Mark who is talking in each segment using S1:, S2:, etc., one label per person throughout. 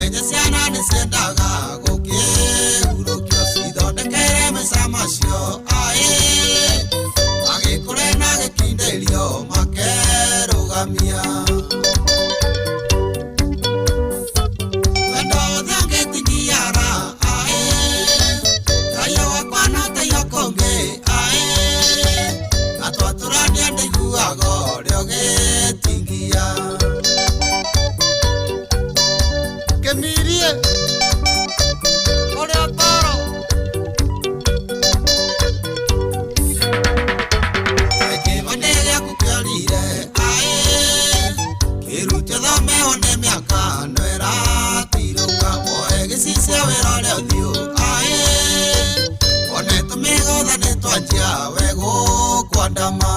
S1: Kenya siana nisiendaga gukirurukio cithondekere mecamacio ae magikure na gikinderio makerugamia wendo thiangitingiara ae tayo wakwa no tayo konge ae atwaturania ndiguago riogetingia Kemirie Ore Toro Eke manega kukiarire ae Kirute thome one miaka no era tiruka moe gisise wera le odio ae One tumigo thane twanjia wego kwandama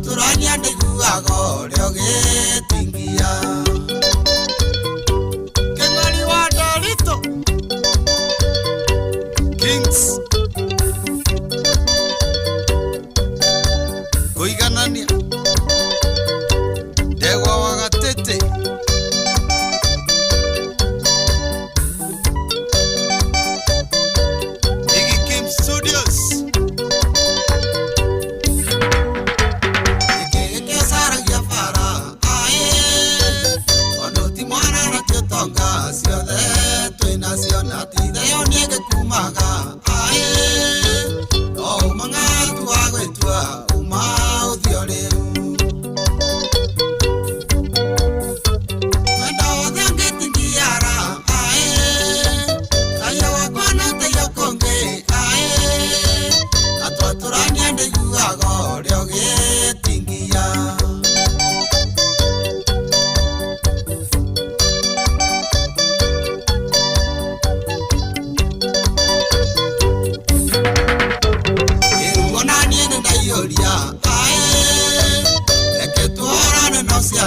S1: Turania ndiguago riogetingia Kengari wa Dorito Kings Kuiganania Dewa wagatete Iggy Kim Studios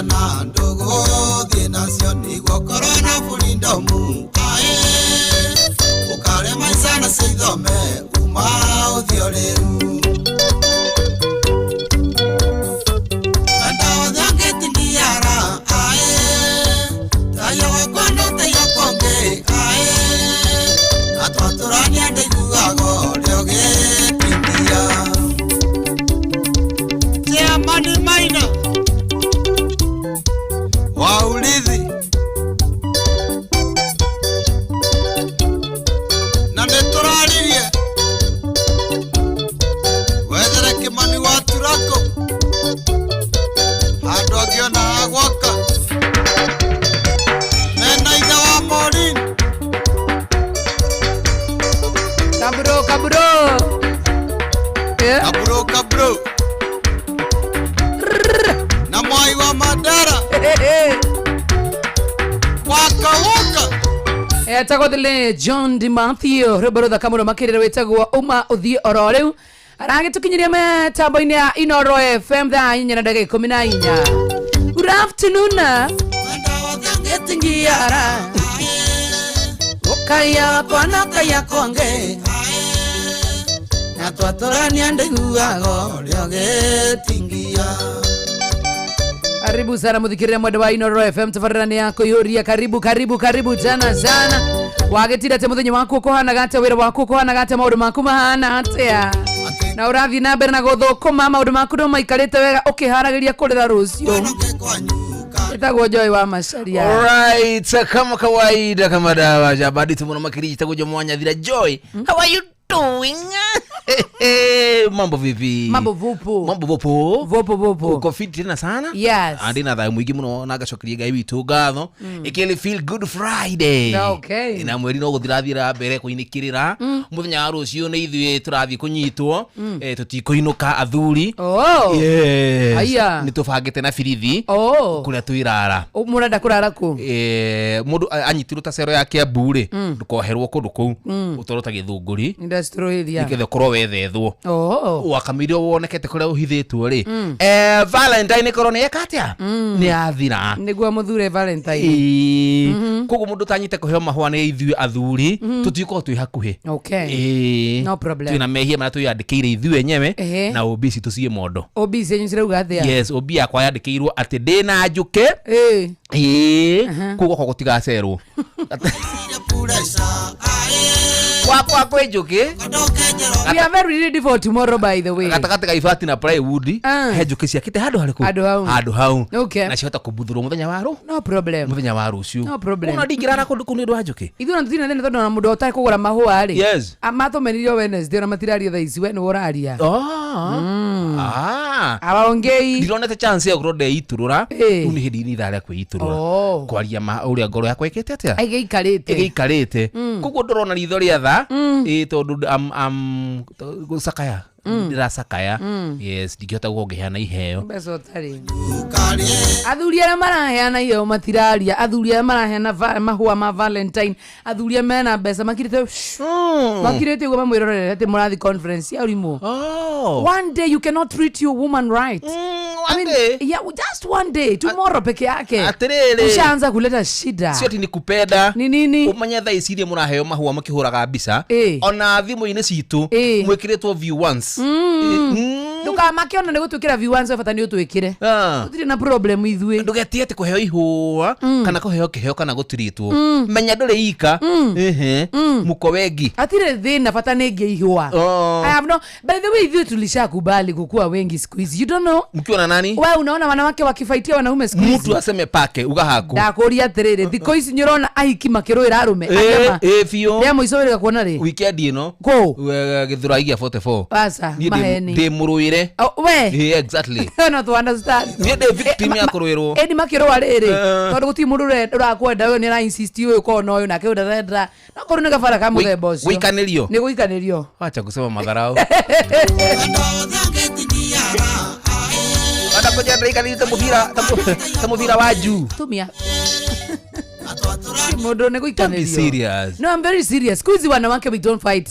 S1: na ndogo thinacio niguo corona furindomu ae ukare maisha na seithome uma uthio riu anda thangetindiara ae tayo wakwa no tayo konge ae atwaturania ndiguago riogetindia tia mani maina Waulithi na neturaririe wethere Kimani wa Turako handu angiona agwaka mena ithe wa Morin kaburo kaburo na mwai wa Madara waka
S2: Tagodele John Di Matthew Roberto Kamuro makirire wetagwo uma uthie oro riu aragitukinyiria metambo-ini ya Inoro FM thaa 4:14. Good afternoon getingiara okaya kwana kaya konge atwatorania ndiguago riogetingia Karibu sana muthikirire mwendo wa Inoro FM tafarani yako yoria karibu jana wagetira te muthenyi waku kohana gate wira waku kohana gate maundu maku mahana atia na urathi na mbere na guthukuma maundu maku no maikarite wega ukiharagiria kurira rucio itagwo Joy wa Macharia.
S3: Alright, kama kawaida kama dawa jabadi tumuno makiriji itagwo mwanya thira Joy. How are you doing? Mambo vipi?
S2: Mambo vupo.
S3: Uko fit tena sana?
S2: Yes.
S3: Andina thayo mwingi muno nagacokeria Ngai witu ngatho. Ikele feel good Friday.
S2: Okay.
S3: Ina mweri no guthirathira mbere kuinikirira. Muthenya wa rucio ni ithuĩ turathi kunyitwo. Tutikoinuka athuri.
S2: Oh.
S3: Yes.
S2: Aya.
S3: Ni tubangite na birithi.
S2: Oh.
S3: Kuria twirara.
S2: Murenda kurara ku?
S3: Mundu anyitirwo ta cero yake mbure. Ndukoherwo kundu kuu. Utoro ta githunguri.
S2: Industry area.
S3: Nikethe korwo wethe wethwo
S2: wakamire
S3: wonekete kuria uhithitwo ri Valentine korone yakatia ni athira
S2: niguo muthure Valentine
S3: koguo mundu tanyite kuheo mahua ni ithuĩ athuri tutiko twi hakuhi
S2: no problem
S3: twina mehia mara tuyandikire ithuĩ enyewe na obisi tucie mondo
S2: obisi yenyu cirauga athia
S3: yes obi yakwa yandikirwo ati ndina njuke koguo ko gutigacerwo kwa kwe njuki
S2: we are very ready for tomorrow by the way
S3: gatakati ga ifati na plywood he njuki ciakite handu hariku handu hau na cihota kubuthurwo muthenya waru
S2: no problem
S3: muthenya waru ucio
S2: no problem
S3: una ndingirara kundu kuni ndo njuki
S2: ithuĩ tutina thĩna tondũ na mũndũ ũtarĩ kũgũra mahũa rĩ
S3: yes
S2: matũmenirio Wednesday na matiraria thaa ici we nĩ ũraria abaongei
S3: ndironete chance ya kurode iturura tu ni hindi ni thare kwiturura kwaria uria ngoro yakwa ikete atia igeikarite kuko ndorona ritho ria tha tondu gusakaya ndirasakaya yes ndingihota guongeheana iheo
S2: mbeca utari athuri arĩa maraheana iheo matiraria athuri arĩa maraheana mahũa ma Valentine athuri arĩa mena mbeca makirĩte uguo mamwĩrorere atĩ mũrathi conference ya ũrimũ one day you cannot treat your woman right I mean, yeah, just one day tomorrow peke yake ushaanza kuleta shida
S3: sio ati nikupenda
S2: ni nini
S3: umanye tha icirie muraheo mahua makihuraga mbica ona thimu-ini citu mwikiritwo view once ndukamakiona nĩ gũtwĩkĩra view once bata nĩ ũtwĩkĩre gũtirĩ na problem ithuĩ ndugetie ati kuheo ihũa kana kuheo kiheo kana gũtiritwo menya ndũrĩ ika muko wengi atirĩ thĩna bata nĩ ngĩ ihũa I have no by the way ithuĩ tulishakubali kukua wengi siku hizi you don't know mkiona nani wewe unaona wanawake wakifaitia wanaume siku hizi mtu aseme pake ugahaku ndakuria atirĩrĩ thikũ ici nyurona ahiki makĩrũĩra arume bio rĩa mũico wĩrĩga kuona rĩ weekend ĩno ko gĩthũrai gĩa 44 asa maheni ndĩ mũrũĩre we exactly no to understand nĩ ndĩ victim ya kũrũĩrwo eni makĩrũa rĩrĩ tondũ gũtirĩ mũndũ ũrakwenda wewe nĩ ra insist ũyũ kona ũyũ nake ũndarenda no korwo nĩ gabara ka mũthemba ũcio gũikanĩrio nĩ gũikanĩrio acha kusema madharau ada koja ndika ni tamuvira wa juu tumia modo ne kuikanĩrio serious no I'm very serious kuzi wanawake we don't fight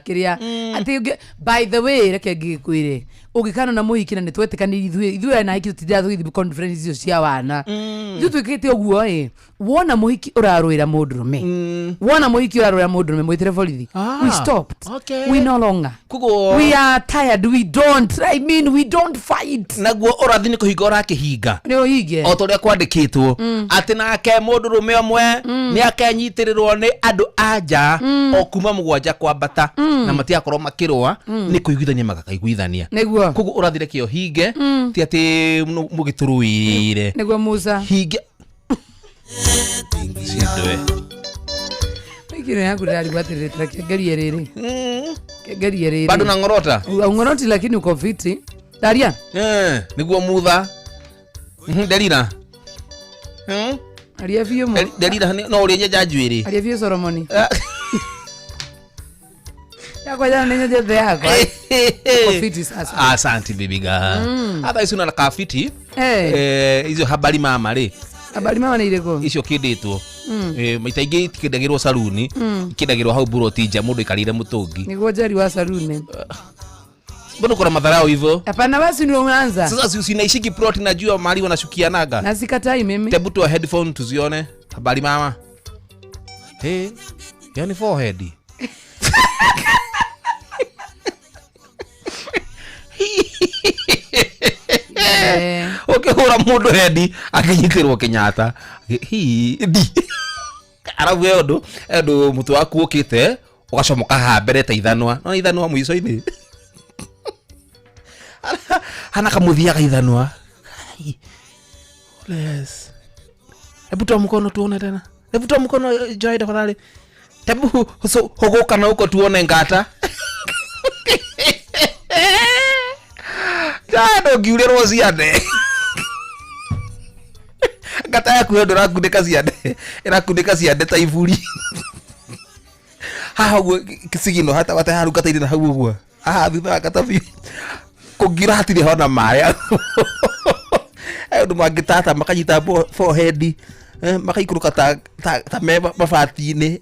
S3: kiria ati by the way reke ngikwire ugikana na muhiki na nitwetekanĩrie ithuĩ na hiki tutirathũithi conference icio cia wana ithuĩ twĩkĩte ũguo wona muhiki ũrarũĩra mũndũrũme wona muhiki ũrarũĩra mũndũrũme mwĩtire borithi we stopped we no longer we are tired we don't I mean we don't fight naguo ũrathi nĩ kũhinga ũrakĩhinga nĩ ũhinge o tũrĩa kwandĩkĩtwo atĩ nake mũndũrũme ũmwe nĩ akenyitĩrĩrwo nĩ andũ anja o kuma mũgwanja kwambata na matiakorwo makĩrũa nĩ kũiguithania magakaiguithania nĩguo koguo ũrathire kĩo hinge ti atĩ mũgĩtũrũire nĩguo Musa hinge sindwe mikiro yangu ndari gwatirĩte kĩgerie rĩrĩ bado na ngorota ngoroti lakini uko fiti daria nĩguo mutha Delina aria biũ mo Delina no ũrĩ nyenja njuĩrĩ aria biũ Solomoni yakwa jana nyenja the yakwa uko fiti sasa asante baby ga hata isuna na kafiti hizo habari mama rĩ habari mama nĩ irĩkũ icio kĩndĩtwo maita ingĩ tikĩndagĩrwo saruni ikĩndagĩrwo hau burotija mũndũ ikarire mũtũngi nĩguo njari wa saruni mbona kuna madharau hivyo hapana basi ndio unaanza sasa usinaishi plot najua mali wanashukianaga na sikatai mimi tebu tu headphone tuzione habari mama yani forehead okay hora mundu head akinyitirwo Kenyatta di arabu edo mutu waku ukite ugacomoka ha mbere ta ithanwa no ithanwa mwico-ini hana kamuthia kaithanwa yes hebu toa mkono tuone tena hebu toa mkono Joy tafadhali hebu hogoka na huko tuone ngata jado giulero ziade ngata yaku ndo rakundika ziade ta ivuri haha kisigino hata wataharu kata ina hau gwa thutha katabi kugira hatire hona maya ndu magitata makanyita forehead makaikuruka ta meba mabati-ini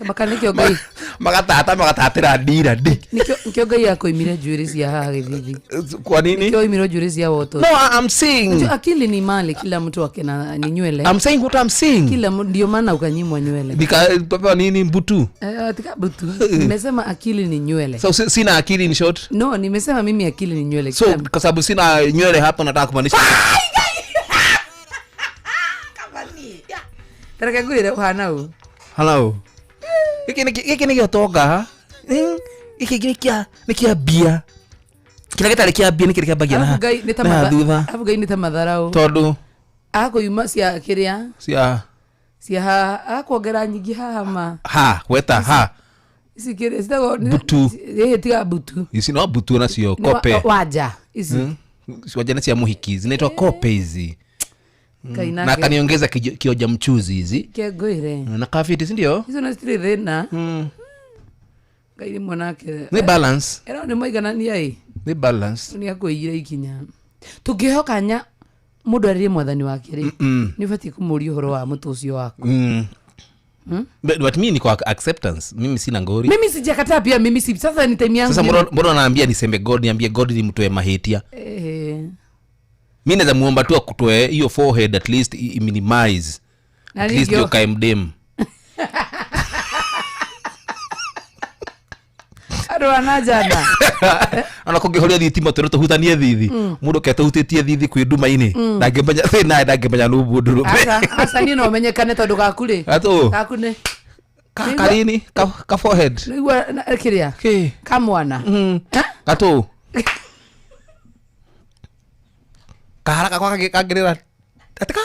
S3: makanikio ngai magatatĩra ndira ndi
S2: nikio ngai yako imire njuĩrĩ cia haha gĩthithi.
S3: Kwa nini?
S2: Nikio imire njuĩrĩ cia woto.
S3: No, I'm saying
S2: akili ni mali, kila mtu akina ni nywele.
S3: I'm saying what I'm saying.
S2: Kila ndio maana ukanyimwa nywele.
S3: Papa nini mbutu?
S2: Tika butu. Nimesema akili ni nywele.
S3: So sina akili in short?
S2: No, nimesema mimi akili ni nywele.
S3: So kwa sababu sina nywele hapa nataka kumaanisha
S2: Taraka gwire uhana u.
S3: Hello. Giki ni gĩotonga. Giki ni kia bia. Kila gĩtarĩ kia bia ni kĩrĩa kĩambagia na thutha.
S2: Afu gai ni ta matharau.
S3: Tondu
S2: akuyuma cia kĩrĩa? Cia ha akwongera nyingi haha ma.
S3: Ha, weta ha.
S2: Ici kĩrĩa citago
S3: butu.
S2: Tiga butu.
S3: Ici no butu nacio kope.
S2: Wanja. Ici.
S3: Wanja na cia muhiki zinaitwa kope hizi. Na kaniongeza kioja mchuzi hizi
S2: kegwire
S3: na kafiti si ndio
S2: hizo na stri thena gairi mwanake
S3: ni balance
S2: era ni maiganania
S3: ni balance
S2: ni akuire ikinya tungihokanya mundu arire mwathani wake ri ni fati kumuria horo wa mutu ucio wako
S3: but mimi niko acceptance mimi sina ngori
S2: mimi sijakataa pia mimi si sasa ni time yangu
S3: sasa mbona naambia nisembe God niambie God ni mtu mahitia mimi naweza muomba tu akutoe hiyo forehead at least minimize at least yo kaimdem
S2: aro anajana
S3: anakogehoria thitima toro tuhutanie thithi mundu kete hutitie thithi kwi nduma-ini ndangimenya thina ndangimenya nubundu
S2: asa ni no menyekane tondu gakuri gakune
S3: karini ka forehead
S2: nigua kiria kamwana
S3: gato kaharaka kwa kagirira atika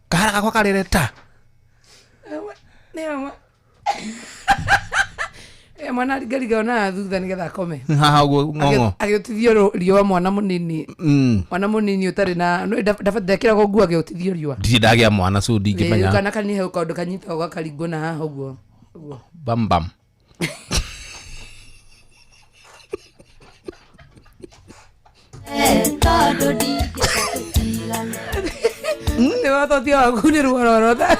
S3: kaharaka kwa kalireta
S2: neema mwana gariga ona thutha nigetha kome
S3: haha ngongo
S2: agĩtithio riũa mwana mũnini ũtarĩ na ndekĩra go nguo agĩtithio riũa
S3: ndagĩa mwana so ndingĩmenya
S2: kana kanihe kaũndũ kanyita gakaringwo na haha ũguo
S3: bam bam
S2: ni watotia waku ni ruororota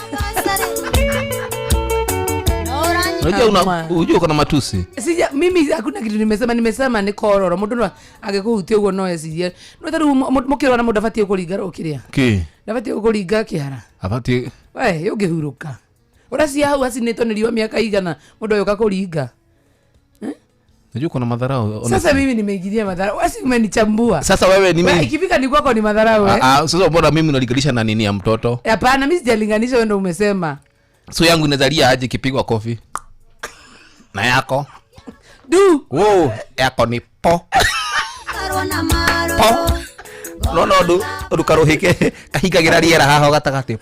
S3: unajua kuna matusi
S2: sija mimi hakuna kitu nimesema ni kororo mundu agikuhutia ugo no yesirie no taru mukiro na mundu afatie kuringa rokiria ndafatie kuringa kihara
S3: afatie
S2: we yogihuruka uracia hau asinetwo ni riwa miaka igana mundu yoka kuringa
S3: unajua kuna madharau
S2: sasa mimi nimeingilia madharau wasi umenichambua
S3: sasa wewe
S2: ikifika ni kwako ni madharau
S3: sasa mbona mimi unalinganisha na nini ya mtoto
S2: hapana mimi sijalinganisha wewe ndio umesema
S3: so yangu inazalia aje kipigwa kofi na yako yako ni po no karuhike kahigagira riera haho gatagati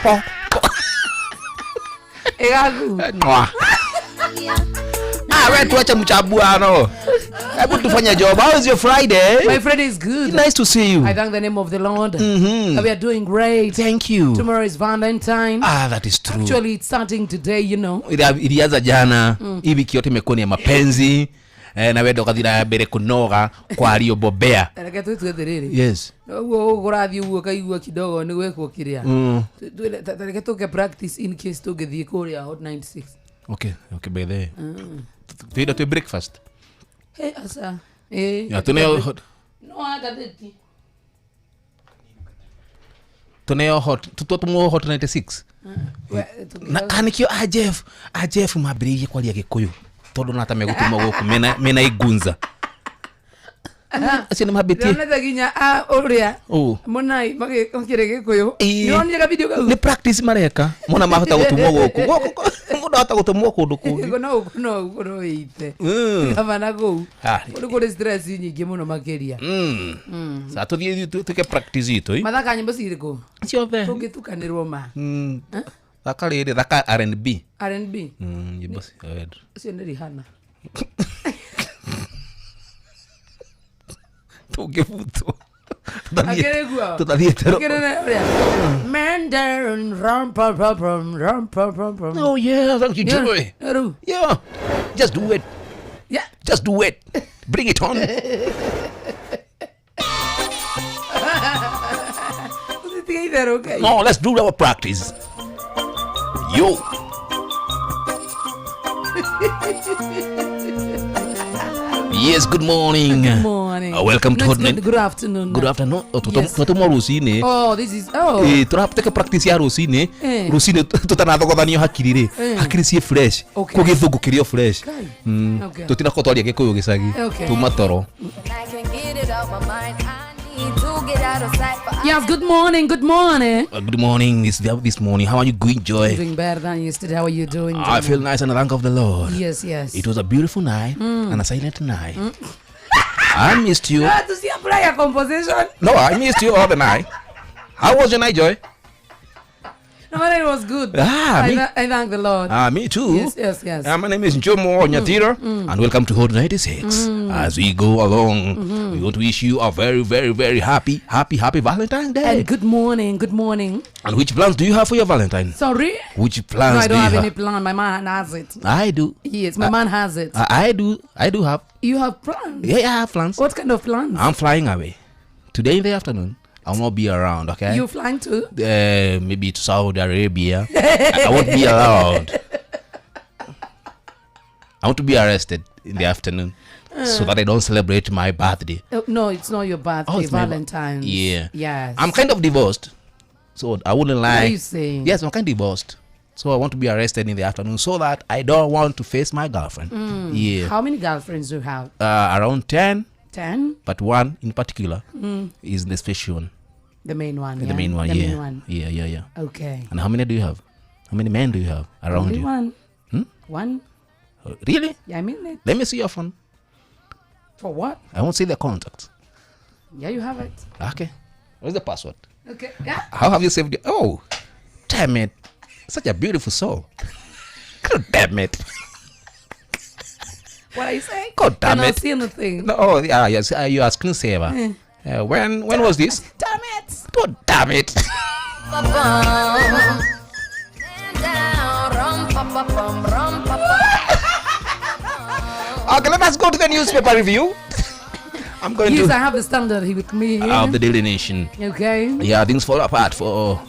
S3: po
S2: egagu
S3: wewe tuacha mchabuano hebu tufanye job. How is your Friday?
S2: My Friday is good.
S3: Nice to see you.
S2: I thank the name of the Lord. We are doing great.
S3: Thank you.
S2: Tomorrow is Valentine.
S3: That is true.
S2: Actually it's starting today, you know.
S3: Ilianza jana. Hii wiki yote imekuwa ni ya mapenzi. Na wewe dokathira mbere kunoga kwa alio bobea.
S2: Tareke twethereri.
S3: Yes.
S2: Ugo gorathi ugo kaigua kidogo ni gwekwo kiria. Tareke tuke practice in case tugethie kuria hot 96.
S3: Okay by the. Tuida tu breakfast.
S2: Hey asa.
S3: Ya tuneo
S2: no agadeti.
S3: Tuneo hot tutotumo hot 96. Na kanikio Jeff mabirige kwa lia Gikuyu. Todo nata megutuma goku mena igunza. Asina mabetie.
S2: Nona ginya oria. Monai magekire Gikuyu. Nionye ka video ka.
S3: Ni practice mareka. Mona mahota gutumwa goku. Muda hata gutumwa kundu kungi.
S2: No ite. Kama nago. Uri stress nyingi muno makeria. Sa
S3: tuthie tuke practice ito.
S2: Mathaka nyimbo ciriko.
S3: Ciothe.
S2: Tungitukanirwo ma.
S3: Thaka thaka R&B.
S2: R&B.
S3: Nyimbo
S2: cio nĩ Rihanna.
S3: Tungĩbutwo.
S2: Tutathiĩte.
S3: Oh yeah, thank you Joy. Yeah. Just do it.
S2: Yeah.
S3: Just do it. Bring it on. No, let's do our practice. Yo. Yes, good morning.
S2: Good morning.
S3: Welcome to
S2: Good afternoon.
S3: Good afternoon.
S2: Yes.
S3: Tutamwa rusini.
S2: Oh, this is
S3: Turaputeka practice ya rusini. Rusini tutanathogothanio hakiri ri. Hakiri cie fresh. Kugithugu kirio fresh. Tutina kotwaria gikuyu gicagi. Tumatoro.
S2: Yes, good morning. Good morning.
S3: Good morning. This morning. How are you going, Joy?
S2: I'm doing better than yesterday. How are you doing?
S3: I feel nice and I thank of the Lord.
S2: Yes.
S3: It was a beautiful night and a silent night. I missed you.
S2: To see apply a composition.
S3: No, I missed you all the night. How was your night, Joy?
S2: No, it was good. I thank the Lord.
S3: Me too.
S2: Yes.
S3: My name is Jomo Nyatira, and welcome to Hot 96. As we go along, we want to wish you a very, very, very happy Valentine's Day.
S2: And good morning.
S3: And which plans do you have for your Valentine?
S2: Sorry?
S3: Which plans do you have?
S2: No, I don't have any plan. My man has it.
S3: I do.
S2: Yes, my man has it.
S3: I do have.
S2: You have plans?
S3: Yeah, I have plans.
S2: What kind of plans?
S3: I'm flying away. Today in the afternoon. I will not be around, okay?
S2: You flying to?
S3: Maybe to Saudi Arabia. I won't be around. I want to be arrested in the afternoon so that I don't celebrate my birthday.
S2: No, it's not your birthday. It's Valentine's.
S3: Yeah.
S2: Yes.
S3: I'm kind of divorced, so I wouldn't lie.
S2: What are you saying?
S3: Yes, I'm kind of divorced. So I want to be arrested in the afternoon so that I don't want to face my girlfriend. Yeah.
S2: How many girlfriends do you have?
S3: Around 10.
S2: 10?
S3: But one in particular is the special one.
S2: The main one.
S3: The main one,
S2: the
S3: yeah.
S2: Main one.
S3: Yeah.
S2: Okay.
S3: And how many do you have? How many men do you have around
S2: Only
S3: you?
S2: One. One?
S3: Really?
S2: Yeah, I mean it.
S3: Let me see your phone.
S2: For what?
S3: I won't see the contact.
S2: Yeah, you have it.
S3: Okay. What's the password?
S2: Okay. Yeah.
S3: How have you saved it? Oh, damn it. Such a beautiful soul. God damn it.
S2: What are you saying?
S3: God damn
S2: I
S3: it.
S2: don't see anything.
S3: No, oh, yeah, yes, you are screensaver. When was this?
S2: Damn it.
S3: God damn it. Okay, let us go to the newspaper review. I'm going
S2: I have the standard here with me here.
S3: Of the Daily Nation.
S2: Okay.
S3: Yeah, things fall apart for...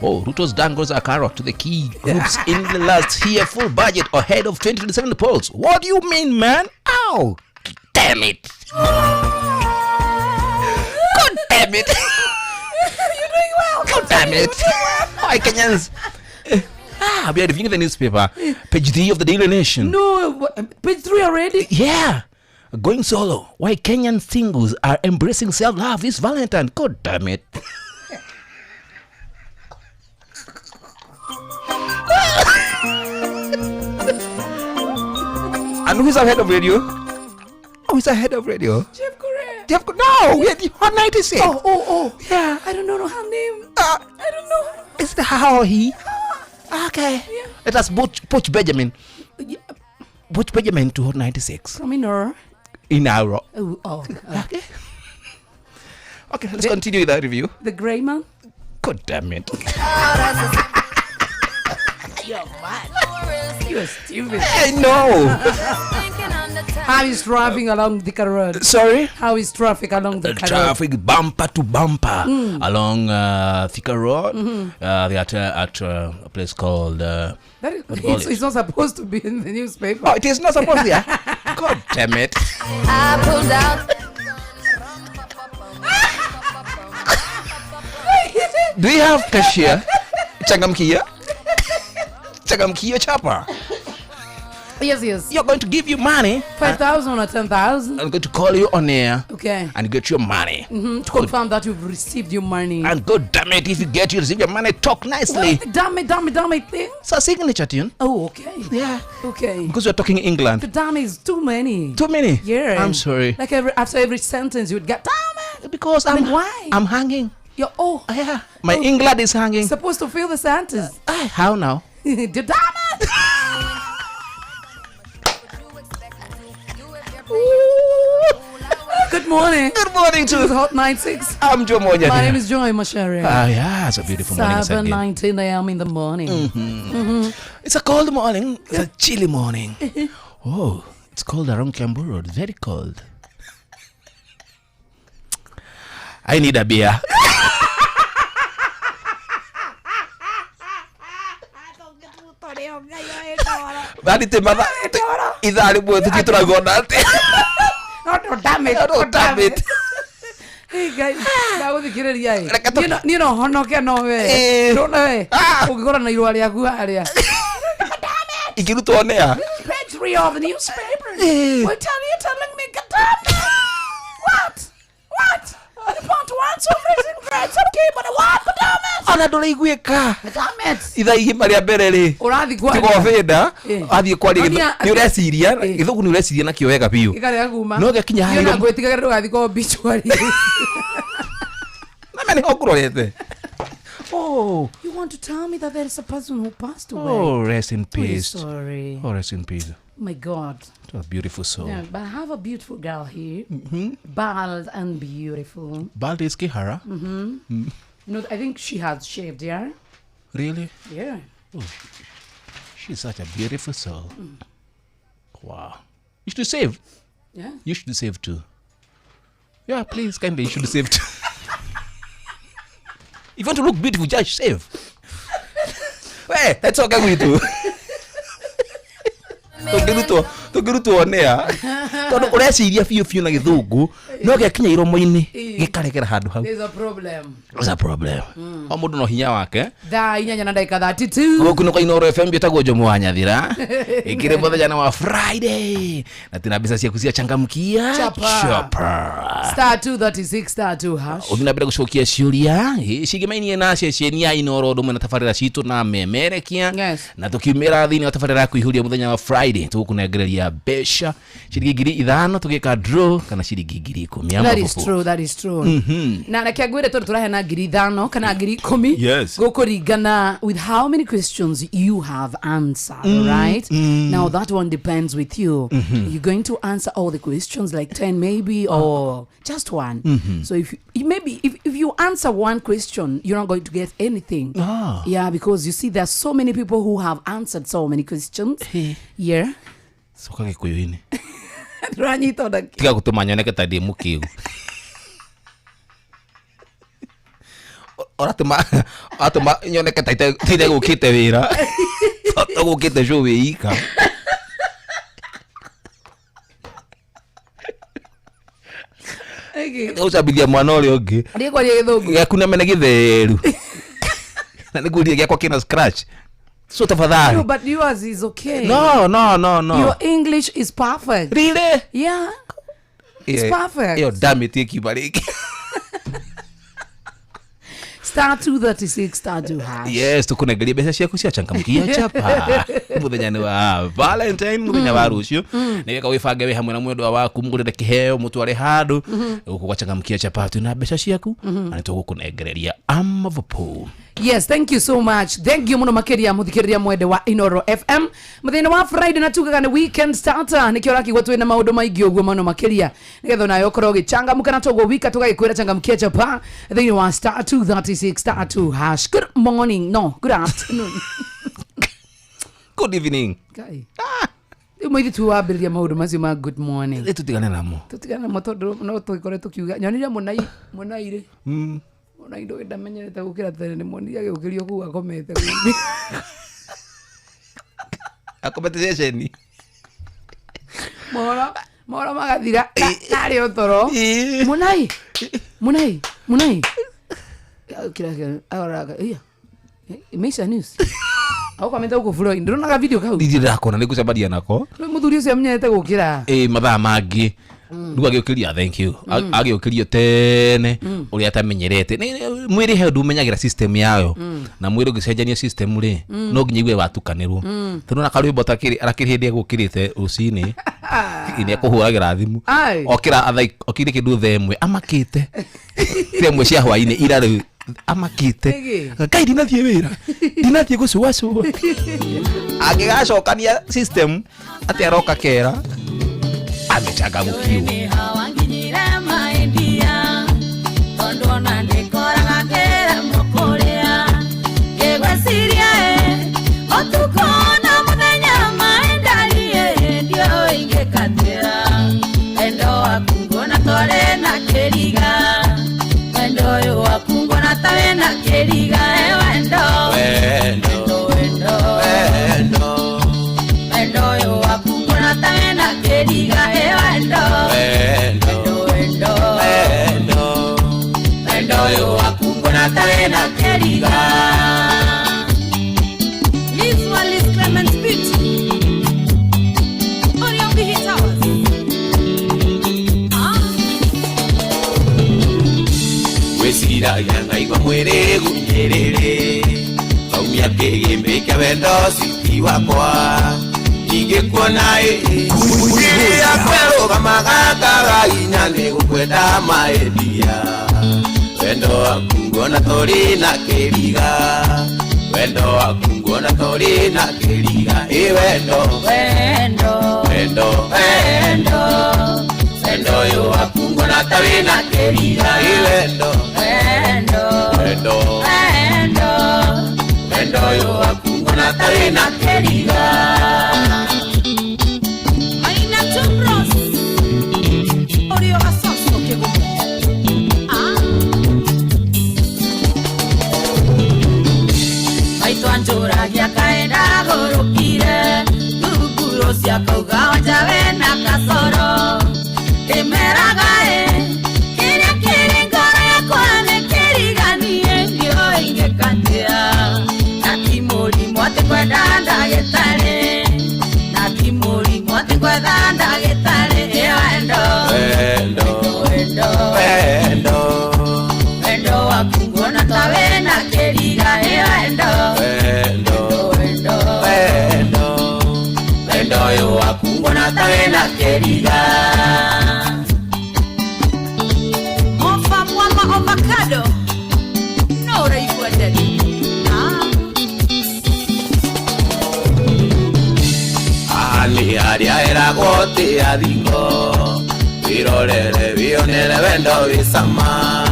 S3: Ruto's dangles a carrot to the key groups in the last year full budget ahead of 2027 polls. What do you mean, man? Ow! Damn it! God damn it!
S2: You're doing well.
S3: God damn it! Why, Kenyans? We are reviewing the newspaper. Page 3 of the Daily Nation.
S2: No, page 3 already?
S3: Yeah. Going solo. Why Kenyan singles are embracing self-love this Valentine. God damn it. And who's ahead of radio? Who's ahead of radio?
S2: Jeff Correa.
S3: No, we're the Hot 96.
S2: Oh.
S3: Yeah.
S2: I don't know her name. I don't know.
S3: Is it her or he? Okay.
S2: Yeah.
S3: Let us Butch Benjamin. Butch Benjamin to Hot 96.
S2: From Inor.
S3: In our.
S2: Oh.
S3: Okay. Okay, let's continue with that review.
S2: The Grey Man.
S3: God damn it.
S2: You're mad. You're stupid.
S3: I know.
S2: How is traffic along Thika Road?
S3: Sorry?
S2: How is traffic along
S3: The
S2: Thika Road?
S3: traffic bumper to bumper along Thika Road. They are at a place called...
S2: It's not supposed to be in the newspaper.
S3: Oh, it is not supposed to be. God damn it.
S4: I pulled out.
S3: Do you have cashier? Changamkia chapa.
S2: Yes.
S3: You're going to give you money.
S2: 5,000 or 10,000.
S3: I'm going to call you on air.
S2: Okay.
S3: And get your money.
S2: To confirm that you've received your money.
S3: And God damn it, if you receive your money, talk nicely.
S2: What? Damn it thing.
S3: It's a signature tune.
S2: Oh, okay.
S3: Yeah.
S2: Okay.
S3: Because you're talking England.
S2: The damn is too many.
S3: Too many?
S2: Yeah.
S3: I'm sorry.
S2: Like after every sentence you would get, damn it.
S3: Because
S2: why?
S3: I'm hanging.
S2: Yeah.
S3: My England is hanging.
S2: Supposed to fill the sentence.
S3: How now?
S2: Damn it. Good morning.
S3: Good morning to
S2: Hot 96.
S3: I'm Joe Moja.
S2: My name is Joy Mashari.
S3: Yeah, it's a beautiful morning.
S2: 7:19 a.m. in the morning.
S3: It's a cold morning. It's a chilly morning. Oh, it's cold around Kiambu Road. Very cold. I need a beer. Badi te mara idari bwe tukituragona ate
S2: no damn it hey guys dawo thikireria ni no honoke no we no we ukikora na irwa ryaku haria
S3: ikirutwo onea
S2: page 3 of the newspaper what are you telling me what I want to answer freezing grades okay but what damn it
S3: ana ndore iguika
S2: damn it
S3: ithai maria mbere ri
S2: urathi kwa
S3: tigofenda athie kwari ni ureciria githugu ni ureciria na kio wega biu
S2: ikare kuma
S3: no gekinya
S2: hayo na gwetiga ndugathi ko bichwari
S3: na mani hokurorete
S2: oh you want to tell me that there is a person who passed away
S3: oh rest in peace
S2: sorry
S3: oh rest in peace
S2: my god
S3: a beautiful soul
S2: yeah but I have a beautiful girl here bald and beautiful
S3: bald is Kihara
S2: no I think she has shaved yeah
S3: really
S2: yeah
S3: oh, she's such a beautiful soul wow you should save
S2: yeah
S3: you should save too yeah please kindly you should save too if you want to look beautiful just save hey that's okay with you tugiruto onea tondu ureciria fiu na githungu no gekinya iromo-ini gikarekera handu hau
S2: there's a problem
S3: o mundu no hinya wake
S2: thaa 4:32
S3: goku no Inooro FM bitagwo Jomo wa Nyathira ikire muthenya na wa Friday na tina bisa cia kucia changamkia chapa
S2: star 236 star 2 hash
S3: uthina mbere gucokia ciuria cigimainie na ceceni ya Inooro ndumwe na tabarira citu na memerekia na tukiumira thini wa tabarira ya kuihuria muthenya wa Friday tukunengereria besha ciringi 5,000 tugika draw kana ciringi 10,000
S2: that is true na nakiagwire turahena 5,000 kana 10,000 gukuringana with how many questions you have answered right now that one depends with you you're going to answer all the questions like 10 maybe or just one so if you answer one question you're not going to get anything yeah because you see there's so many people who have answered so many questions yeah
S3: soka gikuyu-ini
S2: ranyito da
S3: tiga gutuma nyoneke ta ndi mukiu oratuma nyoneke ta tide gukite wira gukite show weika ucabiria mwana uri ungi
S2: ndikwaria githungu
S3: giaku na mene githeru na niguria giakwa kina scratch so tafadhali
S2: no but yours is okay
S3: no
S2: your English is perfect
S3: really
S2: yeah it's perfect
S3: yo damn it kibariki
S2: star 236 star 2 hash
S3: yes tukunegeria beca ciaku cia changamkia chapa muthenya ni wa Valentine muthenya wa rucio nigeka wibange we hamwe na mwendwa waku mugurire kiheo mutware handu ukugwa changamkia chapa tu na beca ciaku ani tugukunegereria amavopo.
S2: Yes, thank you so much. Thank you muno makeria muthikiriria mwende wa Inooro FM. Muthenya wa Friday na tugaga ni weekend starter. Nikioraki gwatu na maundu maingĩ ogwo muno makeria. Nigetha nayo korwo gichangamuka na togo wika tugagikwira changamkia chapa. Then you are star 236 star 2 hash. Good morning. No, good afternoon.
S3: Good evening.
S2: Guy. Mwithi tu wambiria maundu macio ma good morning.
S3: Tutigane namo.
S2: Tutigane mo tondu no twikore tukiuga nyonire munaire. Ona indo ndamenyerete gukira tene moni agiukirio ku akomete gubi
S3: akomete ceceni
S2: mora magathira nari otoro munai kira agora iya Mesa News au kamenta uko furo ndiro na video kau ndira kona nikucabadia nako muthuri ucio amenyerete gukira mathaa mangi nduga giukiria thank you agiukirio tene uri atamenyerete mwiri he ndumenyagira system yayo na mwiri ugicenjania system ri no nginya igwe watukanirwo tondu na karwimbo takiri arakiri hindi agukirite ucini ini akuhuagira thimu okira okire kindu themwe amakite themwe cia hwaini iraru amakite kai dinathie wira dinathie gucuacu agigacokania system ati aroka kera amechangamkiwa
S1: keriga.
S5: Liz Wallis Clement Beauty Orion Bihi Towers.
S1: Wesira yanga igwa mwere gunyerere Kaumia kege kia wendo siti wakwa Ige kuona Ugiri ya kwero kama kaka inyane kukwenda maedia Wendo wakungona tori na keriga Wendo wakungona tori na keriga Wendo Wendo yo wakungona tori na keriga Wendo yo wakungona tori na keriga
S5: Aina Chumros Orio Asoso Kegumo. Maito anjura ya kaenda gorokire Guguro sia kauga wajawe na kasoro Temeragae Kira kiri ngoro ya kwane kiriganie Ndio inge kantia Nakimuri mwate kwa danda getare Nakimuri mwate kwa danda getare Wendo wakungona tawe na keriga
S1: Wendo yo wakungona tawe na keriga
S5: Ofa mwama avocado Nora ifuatani
S1: Ani aria era gote adingo Virolere vionere wendo visama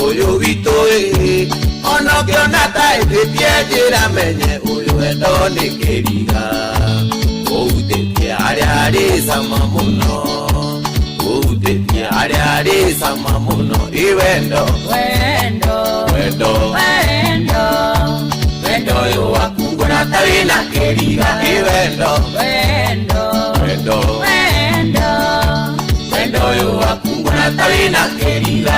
S1: Uyu vitoi Ono kionata itipiejira menye Uyu wendo ni keriga Utetie ari sama muno Utetie ari sama muno Iwendo Wendo yo wakungona tawina keriga Iwendo Wendo yo wakungona tawina keriga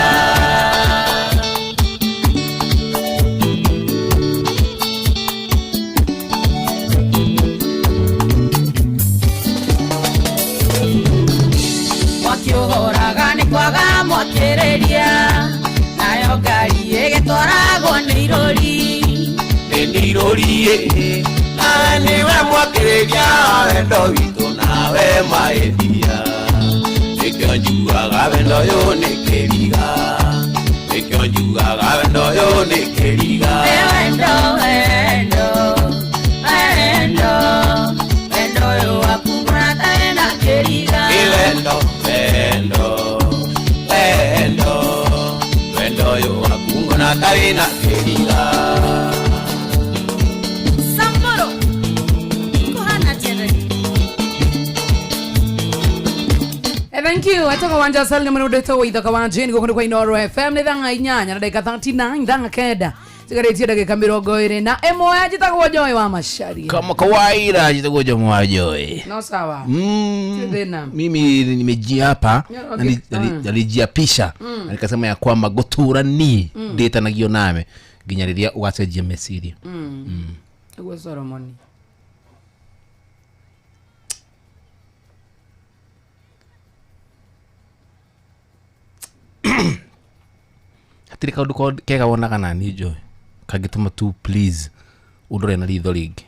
S5: Wakiohoraga ni kwaga mwakereria Nayo ngari ĩgĩtwaragwo nĩ irori
S1: Nĩirori nawe niwe mwakereria wendo witũ nawe maendia Nĩkĩo njugaga wendo ũyũ nĩ keriga Nĩkĩo njugaga wendo ũyũ nĩ keriga
S5: Wendo ũyũ wakungona tawe na keriga
S1: Wendo ũyũ wakungona tawe na keriga
S5: Samboro Kuhana tena
S2: Thank you. Atoka wanja sali ni mnudeto wa idhaka wanjini kukundu kwa Inoro FM. Ni dhanga inyanya na dakika 39 dhanga keda. Sigaretia dakika mirongo ire na emoya jitaka wajoe wa mashari.
S3: Kama kawaida jitaka wajoe.
S2: No sawa.
S3: Mimi nimejia hapa nalijiapisha. Nikasema ya kwamba gotura ni data na gioname. Ginyariria ugasejia mesiria.
S2: Uwe Solomoni.
S3: Hatiri kaudu kega wona kana ni joy kagituma tu please udore na ritho ringi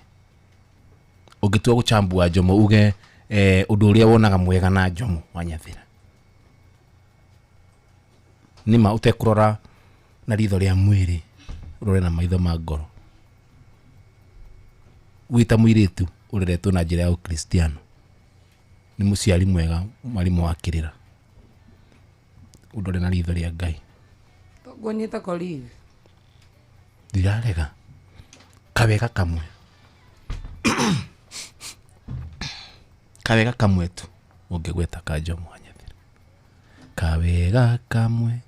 S3: ugitua guchambua njomo uge undu uria wonaga mwega na njomo wanyathira nima utekurora na ritho ria mwiri urore na maitho ma ngoro wita mwiritu ureretwo na njira ya ukristiano ni muciari mwega mwarimu wa kirira udore na ritho ria Ngai
S2: Gonyeta kolivi.
S3: Dirarega. Kavega kamwe. Kavega kamwe tu. Ungegweta kajo mwanyathira. Kavega kamwe.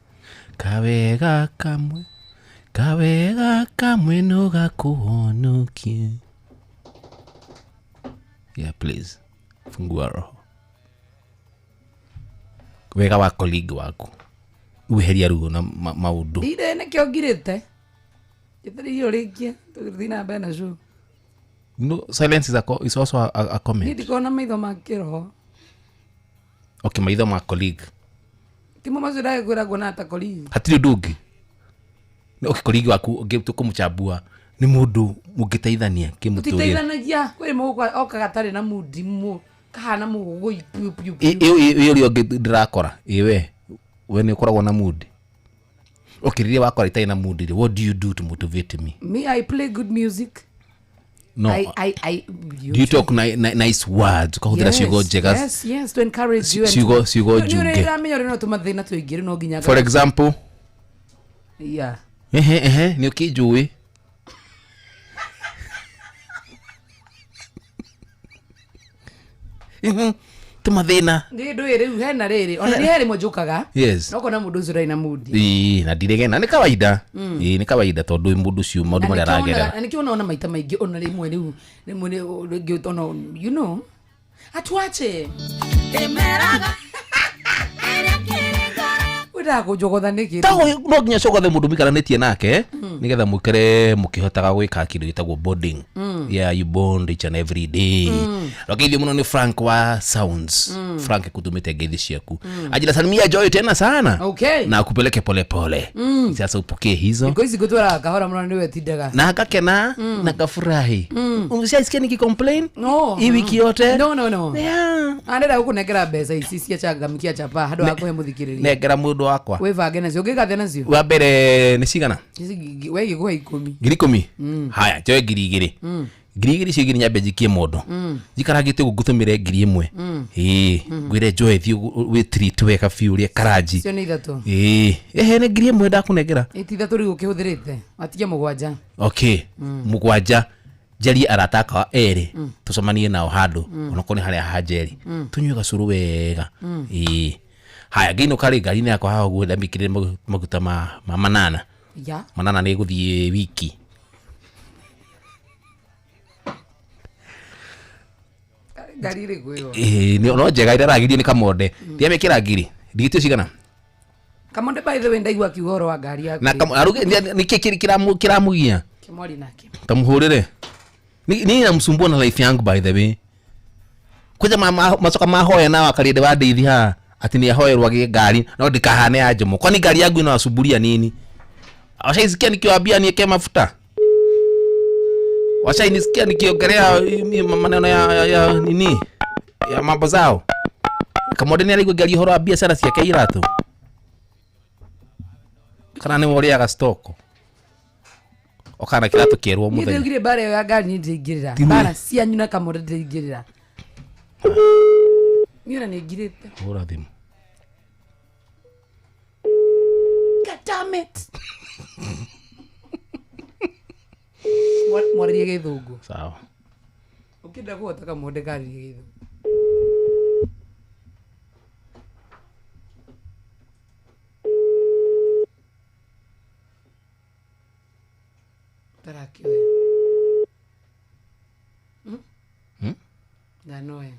S3: Kavega kamwe. Kavega kamwe no gakuhonokie. Yeah, please. Fungua roho. Wega wa colleague wako. Uheria ruo na maundu.
S2: Ire ne kyo girete. Hiyo lekia tuthina bena show.
S3: No, silence is also a comment.
S2: Nidi kona maitho makiro.
S3: Okay, maitho ma colleague.
S2: Timo mazira gura gona ta colleague.
S3: Hatiri ndugi. Okay, colleague waku tukumuchabua ni mundu mugiteithania kimuturia.
S2: Tutaithanagia kwe mugo okagatari na mudi mu kahana mugo ipu.
S3: Iyo rio ndirakora. Iwe we ni ukoragwo na mudi. Okay, riria wakora itai na mudi. What do you do to motivate me?
S2: Me, I play good music.
S3: No, do you talk nice words?
S2: Yes, to encourage you.
S3: For example,
S2: yeah.
S3: Ni ukijui. Tumathina.
S2: Ndio rĩu hena rĩrĩ. Ona rĩrĩ mojukaga.
S3: Yes.
S2: Noko na mundu ucio na mudi.
S3: Na ndirigena ni kawaida. Ni kawaida tondu mundu ucio mundu mari aragera.
S2: Ani kiona ona maita maingi ona rimwe rĩu ona you know. Atwache. Emeraga. Ndago jogothaniki.
S3: Tago no nginya cogothe mundu mikaranetie nake nigetha mukere mukihotaga gwika kindu gitagwo bonding. Yeah, you bond each and every day. Lakini muno ni Frank wa Sounds. Frank kutumite ngeithi ciaku. Ajira salimia Joy tena sana.
S2: Okay.
S3: Na kupeleke pole pole. Sasa upokee hizo.
S2: Iko hizi gutwara kahora muno niwe tindaga.
S3: Na akakena na kafurahi. Umesikia nikicomplain?
S2: No.
S3: Hii wiki yote?
S2: No.
S3: Yeah.
S2: Andera ukunekera mbeca ici cia changamikia chapa hado akuhe muthikiriria.
S3: Negera mundu wakwa.
S2: Wevange nacio ngigathe nacio.
S3: Wa mbere ni cigana?
S2: Wegi gwa 10.
S3: 10,000. Haya, joe 2,000. 2,000 cigiri nyambe jikie mundu. Jikaragite gugutumire 1,000. Ngwire joe thiu we treat weka fiuria karaji.
S2: Cio ni 3.
S3: Ni 1,000 ndakunegera.
S2: Iti 3 riu ukihũthĩrĩte. Atikia 7.
S3: Okay. 7. Jeri arataka eri tusomanie nao hado onako ni haria hajeri tunywe gacuru wega haya gino kari gari-ini yakwa haha guo ndamikire maguta ma manana
S2: ya
S3: manana ni guthie wiki
S2: gari ri guyo
S3: ni no njega ira ragirio ni kamonde thia mekira ngiri ndigitio cigana
S2: kamonde by the way ndaigua kiuhoro wa ngari yaku
S3: na aruge ni kiramugia
S2: kimori nake
S3: tamuhurire ni namsumbua na life yangu by the way kuja masoka mahoya na wakalide wa ndithi ha ati ni ahoerwa ngari no ndikahane ajomo kwani ngari yangu ina wasuburia nini washaisikia nikiwaambia niweke mafuta washainisikia nikiongelea maneno ya nini ya mambo zao kamode ni alikuwa ngari horo wa biashara ciake iratu kana ni moria ga stoko okana kiratu kierwo muthenya
S2: ndigire bare ya ngari ni ndingirira bara cianyu na kamode ndingirira Mira ngirite
S3: hora thimu
S2: God damn it Mwarie githungu
S3: sawa
S2: ukenda kuota kamode ngari githungu Tarakio Danoe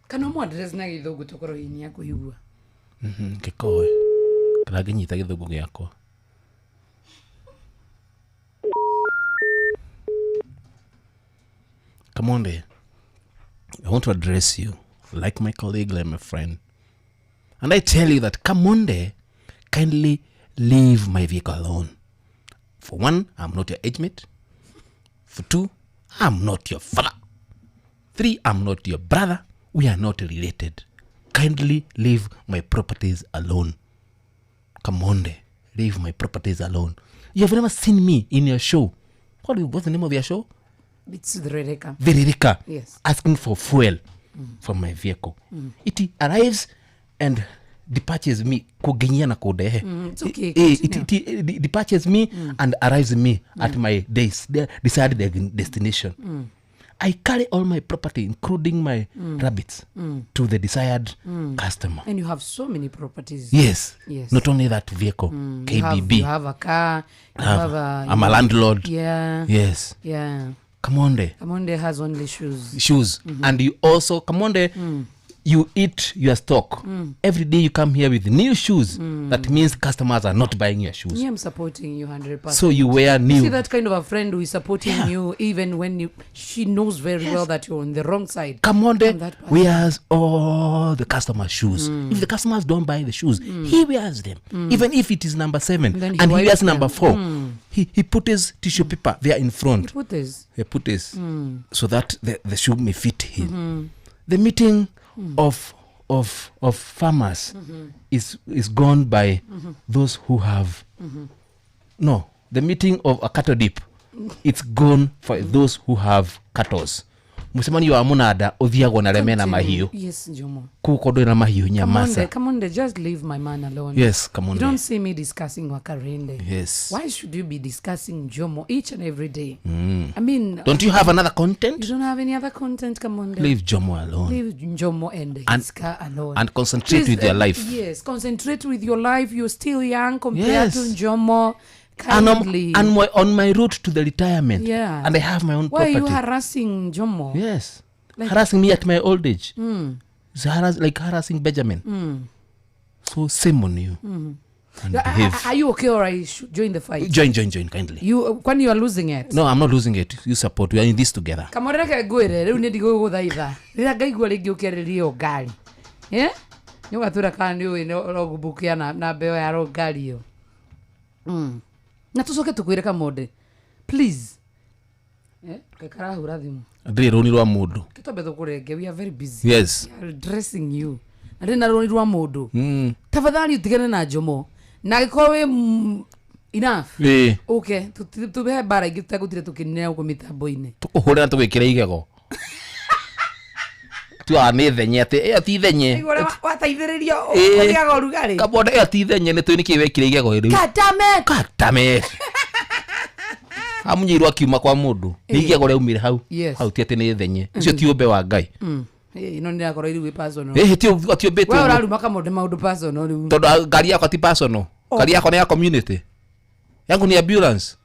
S2: kana mo address na githungu tukoro hinya kuigua
S3: kikoe kana ginyita githungu giakwa come on there I want to address you like my colleague, like my friend, and I tell you that come on there kindly leave my vehicle alone. For one, I'm not your age mate. For two, I'm not your father. 3, I'm not your brother. We are not related. Kindly leave my properties alone. Come on there. Leave my properties alone. You have never seen me in your show. What's the name of your show?
S2: It's Veririka.
S3: Veririka.
S2: Yes.
S3: Asking for fuel from my vehicle. It arrives and departures me. Kuginya na kudehe.
S2: It's okay.
S3: It departures me and arrives me at my decided destination. I carry all my property, including my rabbits, to the desired customer.
S2: And you have so many properties.
S3: Yes. Not only that vehicle, KBB.
S2: You have a car.
S3: I'm a landlord.
S2: Yeah.
S3: Yes.
S2: Yeah.
S3: Kamonde.
S2: Kamonde has only shoes.
S3: And you also, Kamonde, you eat your stock. Every day you come here with new shoes. That means customers are not buying your shoes.
S2: Yeah, I'm supporting you 100%.
S3: So you wear new.
S2: You see that kind of a friend who is supporting you even when she knows very well that you're on the wrong side.
S3: Come on, wears all the customer shoes. If the customers don't buy the shoes, he wears them. Even if it is number 7 and he wears number 4, he put his tissue paper there in front. He put his so that the shoe may fit him. The meeting of farmers is gone by those who have no. The meeting of a cattle dip, it's gone for those who have cattle. Musemani wa munada othiagwo na remena mahiu.
S2: Yes, Njomo.
S3: Kuko na mahiu nyamasa.
S2: Come on, just leave my man alone.
S3: Yes, come on.
S2: You don't see me discussing Wakarende.
S3: Yes.
S2: Why should you be discussing Njomo each and every day? I mean,
S3: don't you have another content?
S2: You don't have any other content, come on.
S3: Leave Njomo alone.
S2: Leave Njomo and Iska alone.
S3: And concentrate with your life.
S2: Yes, concentrate with your life. You're still young compared to Njomo.
S3: And I'm on my route to the retirement.
S2: Yeah.
S3: And I have my own property.
S2: Why are you harassing Njomo?
S3: Yes. Harassing me at my old age. It's like harassing Benjamin. So shame on you. And
S2: are you okay or I should join the fight?
S3: Join kindly.
S2: When you are losing it?
S3: No, I'm not losing it. You support. We are in this together.
S2: Kamoreka gwere reu ndi go guthaitha. Rira ngaigua ringi ukeririo ngari. Yeah? Nyoga tura kandi uyu no gubukia na beo ya ro ngari yo. Na tucoke tukwire Kamonde. Please. Kakara hura thimu.
S3: Ndiri roni rwa mundu.
S2: Kitombe thukurenge, we are very busy.
S3: Yes.
S2: We are addressing you. Ndiri na roni rwa mundu. Tafadhali utigane na Njomo. Na gikowe enough. Okay, tubehe bara ingi tutagutire tukinene uko mitambo-ini.
S3: Tukuhure na tugikira igego. Tu anithenye ati ti thenye.
S2: Igore wataithiririo ugiaga urugari.
S3: Kamonde ti thenye ni twini kiwekire igego iri. Katame. Amunyirwa kiuma kwa mundu. Igego reumire hau. Hau ti ati ni thenye. Icio ti umbe wa Ngai.
S2: Ino ni akora iri personal.
S3: Ti umbe.
S2: Wewe uraruma Kamonde maundu personal.
S3: Tondu ngari yako ti personal. Ngari yako ni ya community. Yangu ni ambulance.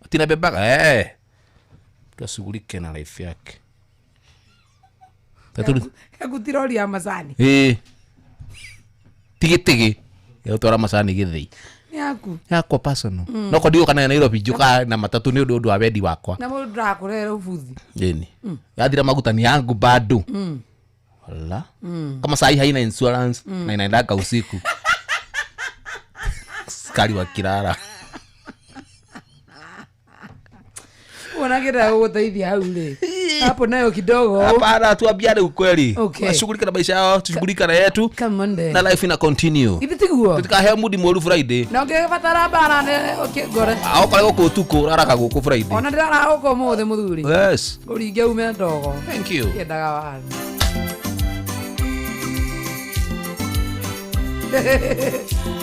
S3: Tina bebaga tuashughulike na life yake.
S2: Yakutirori ya masani.
S3: Tigi. Ya utora masani githii. Yako personal. No ko dio kana Nairobi juka na matatu ni undu wa wendi wakwa.
S2: Na mundu ndakurera ubuthi.
S3: Yeni. Yathira maguta ni yangu bado. Wala. Kama sai haina insurance na inaenda usiku. Skari wa kirara.
S2: Wanagera guthaithia hau ri. Hapo nayo kidogo.
S3: Hapana, tuambiane ukweli. Tunashughulika na maisha yao, tushughulika na yetu.
S2: Kamonde.
S3: Na life ina continue.
S2: Ibitiguo.
S3: Tutakahe mudi moru Friday.
S2: Na ungebatara bana ne gore.
S3: Ao kale ko tuko raraka guku Friday.
S2: Ona ndara uko mothe muthuri.
S3: Yes.
S2: Uringe ume ndogo.
S3: Thank you.
S2: Yendaga wana.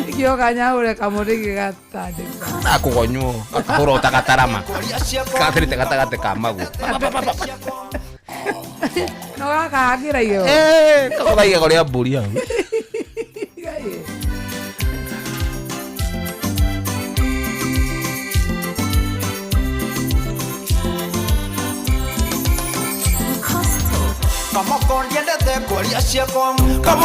S2: Ikioka nyaure Kamonde gigatande.
S3: Akugonyo, akoro takatarama. Kathiri takatakate kamagu.
S2: No gakagira iyo.
S3: Ko baiga gore aburi hau.
S1: Kama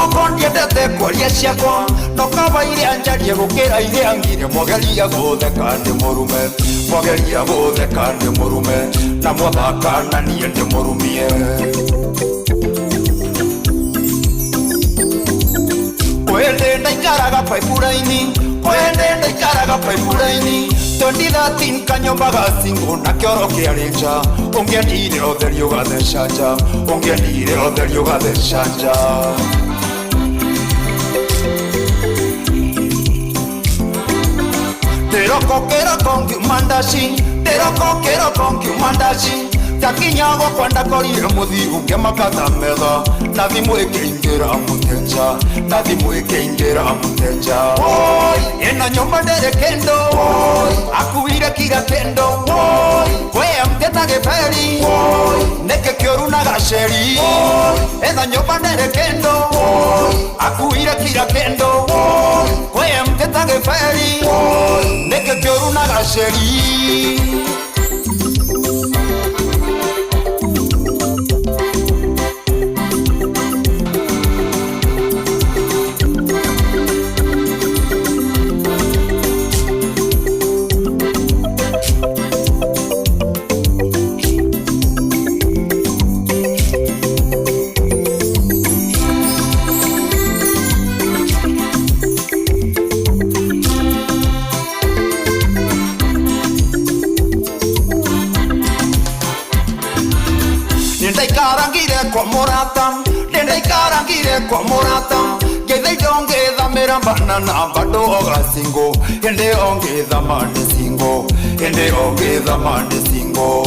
S1: kondiendete kwaria ciakwa no kaba ile anjarie gukira ile angire mogeria gutheka ndi murume mogeria gutheka ndi murume na mwathaka na nie ndi murumie kwende ndaikaraga paipuraini Tondi 13 kanyombaga singo na kioro kiarinja ungendire otherio gatheshanja Teroko mandashi takinyago kwanda korire muthigu ngemakata metha na thimu ikiingira mutenja oi ena nyumba ndere kendo oi akuire kiga kendo oi kwea mteta geferi oi neke kioru na gasheri oi ena nyumba ndere kendo oi akuire kiga kendo oi kwea mteta geferi oi neke kioru na gasheri
S6: kwa morata Denda ikarangire kwa morata Githe idonge thamira banana bado oga singo Ende onge thamani singo Ende onge thamani singo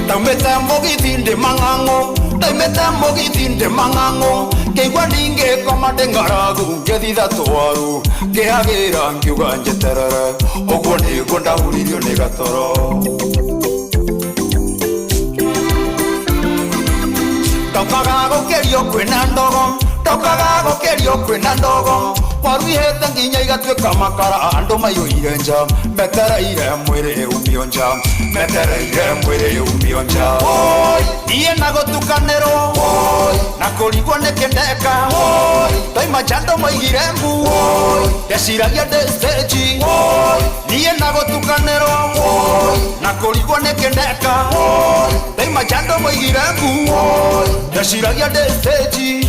S6: Taumeta mogithinde mangango Taumeta mogithinde mangango Keigwa ninge komande ngaragu Ngethitha twaru Ngehagira ngiuga njeterere Oguo niguo ndahuririo ni gatoro Tokaga gukerio kwina ndogo Tokaga gukerio kwina ndogo Waru ihete nginya igatuika makara Andu maiyuire nja Metereire mwiri umio nja Metereire mwiri umio nja Oi, niye nagutukanirwo Oi, na kurigwo ni kindeka Oi, toima jando maigire mbu Oi, ndeciragia ndi stage Oi, niye nagutukanirwo Oi, na kurigwo ni kindeka Oi, toima jando maigire mbu Oi, ndeciragia ndi stage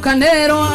S2: Canero,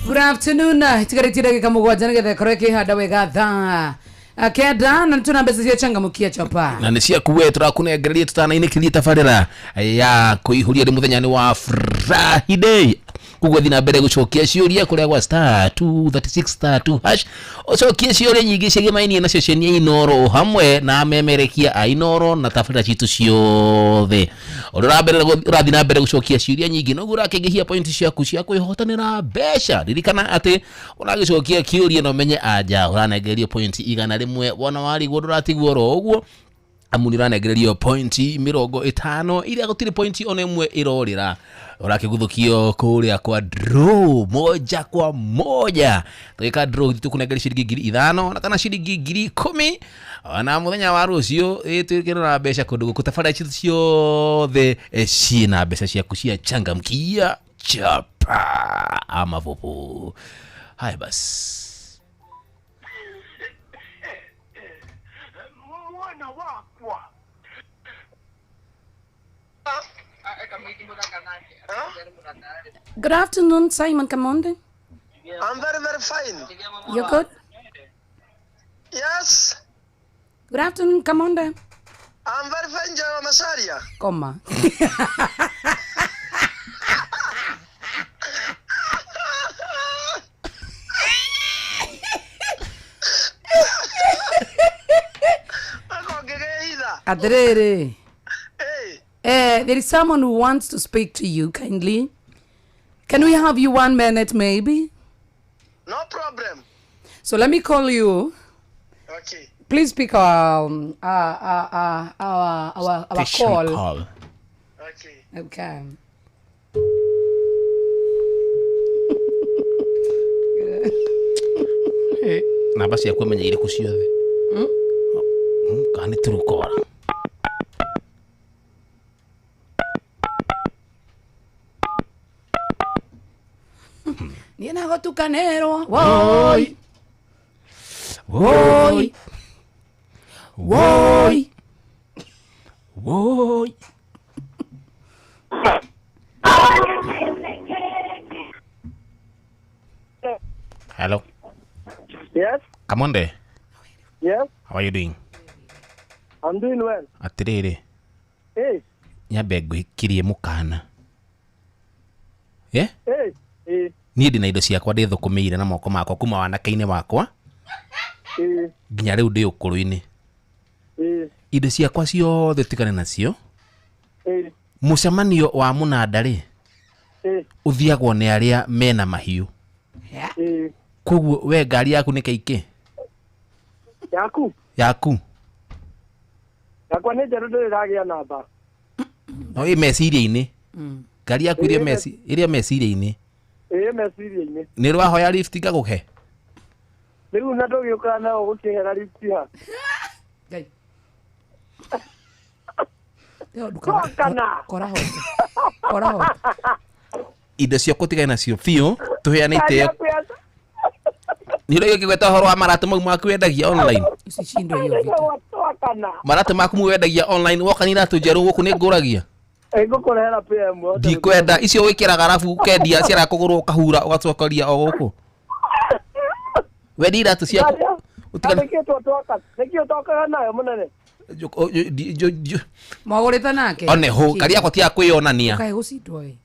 S2: good afternoon. Itigaritira kikamugwajana gethe koreke hada wega tha. Akeda na tuna mbesa cia changamukia chapa.
S3: Na nisia kuwe turakunegereria tutana inikiria tabarira ya kuihuria ri muthenya ni wa Friday. Kugwa thina mbere gucokia ciuria kuria gwa star 236 star 2 hash ucokie ciuria nyingi cigimaini na ceceni ya Inoro hamwe na memerekia a Inoro na tabarira citu ciothe urathina mbere gucokia ciuria nyingi no gurakengehia point ciaku cia kwihotanira mbeca ririkana ati uragicokia kiuria no menye aja uranegerio point igana rimwe wona wari guduratigwo ro uguo amunira negererio point 50 iria gutiri point ona imwe irorira urakiguthukio kuria kwa draw moja kwa moja twika draw tukunegeria shilingi 5,000 na kana shilingi 10,000 na muthenya wa rucio twikirira mbeca kundu gutafara chitu ciothe ciina mbeca ciaku cia changamkia chapa ama vovo hai bas
S2: Good afternoon, Simon Kamonde.
S7: I'm very, very fine.
S2: You're good?
S7: Yes.
S2: Good afternoon, Kamonde.
S7: I'm very fine, Java Masaria.
S2: Koma. Adrere. There is someone who wants to speak to you kindly. Can we have you 1 minute maybe?
S7: No problem.
S2: So let me call you.
S7: Okay.
S2: Please pick our call.
S7: Okay.
S2: Okay.
S3: Na basi ya kwemenya ile kuciothe. Kani turukora.
S2: Niena gotukanero. Woi. Woi. Woi. Woi.
S3: Hello.
S7: Yes.
S3: Kamonde.
S7: Yes.
S3: How are you doing?
S7: I'm doing well.
S3: Atiriri.
S7: Hey.
S3: Nyambe ngwikirie mukana. Yeah?
S7: Hey. Hey.
S3: Ni ndina indo ciakwa ndithukumiire na moko makwa kuma wanake-ini wakwa.
S7: Hey.
S3: Nginya riu ndi ukuru-ini.
S7: Hey.
S3: Indo ciakwa ciothe tigane nacio.
S7: Hey.
S3: Mucemanio wa munandari.
S7: Hey.
S3: Uthiagwo ni aria mena mahiu.
S7: Hey.
S3: Koguo we ngari yaku ni kaiki?
S7: Yaku.
S3: Yakwa
S7: ni njeru ndiragia namba.
S3: No i meciria-ini. Ngari yaku iria meciria-ini.
S7: meciria-inĩ
S3: nĩ rwahoya lift ngagũhe
S7: rĩu na ndũgĩũka nao gũkĩhera lift ha
S2: Ngai kora ho
S3: indo ciakũ tigai nacio biũ tũheane itĩo nĩ ũrĩa ũkĩgweta ũhoro wa maratũ mau maku wendagia online
S2: ici cindo hiyo vitu
S3: maratũ maku mu wendagia online woka nĩ iratũ njerũ gũkũ nĩ ngũragia
S7: ngũkũrehera PM
S3: ndikwenda icio wĩkĩraga arabu ũkendia ciara kũgũrũ ũkahura ũgacokeria o gũkũ wendi iratũ ciaku
S7: nĩkĩo tokaga nayo mũnene
S2: mwagũrĩte nake
S3: one hũ kari yako tiga kwĩyonania
S2: kaĩ gũcindwo we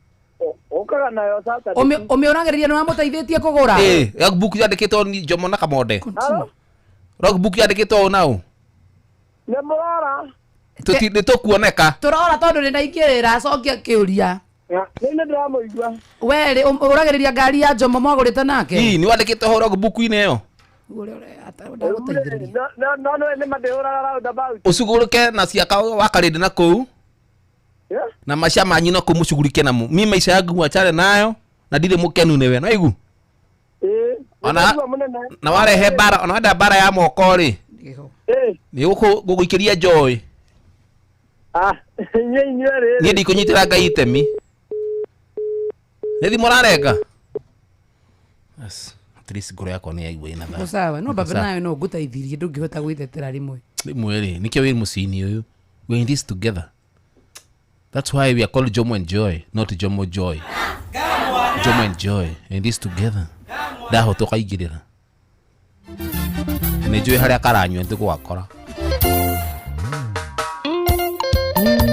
S7: ũkaga nayo sasa
S2: ũmĩonagĩrĩria nĩ wamũteithĩtie kũgũra
S3: logbook yandĩkĩtwo Jomo na Kamonde logbook yandĩkĩtwo ũũ naũ
S7: nĩ mũrara
S3: nĩ tũkuoneka
S2: tũrora tondũ nĩ ndaingĩrĩra cokia kĩũria
S7: nĩ ndĩramũigua
S2: werĩ ũragĩrĩria ngari ya Jomo mwagũrĩte nake
S3: nĩ wandĩkĩtwo ho logbook-inĩ ĩyo ucugurike na ciaka wakarinde na kuu na maisha manyu no kumushugurike namo mimi maisha yangu wachane nayo na ndire mukenu niwe no igu na warehe bara ona wenda bara ya moko ri ni guguikiria joy ni ndikunyitira ngai itemi ni thimu rarenga Trisi ngoro yakwa nĩ yaigua ina tha.
S2: Sawa, no baba nayo no ngũteithirie ndũngĩhota gwĩtetera rimwe.
S3: Rimwe ri, nikio wĩ mucini ũyũ. We in this together. That's why we are called Jomo and Joy, not Jomo Joy. Jomo and Joy, in this together. Ndaho tũkaingĩrĩra. Nĩ njũĩ harĩa karanyua nĩ gwakora.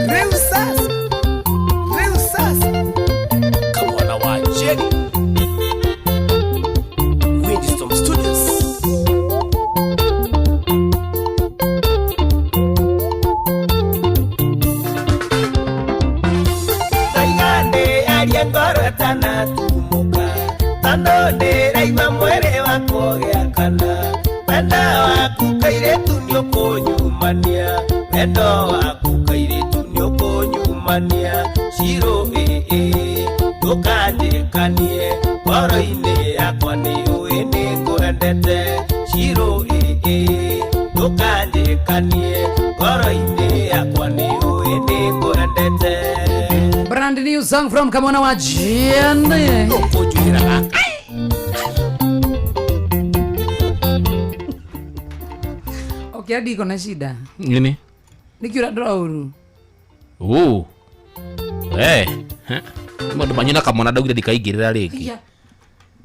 S6: Reusas.
S1: Kamwana wa Jenny.
S5: Tana tumuka tando ndĩraigua mwĩrĩ wakwa ũgĩakana wenda waku kairĩtu nĩũkũnyumania wendo waku kairĩtu nĩũkũnyumania cirũ ndũkanjĩkanie ngoro-inĩ yakwa nĩũĩ nĩngwendete cirũ ndũkanjĩkanie ngoro-inĩ yakwa nĩũĩ nĩngwendete.
S2: Brand new song from Kamwana wa Jenny. Okay, hadi iko na shida.
S3: Nini?
S2: Nikiura drauru.
S3: Maũndũ manyu na Kamwana ndaugire ndikaingĩrĩra rĩngĩ.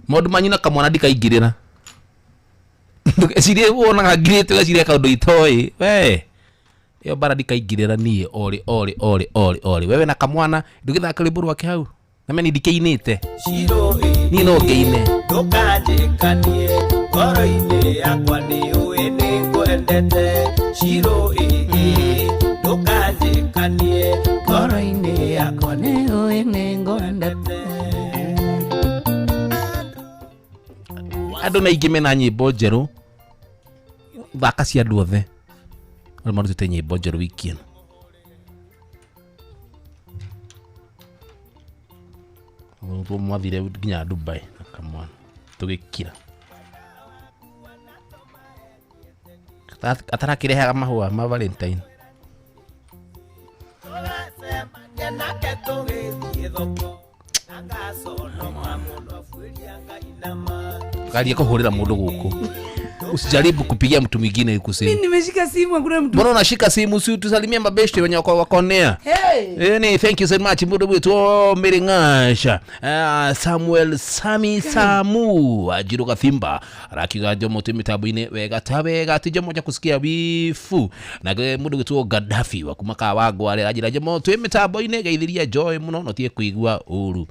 S3: Maũndũ manyu na Kamwana ndikaingĩrĩra. Ndũgecirie wonaga ngirĩte ũgecirie kaũndũ itoĩ. Yo bara ndikaingĩrĩra niĩ ori wewe na Kamwana ndũgĩthaka rwĩmbo rwake hau na meni ndikĩinĩte niĩ no ngĩine
S5: ndũkanjĩkanie ngoro-inĩ yakwa nĩũĩ nĩngwendete cirũ ndũkanjĩkanie ngoro-inĩ yakwa nĩũĩ nĩngwendete.
S3: andũ na ingĩ mena nyĩmbo njerũ thaka cia andũ othe marutĩte nyĩmbo njerũ wiki ĩno. Mwathire nginya Dubai na Kamwana tũgĩkira atarakĩrehaga mahũa ma Valentine. Karia kuhurira mundu guku. Usijaribu kupigia mtu mwingine yuko simu.
S2: Mimi nimeshika simu hakuna mtu.
S3: Mbona unashika simu si tusalimie mabeshte wenye wakonea. Ni thank you so much mundu wetu Miringasha. Samuel Samu ajiruka Thimba. Rakiga Jomo timitabu-ini wega tabega tijo moja kusikia wifu. Na mundu wetu Gaddafi wa kumaka wagware ajira Jomo timitabu-ini geithiria Joy muno no tie kuigua uru.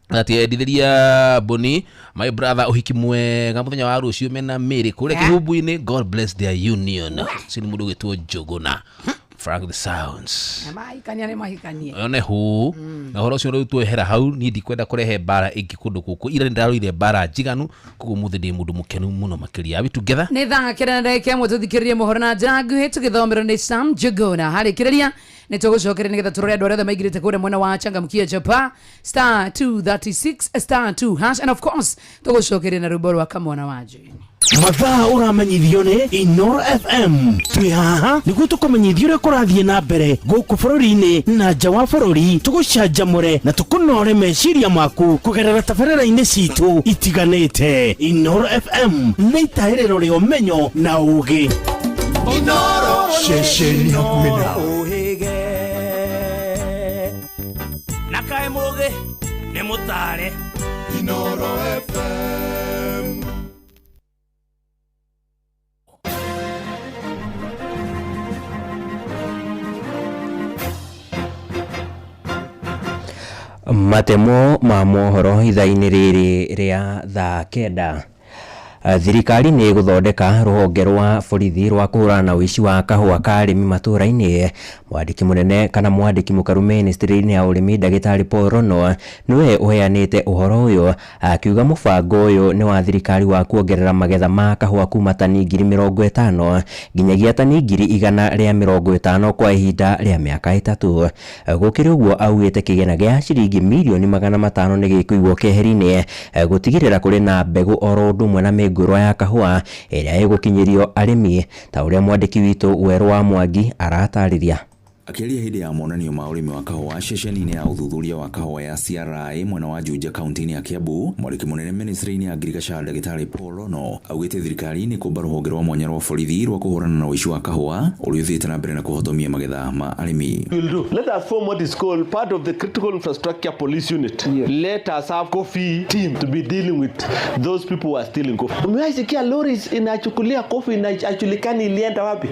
S3: Ati edithiria Boni my brother uhiki mwega muthenya wa rucio mena Mary kule kihubu-ini. God bless their union. Sini mundu wetwo Jogona Frank the Sounds.
S2: Mahikania ne mahikanie.
S3: One hu. Na horo cio riu twehera hau ni ndikwenda kurehe bara ingi kundu guku. Ira ndaroire bara njiganu kugo muthi ndi mundu mukenu muno makiria. Are we together?
S2: Ni thaa kenda ndeke mwe tuthikiririe mohoro na jagu tugithomera ni Sam Jogona. Hari kiriria ni tugucokeria nigetha turore andu aria maigirite kure mwena wa changamkia Japa star 236 star 2 hash and of course tugucokeria na ruboro wa kamwana waje.
S8: Mathaa uramenyithio ni Inoro FM. Twi haha niguo tukumenyithio uria kurathie na mbere guku bururi-ini na nja wa bururi, tugucanjamure na tukunore meciria maku kugerera tabarĩra-inĩ citu itiganĩte. Inoro FM nĩ itaĩrĩro rĩa ũmenyo na ũũgĩ.
S6: Inoro ceceni hakuhĩ nawe.
S8: Na kaĩ mũũgĩ nĩ mũtare.
S6: Inoro FM.
S9: Matemo ma mohoro ithaa-inĩ rĩrĩ rĩa thaa kenda. Thirikari nĩ guthondeka ruhonge rwa borithi rwa kuhurana na uici wa kahua ka arĩmi matũra-inĩ. Mwandĩki mũnene kana mwandĩki mũkaru ministry-inĩ ya ũrĩmi Ndagĩtarĩ Paul Rono nĩwe ũheanĩte ũhoro ũyũ, akiuga mũbango ũyũ nĩ wa thirikari wa kuongerera magetha ma kahua kuma tani 50,000 nginyagia tani 150,000 kwa ihinda rĩa mĩaka 3. Gũkĩrĩ ũguo augĩte kĩgĩna gĩa ciringi mirioni 500 nĩ gĩkũigwo keheri-inĩ gũtigĩrĩra kũrĩ na mbegũ oro ũndũ ũmwe na mĩũngũrwa ya kahua ĩrĩa ĩgũkinyĩrio arĩmi, ta ũrĩa mwandĩki witũ Werũ wa Mwangi aratarĩria.
S10: Akiaria hĩndĩ ya monanio ma ũrĩmi wa kahũa ceceni-inĩ ya ũthuthuria wa kahũa ya CRI mwena wa Juja kaunti-inĩ ya Kiambu, mwandĩki mũnene ministry-inĩ ya agriculture Ndagĩtarĩ Paul Rono augĩte thirikari nĩ kũmba rũhonge rwa mwanya rwa borithi rwa kũhũrana na ũici wa kahũa ũrĩa ũthiĩte na mbere na kũhotomia magetha ma arĩmi.
S11: Let us form what is called part of the critical infrastructure police unit. Yes. Let us have coffee team to be dealing with those people who are stealing coffee. Umewaisikia lori inachukulia coffee na ajulikani ilienda wapi?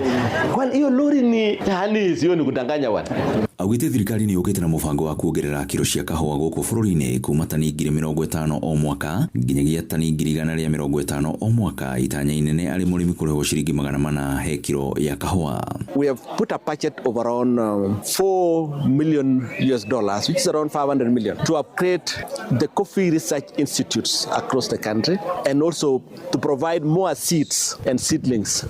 S11: Kwani hiyo lori ni yani sio ni kudanganya watu.
S10: Augĩte thirikari nĩ yũkĩte na mũbango wa kuongerera kiro cia kahũa gũkũ bũrũri-inĩ kuma tani 50,000 o mwaka nginyagia tani 150,000 o mwaka, itanya inene arĩ mũrĩmi kũrĩhwo ciringi 400 he kiro ya kahũa.
S11: We have put a budget of around $4 million which is around 500 million to upgrade the coffee research institutes across the country and also to provide more seeds and seedlings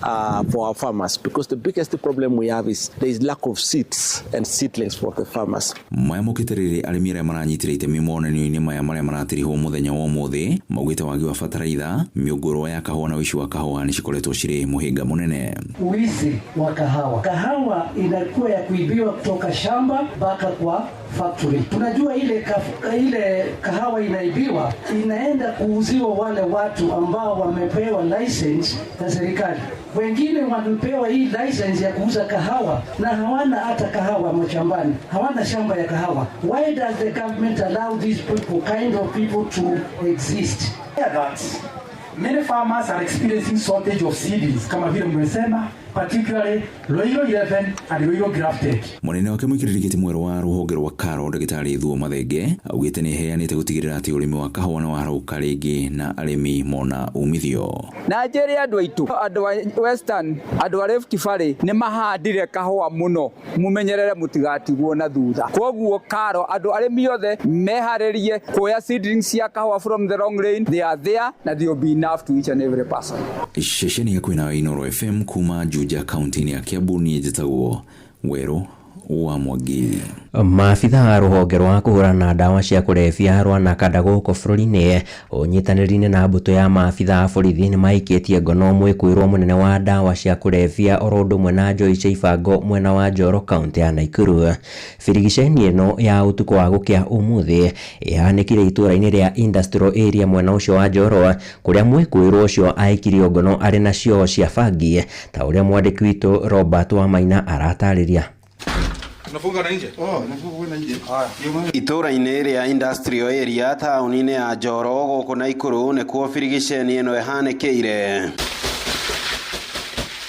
S11: for our farmers, because the biggest problem we have is there is lack of seeds and seedlings for the farmers.
S10: Maya mokĩte rĩrĩ arĩmi arĩa maranyitire itemi monanio-inĩ maya marĩa maratirihwo mũthenya wa ũmũthĩ maugĩte wagi wa bataraitha, mĩũngũrwa ya kahũa na ũici wa kahũa nĩ cikoretwo cirĩ mũhĩnga mũnene.
S12: Uizi wa kahawa inakuwa ya kuibiwa kutoka shamba mpaka kwa factory. Tunajua ile kahawa inaibiwa inaenda kuuziwa wale watu ambao wamepewa license na serikali. Wengine wamepewa hii license ya kuuza kahawa na hawana hata kahawa mashambani, hawana shamba ya kahawa. Why does the government allow these kind of people to exist?
S13: Many farmers are experiencing shortage of seedlings kama vile mmesema, particularly Loiro 11 and Loiro grafted.
S10: Mũnene wake mũikĩrĩrĩkĩte mwerũ wa rũhonge rwa Karo Ndagĩtarĩ Thuo Mathenge augĩte nĩ heanĩte gũtigĩrĩra atĩ ũrĩmi wa kahũa nĩ warauka rĩngĩ na arĩmi mona umithio.
S14: Na njĩrĩ andũ aitũ, andũ a Western, andũ a Rift Valley nĩ mahandire kahũa mũno, mumenyerere mũtigatigwo na thutha. Koguo Karo andũ arĩmi othe meharĩrie kuoya seedlings cia kahũa from the long range, they are there na they will be enough to each and every person.
S10: Ceceni ya kwĩna Inoro FM kuma Juja kaunti-inĩ ya Kiambu, niĩ njĩtagwo Werũ wa Mwangi.
S9: Maabitha a rũhonge rwa kũhũrana na ndawa cia kũrebia rwa Nakada gũkũ bũrũri-inĩ ũnyitanĩri-inĩ na mbũtũ ya maabitha a borithi nĩ maikĩtie ngono mwĩkũĩrwo mũnene wa ndawa cia kũrebia oro ũndũ ũmwe na njoi cia ibango mwena wa Njoro kaunti ya Naikuru. Birigiceni ĩno ya ũtukũ wa gũkĩa ũmũthĩ ĩhanĩkire itũra-inĩ rĩa industrial area mwena ũcio wa Njoro, kũrĩa mwĩkũĩrwo ũcio aikirio ngono arĩ na cio cia bangi, ta ũrĩa mwandĩki witũ Robert wa Maina aratarĩria.
S15: Nafunga na nje. Nafunga na nje.
S1: Itũra-inĩ rĩa industrial area taũni-inĩ ya Njoro gũkũ Naikuru nĩkuo birigiceni ĩno ĩhanĩkĩire.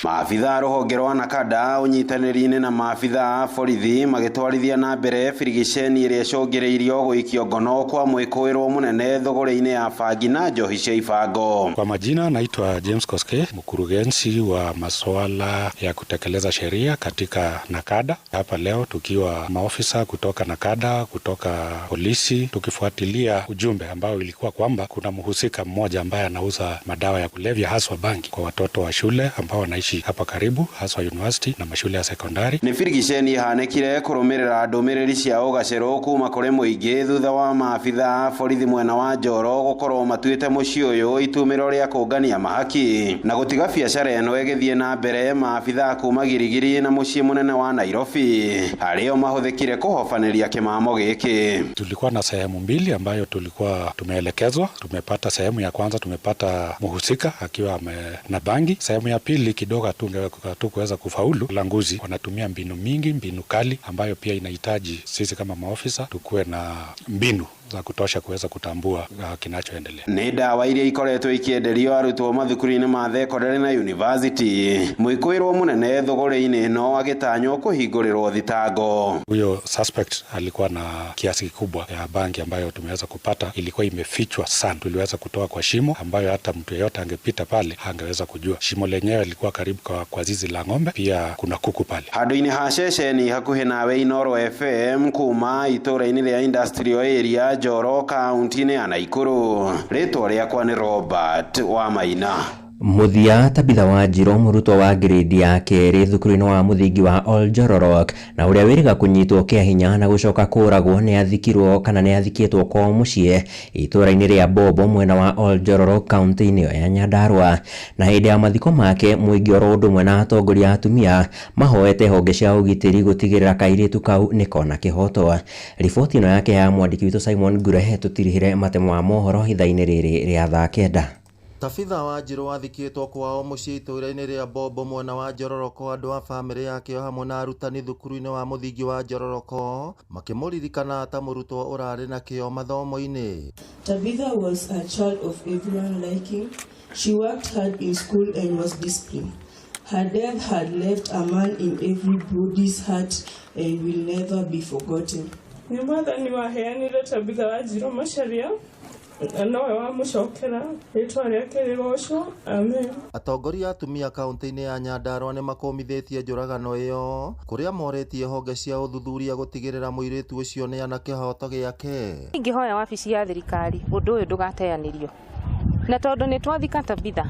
S1: Maabitha rũhonge rwa Nakada ũnyitanĩri-inĩ na maabitha borithi magĩtwarithia na mbere birigiceni ĩrĩa ĩcũngĩrĩirio gũikio ngono kwa mwĩkũĩrwo mũnene thogora-inĩ ya bangi na njohi cia ibango.
S16: Kwa majina naitwa James Koske, mkurugenzi wa masuala ya kutekeleza sheria katika Nakada. Hapa leo tukiwa maofisa kutoka Nakada, kutoka polisi, tukifuatilia ujumbe ambao ilikuwa kwamba kuna mhusika mmoja ambaye anauza madawa ya kulevya haswa bangi kwa watoto wa shule ambao wanaishi hapa karibu, haswa university na mashule ya sekondari.
S1: Ni birigiceni ihanĩkire kũrũmĩrĩra ndũmĩrĩri cia ũgacĩru kuma kũrĩ mũingĩ thutha wa maabitha borithi mwena wa Njoro gũkorwo matuĩte mũciĩ ũyũ itumĩro rĩa kũngania mahaki na gũtiga biacara ĩno ĩgĩthiĩ na mbere. Maabitha kuma Girigiri na mũciĩ mũnene wa Nairobi arĩo mahũthĩkire kũhofanĩria kĩmamo gĩkĩ.
S16: Tulikuwa na sehemu mbili ambayo tulikuwa tumeelekezwa. Tumepata sehemu ya kwanza, tumepata mhusika akiwa na bangi. Sehemu ya pili kidogo tu kuweza kufaulu. Languzi wanatumia mbinu mingi, mbinu kali ambayo pia inahitaji sisi kama maofisa tukuwe na mbinu za kutosha kuweza kutambua kinachoendelea.
S1: Ni dawa iria ikoretwo ikienderio arutwo mathukuru-inĩ ma thekondarĩ na university. Mwĩkũĩrwo mũnene thogora-inĩ ĩno agĩtanywo kũhingũrĩrwo thitango.
S16: Huyo suspect alikuwa na kiasi kikubwa ya bangi ambayo tumeweza kupata, ilikuwa imefichwa sana. Tuliweza kutoa kwa shimo ambayo hata mtu yeyote angepita pale angeweza kujua. Shimo lenyewe lilikuwa karibu kwa zizi la ng'ombe, pia kuna kuku pale.
S1: Handũ-inĩ ha ceceni hakuhĩ nawe Inoro FM kuma itũra-inĩ rĩa industrial area Njoro kaunti-inĩ ya Naikuru. Rĩtwa rĩakwa nĩ Robert wa Maina.
S9: Muthia Tabitha Wanjiru mũrutwo wa grade ya kerĩ thukuru-inĩ wa mũthingi wa Oljororok na ũrĩa wĩrĩga kũnyitwo kĩa hinya na gũcoka kũragwo nĩ athikirwo kana nĩ athikĩtwo kwa mũciĩ itũra-inĩ rĩa Bobo mwena wa Oljororok kaunti-inĩ ya Nyandarua. Na hĩndĩ ya mathiko make mũingĩ oro ũndũ ũmwe na atongoria atumia mahoete honge cia ũgitĩri gũtigĩrĩra kairĩtu kau nĩkona kĩhoto. Riboti ĩno yake ya mwandĩki witũ Simon Ngure tũtirihire matemo ma mohoro ithaa-inĩ rĩrĩ rĩa thaa kenda.
S17: Tabitha Wanjiru athikĩtwo kwao mũciĩ itũra-inĩ rĩa Bobo mwena wa Njororoko, andũ a bamĩrĩ yake hamwe na arutani thukuru-inĩ wa mũthingi wa Njororoko makĩmũririkana ta mũrutwo ũrarĩ na kĩo mathomo-inĩ.
S18: Tabitha was a child of everyone liking. She worked hard in school and was disciplined. Her death had left a man in everybody's heart and will never be forgotten.
S19: Nĩ mwathani waheanire Tabitha Wanjiru macharia nowe wa mũcokera rĩtwa rĩake rĩgocwo. Amen.
S17: Atongoria atumia kaunti-inĩ ya Nyandarua nĩ makomithĩtie njũragano ĩyo kũrĩa moretie honge cia ũthuthuria gũtigĩrĩra mũirĩtu ũcio nĩ ana kĩhoto gĩake.
S20: Ingĩhoya wabici ya thirikari ũndũ ũyũ ndũgateanĩrio, na tondũ nĩ twathika Tabitha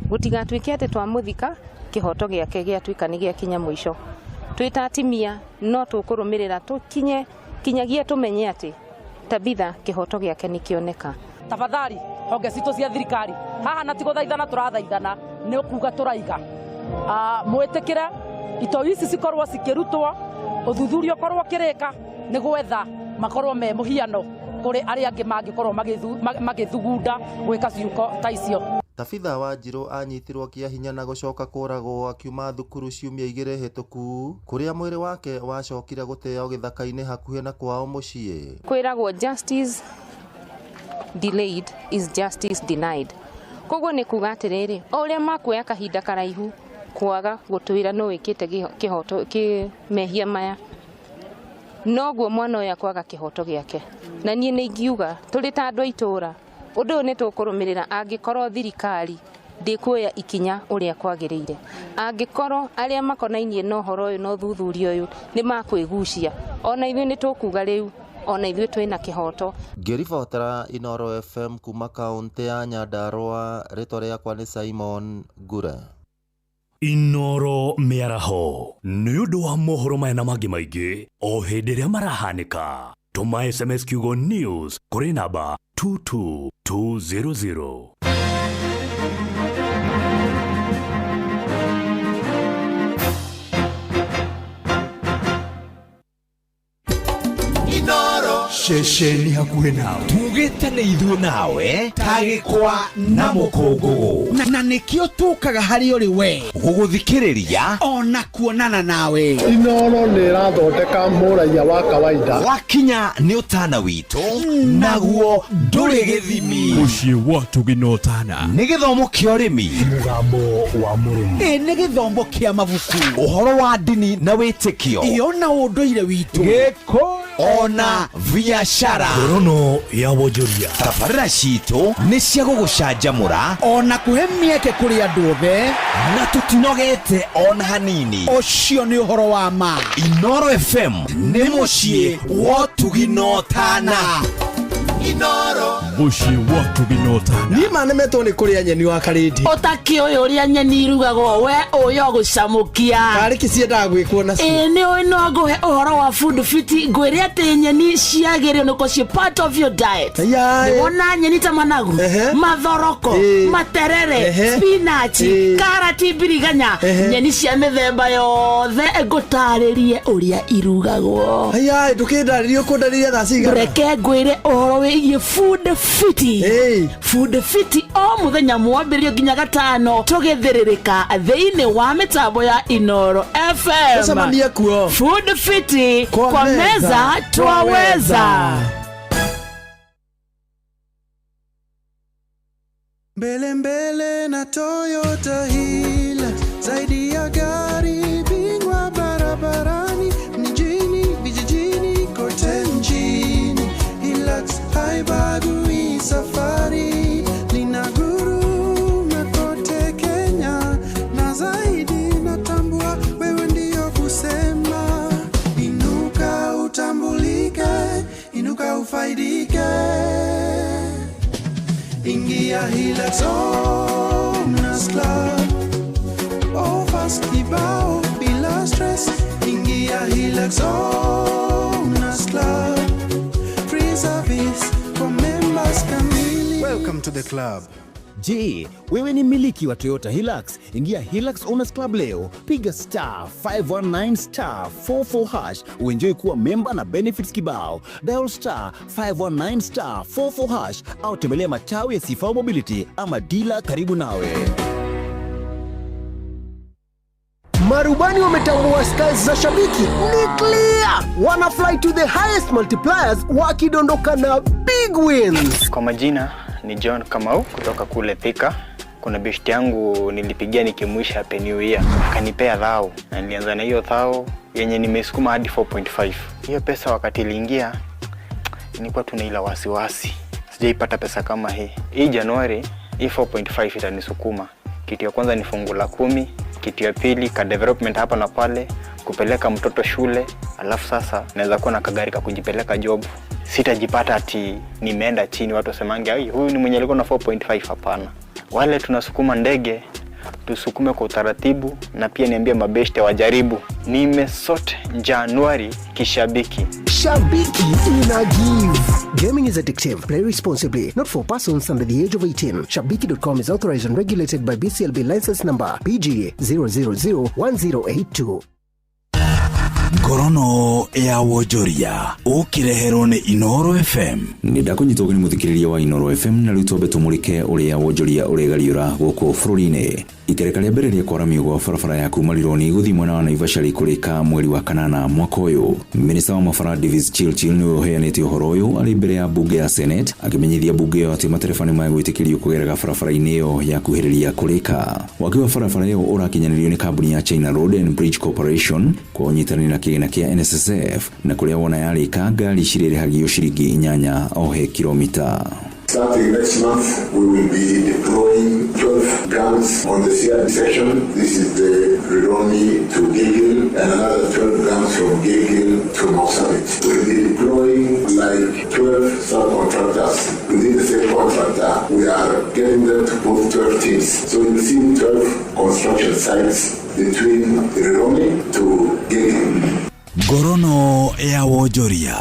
S20: gũtigatuĩke atĩ twamũthika kĩhoto gĩake gĩatuĩka nĩ gĩakinya mũico. Twĩta atimia no tũkũrũmĩrĩra kinyagia tũmenye atĩ Tabitha kĩhoto gĩake nĩ kĩoneka.
S21: Tafadhali honge citũ cia thirikari haha na tigũthaithana tũrathaithana nĩ kuga tũraiga mwĩtĩkĩre ito ici cikorwo cikĩrutwo ũthuthuria ũkorwo kĩrĩka nĩ gwetha makorwo me mũhiano kũrĩ arĩa angĩ mangĩkorwo magĩthugunda gwĩka ciuko ta icio.
S17: Tabitha Wanjiru anyitirwo kĩa hinya na gũcoka kũragwo akiuma thukuru ciumia 2 hĩtũku kũrĩa mwĩrĩ wake wacokire gũteo gĩthaka-inĩ hakuhĩ na kwao mũciĩ.
S20: Kwĩragwo justice delayed is justice denied. Koguo nĩ kuga atĩrĩrĩ, o ũrĩa makuoya kahinda karaihu kwaga gũtwĩra no wĩkĩte kĩhoto kĩmehia maya, noguo mwana ũyũ akwaga kĩhoto gĩake. Na niĩ nĩ ingiuga tũrĩ ta andũ a itũra ũndũ ũyũ nĩ tũkũrũmĩrĩra angĩkorwo thirikari ndĩkuoya ikinya ũrĩa kwagĩrĩire, angĩkorwo arĩa makonainie na ũhoro ũyũ na ũthuthuria ũyũ nĩ makwĩgucia, ona ithuĩ nĩ tũkuga rĩu ona ithuĩ twĩna kĩhoto.
S17: Ngĩribotera Inoro FM kuma kaunti ya Nyandarua, rĩtwa rĩakwa nĩ Simon Ngure.
S22: Inoro mĩaraho nĩ ũndũ wa mohoro maya na mangĩ maingĩ o hĩndĩ ĩrĩa marahanĩka. Tuma SMS kiugo news kũrĩ namba 22200.
S1: Inoro
S4: ceceni hakuhĩ nawe tugĩte nĩ ithuĩ nawe tagĩkwa na mũkũngũgũ na nĩkĩo tũkaga harĩ ũrĩ we gũgũthikĩrĩria ona kuonana nawe.
S7: Inooro nĩ ĩrathondeka mũraia wa kawaida
S4: wakinya nĩ ũtana witũ naguo ndũrĩ gĩthimi. Mũciĩ wa Tũgina Ũtana nĩ gĩthomo kĩa ũrĩmi, mũgambo wa mũrĩmi, nĩ gĩthomo kĩa mabuku, ũhoro wa ndini na wĩtĩkio, ona ũndũire witũ, gĩkũ ona biashara, ngorono ya wonjoria. Tabarĩra citũ nĩ cia gũgũcanjamũra ona kũhe mĩeke kũrĩ andũ othe na tũtinogete ona hanini. Ũcio nĩ ũhoro wa ma. Inooro FM nĩ mũciĩ wa Tũgina Ũtana. Inooro mũciĩ wa Tũgina Ũtana. Nima nemetwo nĩ kũrĩa nyeni wa karĩndi.
S21: Ũtakĩũĩ ũrĩa nyeni irugagwo we ũyũ gũcamũkia.
S4: Karĩ kĩciendaga gwĩkwo nacio.
S21: Nĩ ũĩ no ngũhe ũhoro wa food fit ngwĩre atĩ nyeni ciagĩrĩire nĩ gũkorwo part of your diet. Nĩwona nyeni ta managu, mathoroko, materere, spinach, karati, biriganya, nyeni cia mĩthemba yothe ngũtarĩrie ũrĩa irugagwo.
S4: Ndũkĩndarĩrie ũkũndarĩria thaa cigana.
S21: Reke ngwĩre ũhoro wĩgiĩ food fit. Food fit o mũthenya mwambĩrĩrio nginya gatano tũgĩthĩrĩrĩka thĩinĩ wa mĩtambo ya Inooro FM.
S4: Tũcemanie kuo.
S21: Food fit kwa meza twaweza.
S23: Mbele mbele na Toyota Hilux, zaidi ya gari, bingwa barabarani, mjini, vijijini, kote nchini. Hilux haibagui safari, linaguruma kote Kenya, na zaidi natambua wewe ndio kusema. Inuka utambulike, inuka ufaidike. Ingia Hilux Owners Club, offers kibao bila stress. Ingia Hilux Owners Club, free service for members kamili.
S4: Welcome to the club. Je, wewe ni miliki wa Toyota Hilux? Ingia Hilux Owners Club leo, piga *519*44# uenjoy kuwa member na benefits kibao. Dial *519*44# au tembelea matawi ya Sifao Mobility ama dealer karibu nawe.
S24: Marubani wametambua skies za shabiki ni clear. Wana fly to the highest multipliers wakidondoka na big wins.
S25: Kwa majina ni John Kamau kutoka kule Thika. Kuna beshti yangu nilipigia nikimwisha Happy New Year, akanipea dhao na nilianza na hiyo dhao yenye nimesukuma hadi 4.5. Hiyo pesa wakati iliingia nilikuwa tunaila wasiwasi, sijaipata pesa kama hii. Hii Januari hii 4.5 itanisukuma. Kitu ya kwanza ni fungu la 10, kitu ya pili ka development hapa na pale, kupeleka mtoto shule, alafu sasa naweza kuwa na kagari ka kujipeleka job. Sitajipata ati nimeenda chini watu wasemange huyu ni mwenye alikuwa na 4.5. Hapana. Wale tunasukuma ndege tusukume kwa utaratibu, na pia niambie mabeshte wajaribu. Nimesote Januari kishabiki.
S24: Shabiki ina give. Gaming is addictive. Play responsibly. Not for persons under the age of 18. Shabiki.com is authorized and regulated by BCLB license number PG 0001082.
S4: Ngorono ya wonjoria ukireherwo ni Inooro FM.
S10: Ni ndakunyitwo ni muthikiriria wa Inooro FM na rĩu tumurike uria wonjoria uregaliura gũkũ bũrũri-inĩ. Ikereka rĩa mbere rĩa kwaramio gwa barabara ya kuma Lironi gũthiĩ mwena wa Naivasha rĩkũrĩka mweri wa kanana mwaka ũyũ. Minista wa mabara Davis Chilchil nĩwe ũheanĩte ũhoro ũyũ arĩ mbere ya bunge ya Senate akĩmenyithia bunge ĩyo atĩ matereba nĩ magwĩtĩkĩrio kũgerera barabara-inĩ ĩyo ya kuhĩrĩria kũrĩka. Waki wa barabara ĩyo ũrakinyanĩrio nĩ kambuni ya China Road and Bridge Corporation kwa ũnyitanĩri na kĩgĩna kĩa NSSF, na kũrĩa wona yarĩka ngari cirĩrĩhagio ciringi 8 o he kilomita.
S26: Starting next month, we will be deploying 12 guns on the CRD section. This is the Lironi to Gilgil, and another 12 guns from Gilgil to Marsabit. We will be deploying like 12 subcontractors within the same contractor. We are getting them to both 12 teams. So you will see 12 construction sites between Lironi to Gilgil.
S4: Ngorono ya wonjoria.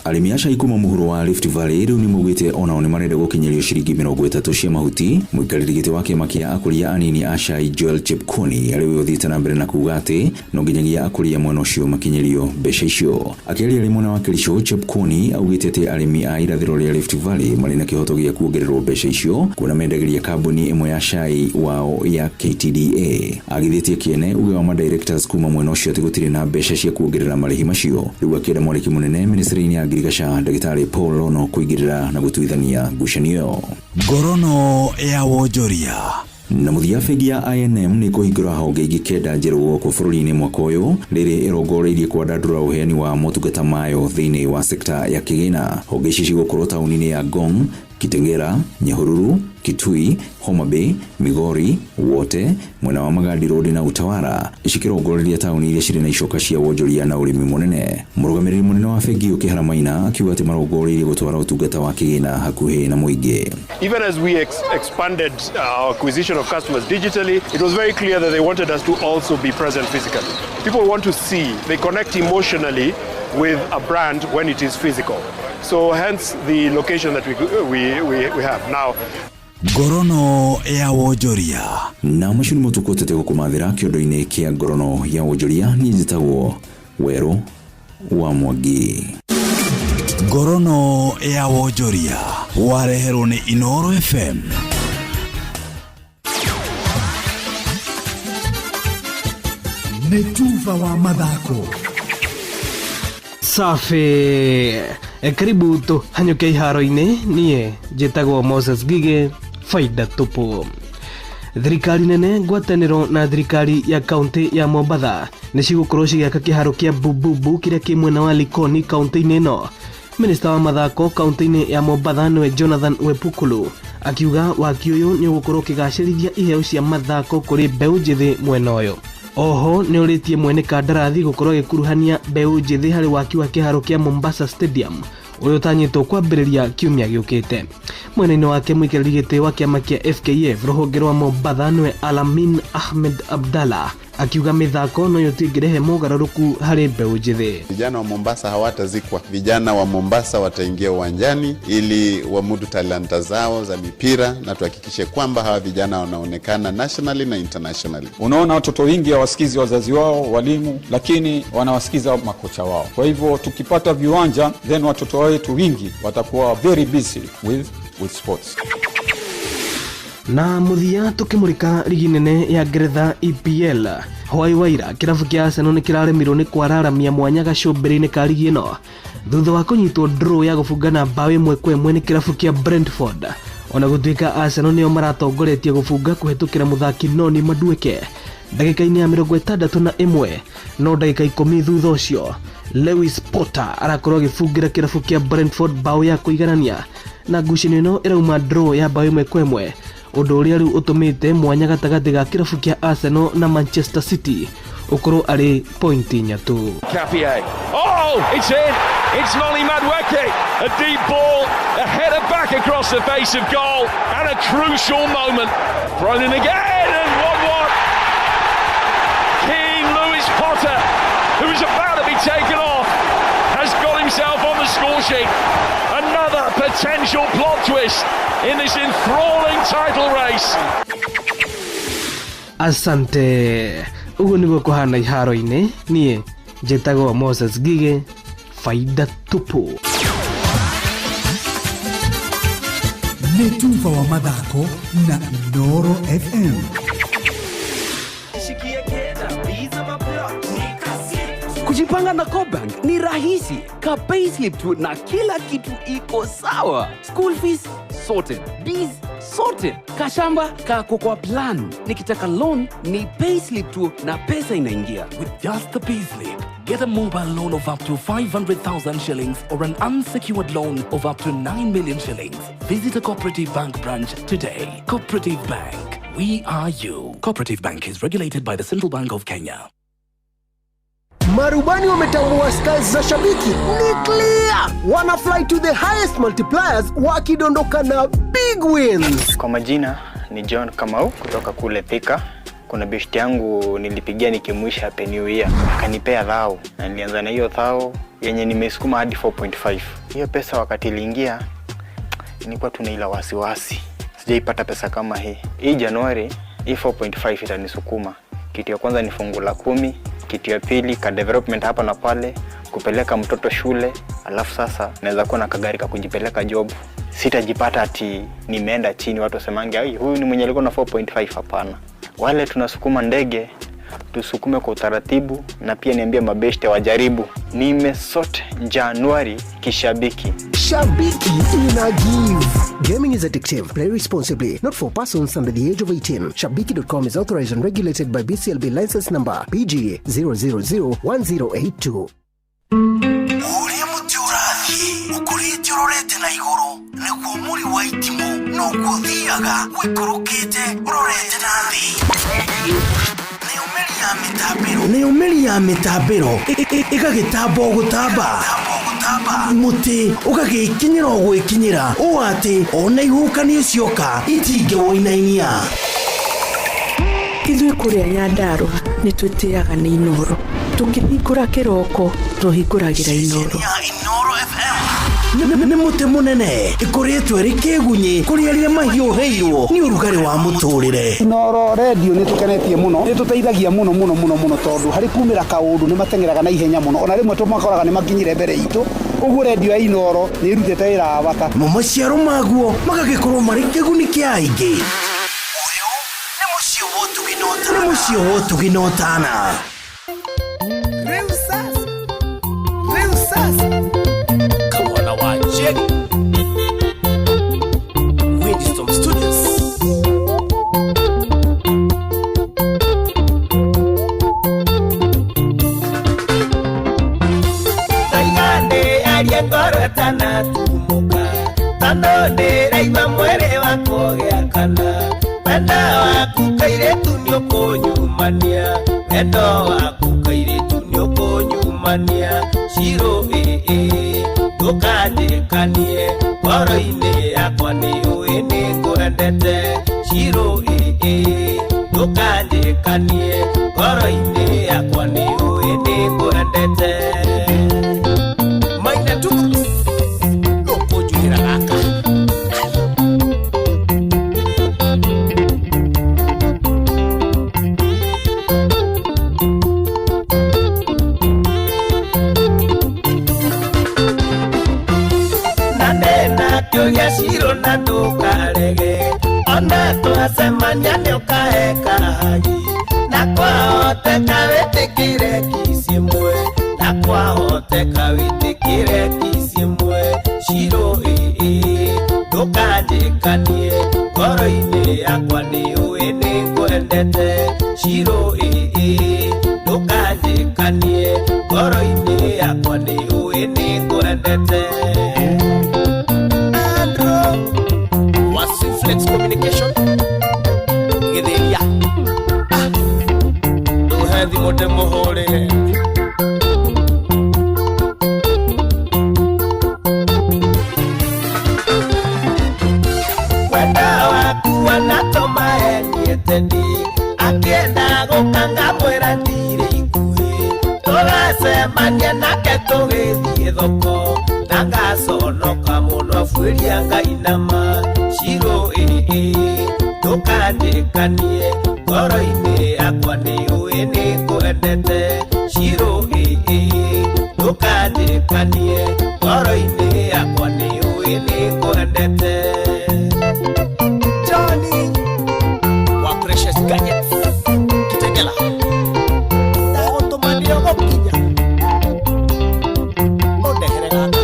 S10: Arimi aca ikuma muhuro wa Rift Valley riu ni mugite ona oni marenda gukinyerio ciringi 30 cia mahuti. Muikariri giti wa kiama kia akuria anini aca Joel Chepkoni ariwe uthite na mbere na kuga ati no nginyagia akuria mwena ucio makinyerio mbeca icio. Akiaria rimwe na wakilisho Chepkoni augite ati arimi a irathiro ria Rift Valley marina kihoto gia kuongererwo mbeca icio kuna mendagiria kambuni imwe ya cai wao ya KTDA. Agithitie kiene uwe wa directors kuma mwena ucio ati gutire na mbeca cia kuongerera marihi macio. Riu akira mwandiki munene ministry-ini ya Agriculture Ndagitari Paul Lono kuigirira na gutuithania ngucanio.
S4: Ngorono ya wonjoria
S10: na muthia fegi ya INM ni kuhingura honge ingi kenda njeru ku bururi-ini mwaka uyu riri irongoreirie kwandandura uheani wa motungata mayo thiini wa sekta ya kigina. Honge ici cigukorwo tauni-ini ya Ngong, Kitengera, Nyahururu, Kitui, Homa Bay, Migori, Wote, mwena wa Magadi Road na Utawara. Ikirongoreria tauni iria cirĩ na icoka cia wonjoria na urimi munene. Murugamiriri munene wa fegi Ukihara Maina akiuga ati marongoreirie gutwara utungata wa kigina hakuhi na muingi.
S2: Even as we expanded our acquisition of customers digitally, it was very clear that they wanted us to also be present physically. People want to see, they connect emotionally with a brand when it is physical. So hence the location that we have now.
S4: Ngorono ya wonjoria
S10: na mashini mutukotete gukumathira kiondo-ini kia ngorono ya wonjoria ni njitagwo Weru wa Mwangi.
S4: Ngorono ya wonjoria wareherwo ni Inoro FM.
S3: Netuva wa mathako.
S5: Safi. Karibu tu hanyuke iharo-ini nie njitagwo Moses Gige faida tupu. Thirikari nene ngwataniro na thirikari ya kaunti ya Mombasa ni cigukorwo cigiaka kiharo kia Bububu kiria ki mwena wa Likoni kaunti-ini ino. Minister wa mathako kaunti-ini ya Mombasa niwe Jonathan Wepukulu akiuga waki uyu ni ugukorwo kigacirithia iheo cia mathako kuri mbeu njithi mwena uyu. Oho ni uritie mwene kandarathi gukorwo gikuruhania mbeu njithi hari waki wa kiharo kia Mombasa Stadium uyu tanyitwo kwambiriria kiumia giukite. Mwena-ini wake mwikiriri giti wa kiama kia FKF ruhonge rwa Mombasa niwe Alamin Ahmed Abdalla akiuga mithako no yotingirehe mugaruruku hari mbeu njithi.
S6: Vijana wa Mombasa hawatazikwa. Vijana wa Mombasa wataingia uwanjani ili wamudu talanta zao za mipira na tuhakikishe kwamba hawa vijana wanaonekana nationally na internationally.
S8: Unaona watoto wengi hawasikizi wazazi wao, walimu, lakini wanawasikiza makocha wao. Kwa hivyo tukipata viwanja then watoto wetu wengi watakuwa very busy with sports.
S5: Na muthia tukimurika ligi nene ya Ngeretha EPL. Hwai waira kirabu kia Arsenal ni kiraremirwo ni kwararamia mwanya gacumbiri-ini ka ligi ino thutha wa kunyitwo draw ya gubungana bao 1-1 ni kirabu kia Brentford. Ona gutuika Arsenal nio maratongoretie gubunga kuhetukira muthaki Noni Madueke ndagika-ini ya 61 no ndagika 10 thutha ucio Lewis Potter arakorwo gifungira kirabu kia Brentford bao ya kuiganania na ngucanio ino irauma draw ya bao 1-1 undu uria riu utumite mwanya gatagati ga kirabu kia Arsenal na Manchester City ukorwo ari pointi nyatu.
S11: Capier. Oh, it's in. It's Noni Madueke. A deep ball, a header back across the face of goal, and a crucial moment. Thrown in again, and 1-1. Keen Lewis Potter, who is about to be taken off, has got himself on the score sheet. Another potential plot twist in this enthralling title race.
S5: Asante. Ugu niguo kuhana iharo-ini nie njitagwo Moses Gige faida tupu.
S3: Netuva wa mathako na Inoro FM.
S27: Kujipanga na Cobank ni rahisi. Ka payslip tu na kila kitu iko sawa. School fees sorted, bills sorted, kashamba kako kwa plan. Nikitaka loan ni payslip tu na pesa inaingia.
S28: With just the payslip, get a mobile loan of up to 500,000 shillings or an unsecured loan of up to 9 million shillings. Visit a Cooperative Bank branch today. Cooperative Bank, we are you. Cooperative Bank is regulated by the Central Bank of Kenya.
S24: Marubani wametambua skies za shabiki ni clear. Wana fly to the highest multipliers wakidondoka na big wins.
S25: Kwa majina ni John Kamau kutoka kule Thika. Kuna beshte yangu nilipigia nikimwisha New Year, akanipea thao. Na nilianza na hiyo thao yenye nimesukuma hadi 4.5. Hiyo pesa wakati iliingia nilikuwa tunaila wasiwasi. Sijaipata pesa kama hii. Hii Januari hii 4.5 itanisukuma. Kitu ya kwanza ni fungu la 10, kitu ya pili ka development hapa na pale, kupeleka mtoto shule, alafu sasa naweza kuwa na kagari ka kujipeleka job. Sitajipata ati nimeenda chini watu wasemange huyu ni mwenye alikuwa na 4.5. Hapana. Wale tunasukuma ndege, tusukume kwa utaratibu, na pia niambia mabeshte wajaribu. Nimesort Januari kishabiki.
S24: Shabiki ina give. Gaming is addictive. Play responsibly. Not for persons under the age of 18. Shabiki.com is authorized and regulated by BCLB license number PG 0001082.
S4: Uri muturathi ukurite urorete na iguru niguo muri wa itimu no kuthiaga wikurukite urorete nathi. Neumeri ya mitambiro ikagitambo gutamba muti ugagikinyira gwikinyira o ati ona ihukanio cioka itinge woinainia.
S9: Ithuĩ kũrĩa Nyandarua nĩ twĩtĩaga nĩ Inoro. Tũngĩhingũra kĩroko tũhingũragĩra Inoro.
S4: Nĩ mũtĩ mũnene ĩkoretwo ĩrĩ kĩgunyi kũrĩ arĩa mahiũhĩirwo nĩ ũrugarĩ wa mũtũrĩre.
S12: Inoro radio nĩ tũkenetie mũno, nĩ tũteithagia mũno tondũ harĩ kumĩra kaũndũ nĩ matengeraga na ihenya mũno. Ona rĩmwe tũmakoraga nĩ makinyire mbere itũ. Ũguo radio ya Inoro nĩ irutĩte wĩra wa bata.
S4: Maciaro maguo magagĩkorwo marĩ kĩguni kĩa aingĩ. Nĩ mũciĩ wa Tũginotana.
S13: Rĩu sasa Kawana wa Jenny Winston Studios. Aigande aliengorotana tumuka Tandone reiva mwere wako geakana Wenda waku kairetu nyokonyumania Wendo waku kairetu nyokonyumania Shiro tukandikanie Koro-ini yakwa ni uĩ nĩ ngwendete Shiro tukandikanie Koro-ini yakwa ni uĩ nĩ ngwendete Maina tu nũkũnjuĩra gaka Kyogia Shiro na ndukarege Ona twasemania nĩ ũkaheka hagi Na kwahoteka wĩtĩkĩre kisi mwe Na kwahoteka wĩtĩkĩre kisi mwe Shiro ndũkandĩkanie Ngoro-inĩ yakwa nĩ ũĩ nĩ ngwendete Shiro ndũkandĩkanie Ngoro-inĩ yakwa nĩ ũĩ nĩ ngwendete Flex Communication Gidelia Duhethi mote mohore Wenda waku wanatoma enietendi Akienda gũkanga mwĩra ndirĩ ikuhĩ Tũgacemania nake tũgĩthiĩ thoko Na ngaconoka mũno buĩria Ngai nama Shiro ndũkandĩkanie Ngoro-inĩ yakwa nĩ ũĩ nĩ ngwendete Shiro ndũkandĩkanie Ngoro-inĩ yakwa nĩ ũĩ nĩ ngwendete Johnny wa Precious Gadgets Kitengela ndagũtũmanio gũkinya ũndehere gaka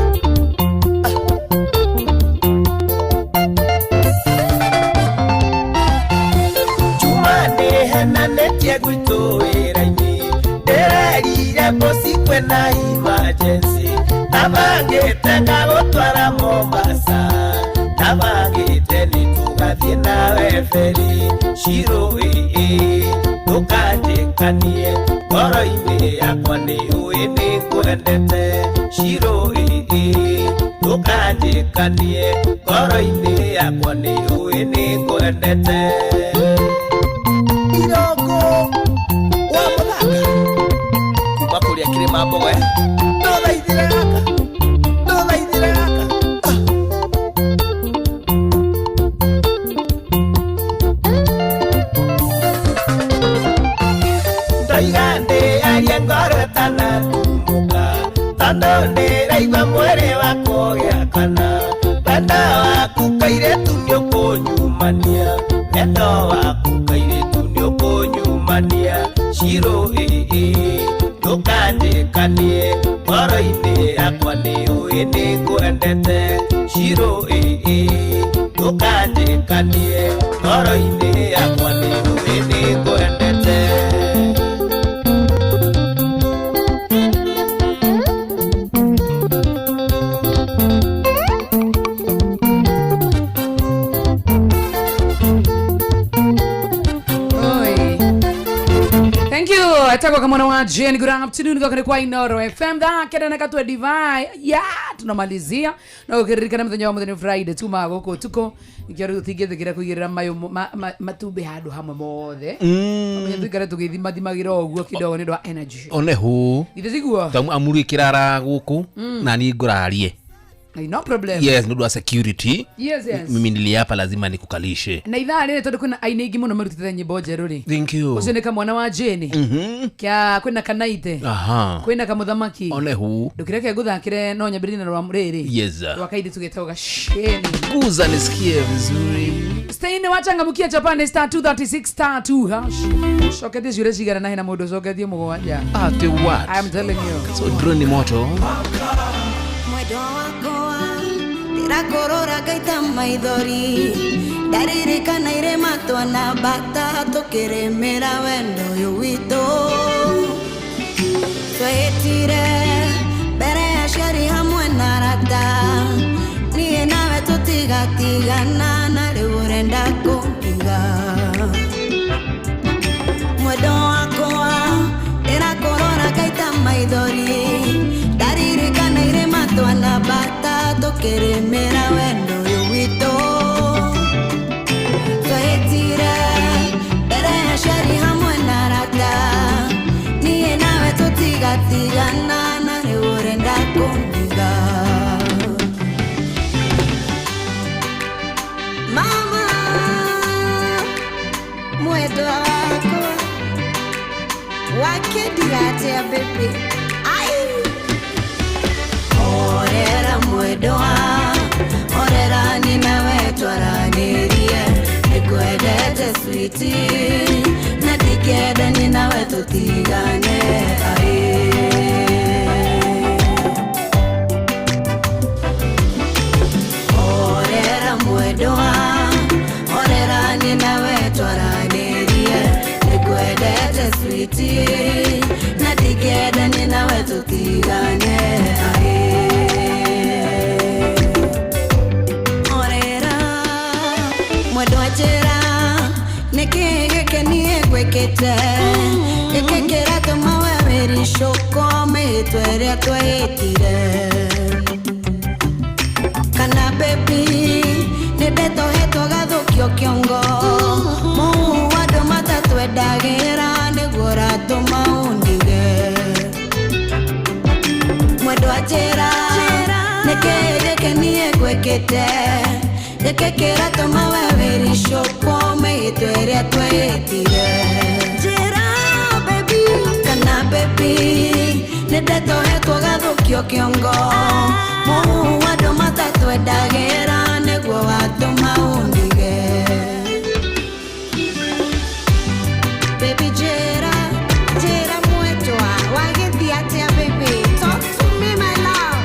S13: Netie gwitũ wĩra-inĩ ndĩrerire mũci kwĩna emergency Nabangĩte ngagũtwara Mombasa Nabangĩte nĩtũgathiĩ nawe feri Shiro ndũkandĩkanie Ngoro-inĩ yakwa nĩ ũĩ nĩ ngwendete Shiro ndũkandĩkanie Ngoro-inĩ yakwa nĩ ũĩ nĩ ngwendete Iroko wa muthaka kuma kuria kirima mbogo ndothaithire gaka ndoigande aria ngorotana kumuka tando ndiraigua mwere wako giakana wendo waku kairetu nĩũkũnyumania wendo waku kairetu nĩũkũnyumania Shiro ndũkanjĩkanie ngoro-inĩ yakwa nĩũĩ nĩngwendete Shiro ndũkanjĩkanie ngoro-inĩ yakwa nĩũĩ nĩngwendete
S14: Atako kama mwana wa Jane, good afternoon kwa kwa Inoro FM da kenda katwa divai tunamalizia na ukirikana mthenya wa muthenya Friday tuma goko tuko ikiaru tigethekira kuigirira mayo matumbe handu hamwe mothe tukare tugithima thimagira oguo kidogo ni ndo energy
S15: onehu
S14: ithigua
S15: tamu amuri kirara guku na ni ngurarie
S14: no problem.
S15: Yes, ndo security.
S14: Yes.
S15: Mimi niliapa lazima nikukalishe.
S14: Na idhaa leo tondu kuna aina ingi muno marutite nyimbo njeru ri.
S15: Thank you.
S14: Ucione kama mwana wa Jane. Kya kwina kanaite. Kwina kamuthamaki.
S15: Onehu.
S14: Ndukireke guthakire no nyambiri na rwa muriri.
S15: Yes.
S14: Wakaidi tugetoga sheni.
S15: Guza nisikie vizuri.
S14: Stay in wachangamukia chapande *236*2#. Sokete zure sigara na hina modo sokete mugwanja.
S15: To what?
S14: I am telling you.
S15: So drone moto.
S16: Mwedo wakoa tirakorora gaita maithori ndaririkana ire matwa na bata tukiremera wendo yu wito twetire mbere ya ciari hamwe na rata niĩ nawe tũtigatigana na rĩu ũrenda kũmpiga mwedo wakoa tirakorora gaita maithori ndaririkana ire matwa na bata tukiremera wendo yu wito twetire mbere ya ciari hamwe na rata niĩ nawe tũtigatigana na rĩu ũrenda kũmpiga mama mwendwa wakwa wakendigatia baby orera mwedoa orera ninawe twaranirie nikwendete switi na tikenda ninawe tutigane orera mwedoa orera ninawe twaranirie nikwendete switi na tikenda ninawe tutigane gwekete ekekera toma waberi shoko metwere twetire kana baby nedeto heto gathukio kiongo mu wado matatu edagira negora toma undige mwedo ajera nekeke nie gwekete ekekera toma waberi shoko metwere twetire baby nedeto heto gathukio kiongo mu wado matatu edagira negwo watuma undige baby jera mwetwa wagithia tia baby talk to me my love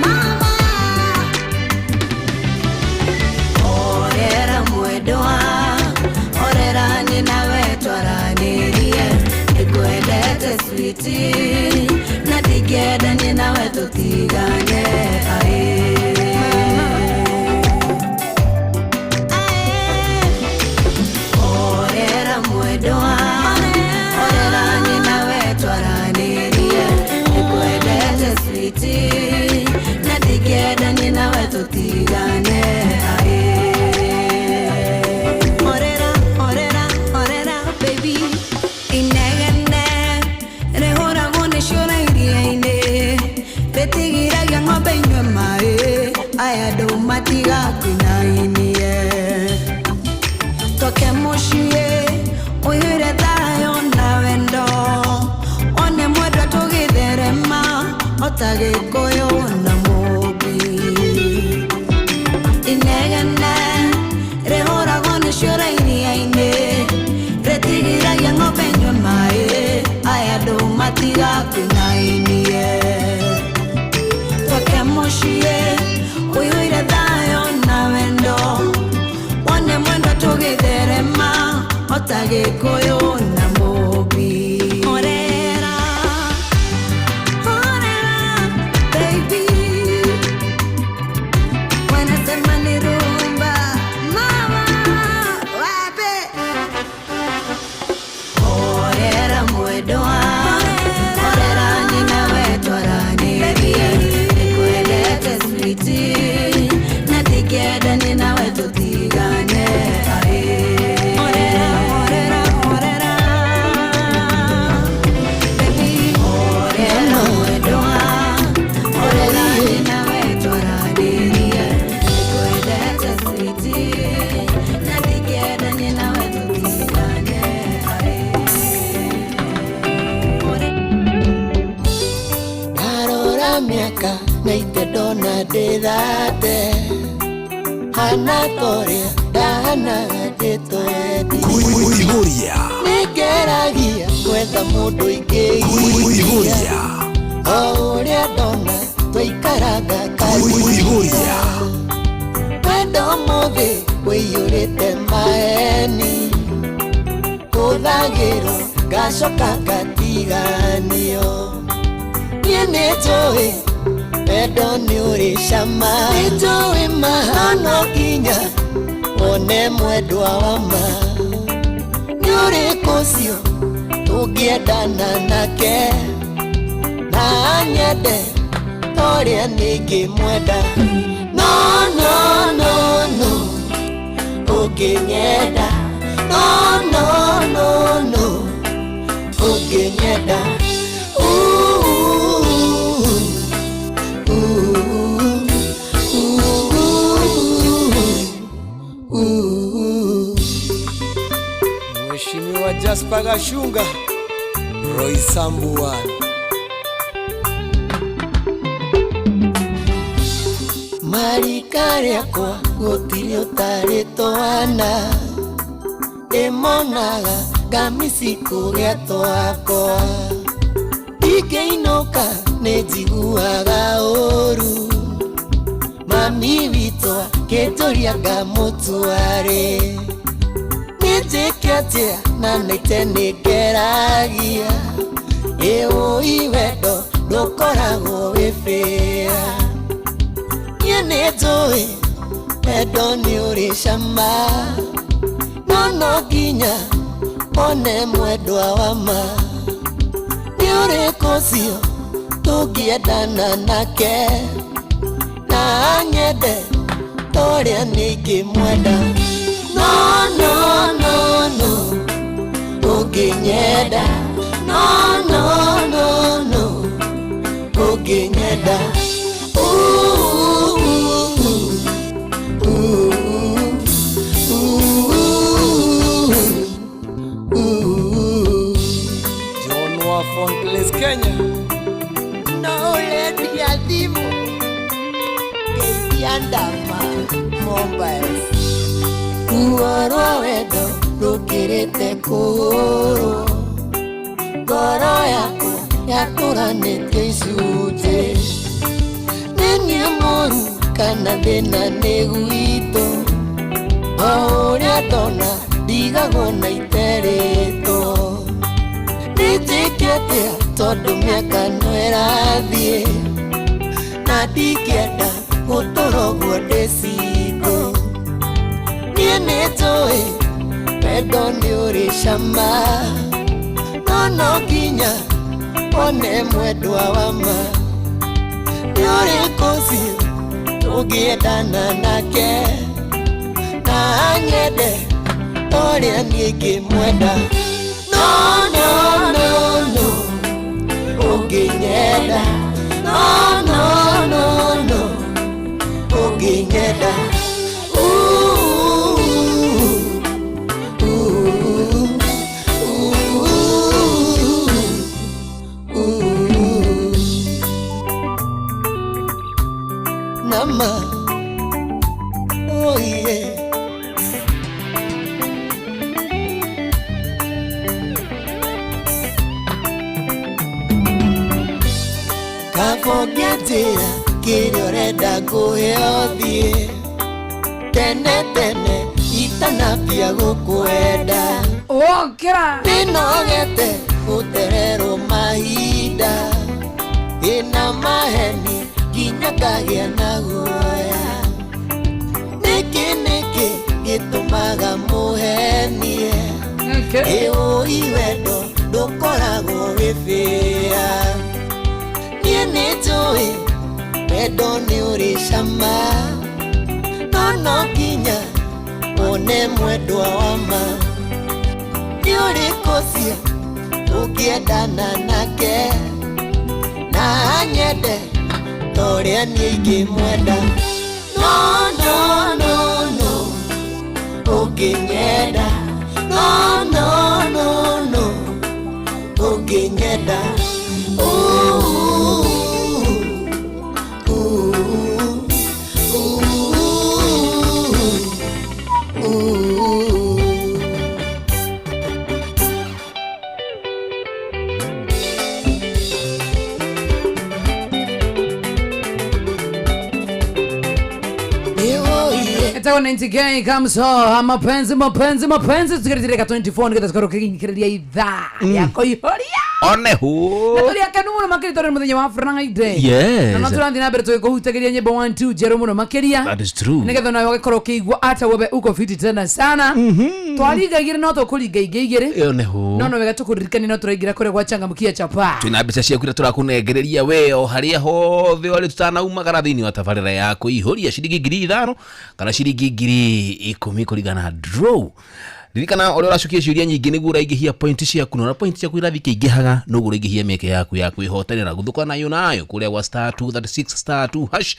S16: mama orera mwedwa orera ninawe twaranirie nikwendete switi na tikenda ninawe tutigane orera mwedoa orera ninawe twaranirie nikwendete switi na tikenda ninawe tutigane orera baby tinainie twakemucie uiguire thayo na wendo wone mwendo tugitherema otagikuyu na mubi orera baby wanasema ni rumba mama wape orera mwendo orera nina wetwarani nikwendete switi na tikeda nina wetutigane
S1: miaka na itedona ndithate hanatoria ndahanaga nditwedi
S4: kuiguria
S1: ningeragia gwetha mundu ingĩiguria o ũrĩa ndona twaikaraga kuiguria wendo mũthĩ wĩiyũrĩte maeni kũthagĩrwo ngacoka ngatiganio niĩ nĩnjũĩ wendo nĩũrĩ cama nĩnjũĩ mahano nginya wone mwendwa wa ma nĩũrĩkũ ũcio tũngĩendana nake na nyende torĩa nĩngĩmwenda no no no no ũngĩnyenda no no no no ũngĩnyenda
S7: Mheshimiwa Jasper Gashunga Roy Sambuan
S1: marika rĩakwa gũtirĩ ũtarĩ twana ndĩmonaga ngamĩci kũrĩa twakwa ingĩinũka nĩnjiguaga ũru mami witũ akĩnjũria ngamũtwarĩ nĩnjĩkĩtie na naite nĩngeragia ĩũĩ wendo ndũkoragwo wĩ bĩa niĩ nĩnjũĩ wendo nĩũrĩ cama no no nginya one mwendwa wa ma nĩũrĩkũ ũcio tũngĩendana nake na nyende torĩa nĩngĩmwenda no no no no ũngĩnyenda no no no no ũngĩnyenda
S7: John Wafon Place Kenya
S1: no lady adimo keitiandama Mobile ruo wendo rũkĩrĩte kũrwo ngoro yakwa yakũranĩtio icunjĩ nĩ niĩ mũru kana thĩna nĩ gwitũ o ũrĩa ndona ndigagwo na iterĩtwo nĩnjĩkĩtie tondũ mĩaka no ĩrathiĩ na ndingĩenda gũtũrogwo ndĩcingũ niĩ nĩnjũĩ wendo nĩũrĩ cama no no nginya one mwendwa wa ma nĩũrĩkũ ũcio tũngĩendana nake na nyende torĩa niĩ ngĩmwenda no no no no ũngĩnyenda no no no no ũngĩnyenda Nama, oh yeah. Ũngĩnjĩra kĩrĩa ũrenda kũheo thiĩ tene tene itanambia gũkwenda nĩnogete gũtererwo mahinda ĩna maheni nginya ngagĩa na guoya nĩkĩ gĩtũmaga mũhenie ũĩ wendo ndũkoragwo wĩbĩa niĩ nĩnjũĩ wendo nĩ ũrĩ cama no nginya one mwendwa wa ma nĩ ũrĩkũ cia ũngĩendana nake na nyende torĩa niĩ ingĩmwenda no ũngĩnyenda no ũngĩnyenda
S14: Itawa 90K kamso mapenzi tukirejeleka 24 nikatazikaro kikiredia idhaa yako ihoria
S15: onehu
S14: natuli akanumu makiri muthenya wa Friday
S15: yes
S14: na turanthi na mbere tukuhutagiria nyimbo 1 2 jero muno makiria
S15: that is true
S14: nigetha nayo gakoro kigwa ata webe uko fiti tena sana twarigaigire no tukuringaigire
S15: onehu
S14: no wega tukuririkani no turaigira kore gwa changamkia chapa
S15: twina mbeca cia kwira turakunegereria weo haria hothe wali tutanaumagara thini wa tabarira yako ihoria ciringi 5,000 kana ciringi 10,000 kuringana draw ririkana ore uracukia ciuria nyingi niguo uraingihia point ciaku na point ciaku irathi kiingihaga nuguo uraingihia meke yaku ya kwihotanira guthuka nayo kuria wa *236*2#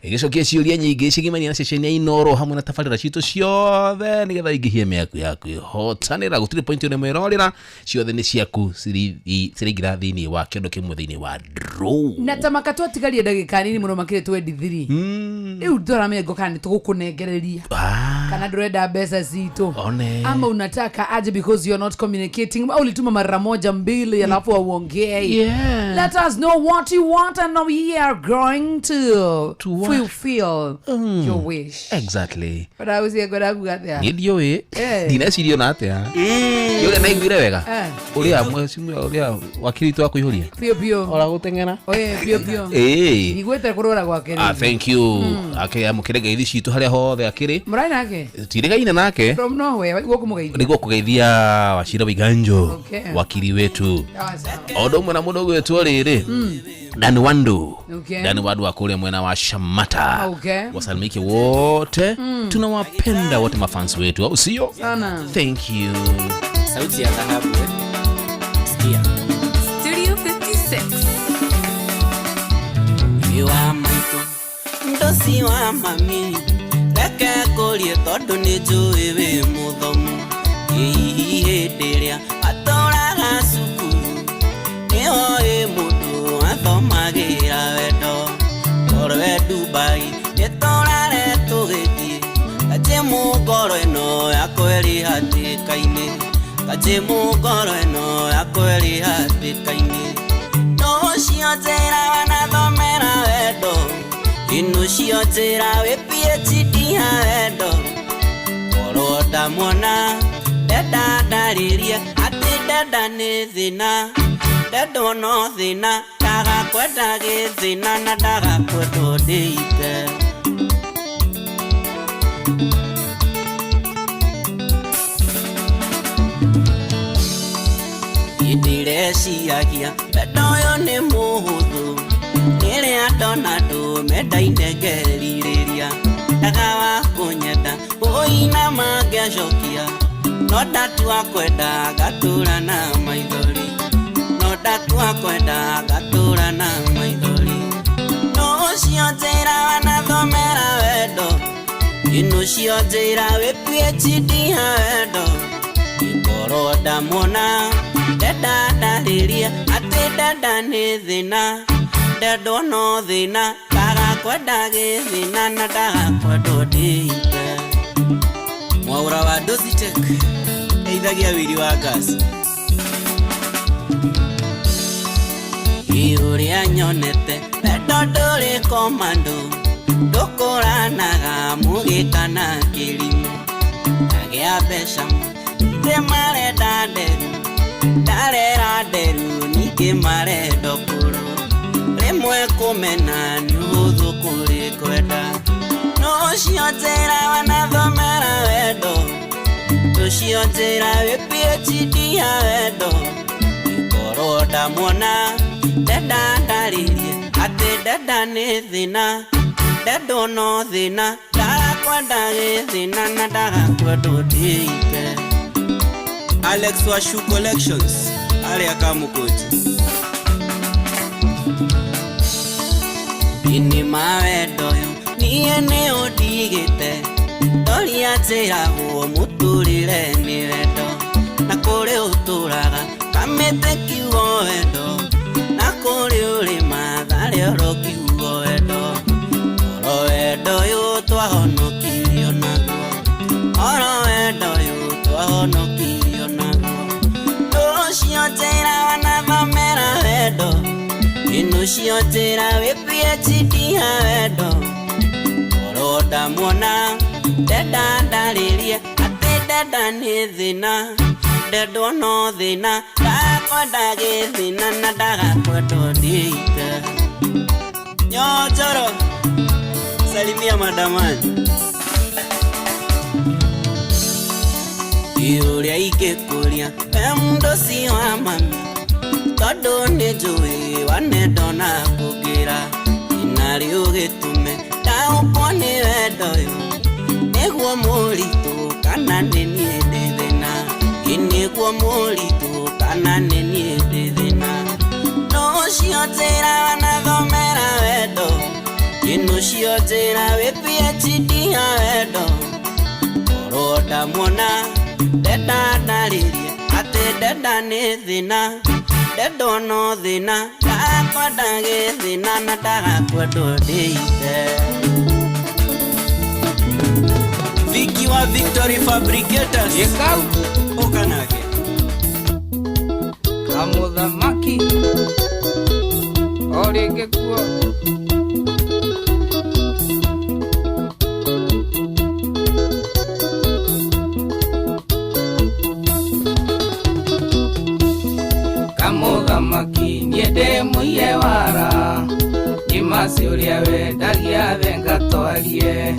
S15: igicokia ciuria nyingi cigimania na session ya Inoro hamwe na tabarira citu ciothe nigetha ingihia meke yaku ihotanira gutire point one mwirorira ciothe ni ciaku ciringira thini wa kiondo kimwe thini wa draw
S14: na tamaka twatigarie ndagika nini muno makire 23 riu ndoramego kana tugukunegereria kana ndurenda mbeca zitu ama unataka aje because you are not communicating au ulituma mara moja mbili alafu uongee let us know what you want and we are going to fulfill your wish
S15: exactly
S14: but I was going to get there
S15: ndio we dina sirio na atia yule naiguire wega uria mwesimu uria wakili tu akuihuria
S14: pio
S15: ora gutengena
S14: pio igwete kurora gwake
S15: thank you amukirega ithi citu haria hothe akiri
S14: muraina ake
S15: tirigaine nake
S14: from nowhere gukumugeithia
S15: niguo kugeithia Wachira Wiganjo wakili wetu odo mwana mudogo wetu riri Dani Wandu Dani Wandu akule mwena wa Shamata wasalimike wote tunawapenda wote mafans wetu au sio
S14: sana
S15: thank you
S13: sauti ya dhahabu sikia Studio 56 you are my ndosi wa mami leke kolie tondu ni njui wi muthomu ihindiria atoraga cukuru niho i mundu athomagira wendo orwe Dubai nitorare tugithie kajimu ngoro ino yakweri hatikaine kajimu ngoro ino yakweri hatikaine no cionjera wanathomera wendo ino cionjera wi PhD ha wendo oro ndamwona ndenda ndaririe ati ndenda ni thina ndendo no thina ndaga kwenda githina na ndaga kwenda ndite idireciagia ndendo yo ni muhuthu niria ndona ndume ndainengeriria ndaga wa kunyenda uina mangiacokia no ndatua kwenda gatura na maithori no ndatua kwenda gatura na maithori no cionjera wanathomera wendo ino cionjera wi PhD ha wendo ikoro ndamwona ndenda ndaririe ati ndenda ni thina ndendo no thina ndaga kwenda githina na ndaga kwenda ndite mwaura wa Dositek eithagia wiri wa gas
S17: Iuria nyonete Wendo ndũrĩ komando Ndũkũranaga mũgĩkana kĩrimũ Agĩa mbeca Nĩ marenda nderu Ndarera nderu Ningĩ marenda kũrũ Rĩmwe kũmena nĩ ũhũthũ kũrĩ kwenda No ciotera wanathomera wendo Tuciotera wĩ PhD ya wendo Ikoro ndamwona Deda ndaririe Ati deda nĩ thĩna Dedo no thĩna Ndakwenda gĩthĩna na ndagakwendwo ndĩite Alex Washu Collections Arĩa Kamukunji Ini mawendo yo Niĩ nĩ ũndigĩte Ndoria njĩragwo mũtũrĩre nĩ wendo Na kũrĩ ũtũraga Kamĩte kiugo wendo Na kũrĩ ũrĩma tharĩ oro kiugo wendo Oro wendo yu twahonokirio naguo Oro wendo yu twahonokirio naguo Ndũcio njĩra wanathomera wendo Inucio njĩra wĩ PhD ya wendo Oro ndamwona Deda ndarĩrie Atĩ deda nĩ thĩna Dedo no thĩna Ndakwenda gĩthĩna na ndagakwendwo ndĩite Nyojoro Salimia madamani Iuria ikĩkũria Mdosi wa mami Tondũ nĩ njũĩ wanendo na kũngĩra Inari ũgĩtume Ndaũkwo nĩ wendo yo Nĩguo mũritũ kana nĩ niĩ ndĩ thĩna Nĩguo mũritũ kana nĩ niĩ ndĩ thĩna Nũcio njĩra wanathomera wendo Inucio njĩra wĩ PhD ya wendo Oro ndamwona Deda ndarĩrie Atĩ deda nĩ thĩna Dedo no thĩna Ndakwenda gĩthĩna na ndagakwendwo ndĩite Viki wa Victory Fabricators Yekau Okanake Kamũthamaki Orĩngĩ kuo Kamũthamaki niĩ ndĩ mũiye wara Nyimasi ũrĩa wendagia venga twarie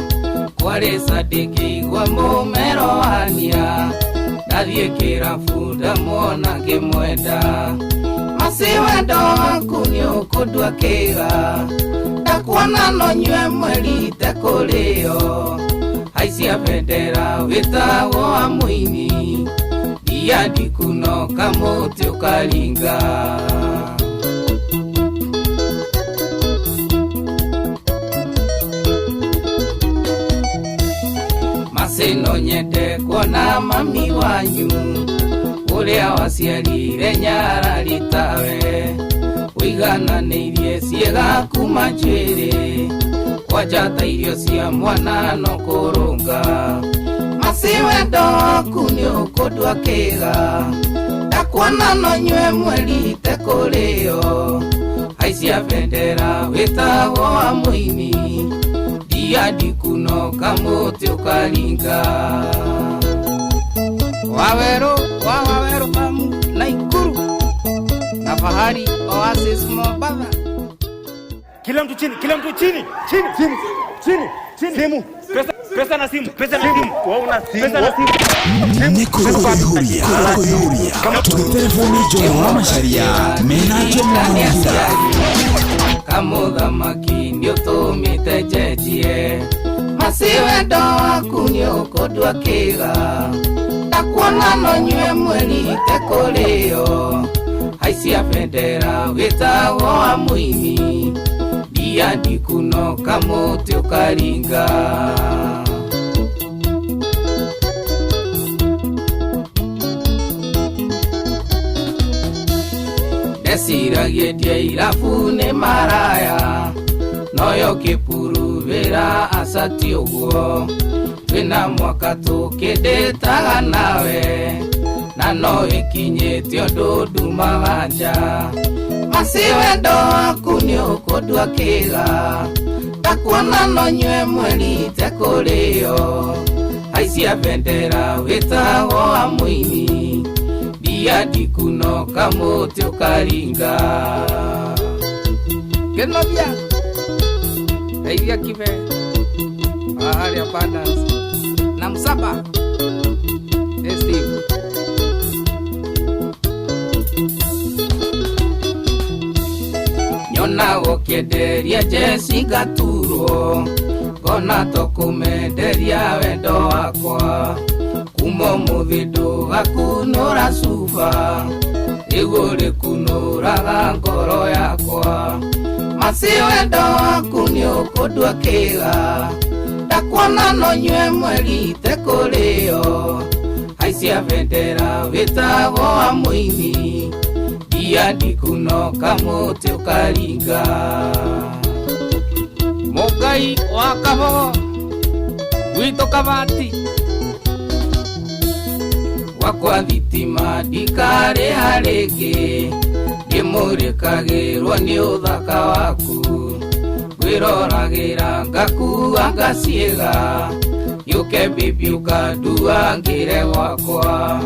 S17: Kwari sadiki igwa mũmero wania Nathiĩ kĩrabu ndamwona ngĩmwenda Masi wendo waku nĩ ũkũndua kĩga Ndakuona no nyue mweri tekũrĩo Haicia bendera wĩtagwo wa mũini Dia ndikunoka mũtĩ ũkaringa Masino nyende kuona mami wanyu Ũrĩa waciarire nyarari tawe Ũigananĩirie ciĩga kuma njuĩrĩ Kwajata irio cia mwana no kũrũnga Masi wendo waku nĩ ũkũndua kĩga Ndakuona no nyue mweri tekũrĩo Haicia bendera wĩtagwo wa mũini Dia ndikunoka mũtĩ ũkaringa Waweru famu Naikuru Na Fahari Oasis Mombasa
S18: Kila mtu chini Simu Pesa na simu Wauna simu Pesa na simu
S4: Nikuhuria Tutelefoni Joa Masharia Menaje Mwanza
S17: Kamũthamaki nĩ ũtũmĩte njenjie Masi wendo waku nĩ ũkũndua kĩga Ndakuona no nyue mweri tekũrĩo Haicia bendera wĩtagwo wa mũini Dia ndikunoka mũtĩ ũkaringa Ndeciragia ndia irabu nĩ maraya Noyo kĩpuruvĩra acati ũguo Twĩna mwaka tũkĩndĩtaga nawe na no ikinyĩtio ndũndumaga nja. Masi wendo waku nĩ ũkũndua kĩga, ndakuona no nyue mweri itekũrĩo. Aicia bendera wĩtagwo wa mũini, ndia ndikunoka mũtĩ ũkaringa. Genovia Eivia Kive Ahari Abandas na Msaba Steve Nyona gũkĩenderia Jesse Gaturo, ngona tũkũmenderia wendo wakwa. Kuma ũmũthĩ ndũgakunũra cuba, igũrĩ kunũraga ngoro yakwa. Masi wendo waku nĩ ũkũndua kĩga, ndakuona no nyue mweri itekũrĩo. Aicia bendera wĩtagwo wa mũini, ndia ndikunoka mũtĩ ũkaringa. Mũngai wa Kabogo gwitũ Kabati, wakwa thitima ndikarĩha rĩngĩ, ndĩmũrĩkagĩrwo nĩ ũthaka waku. Ngwĩroragĩra ngakua ngaciĩga, yũke bibi ũkandua ngĩre gwakwa.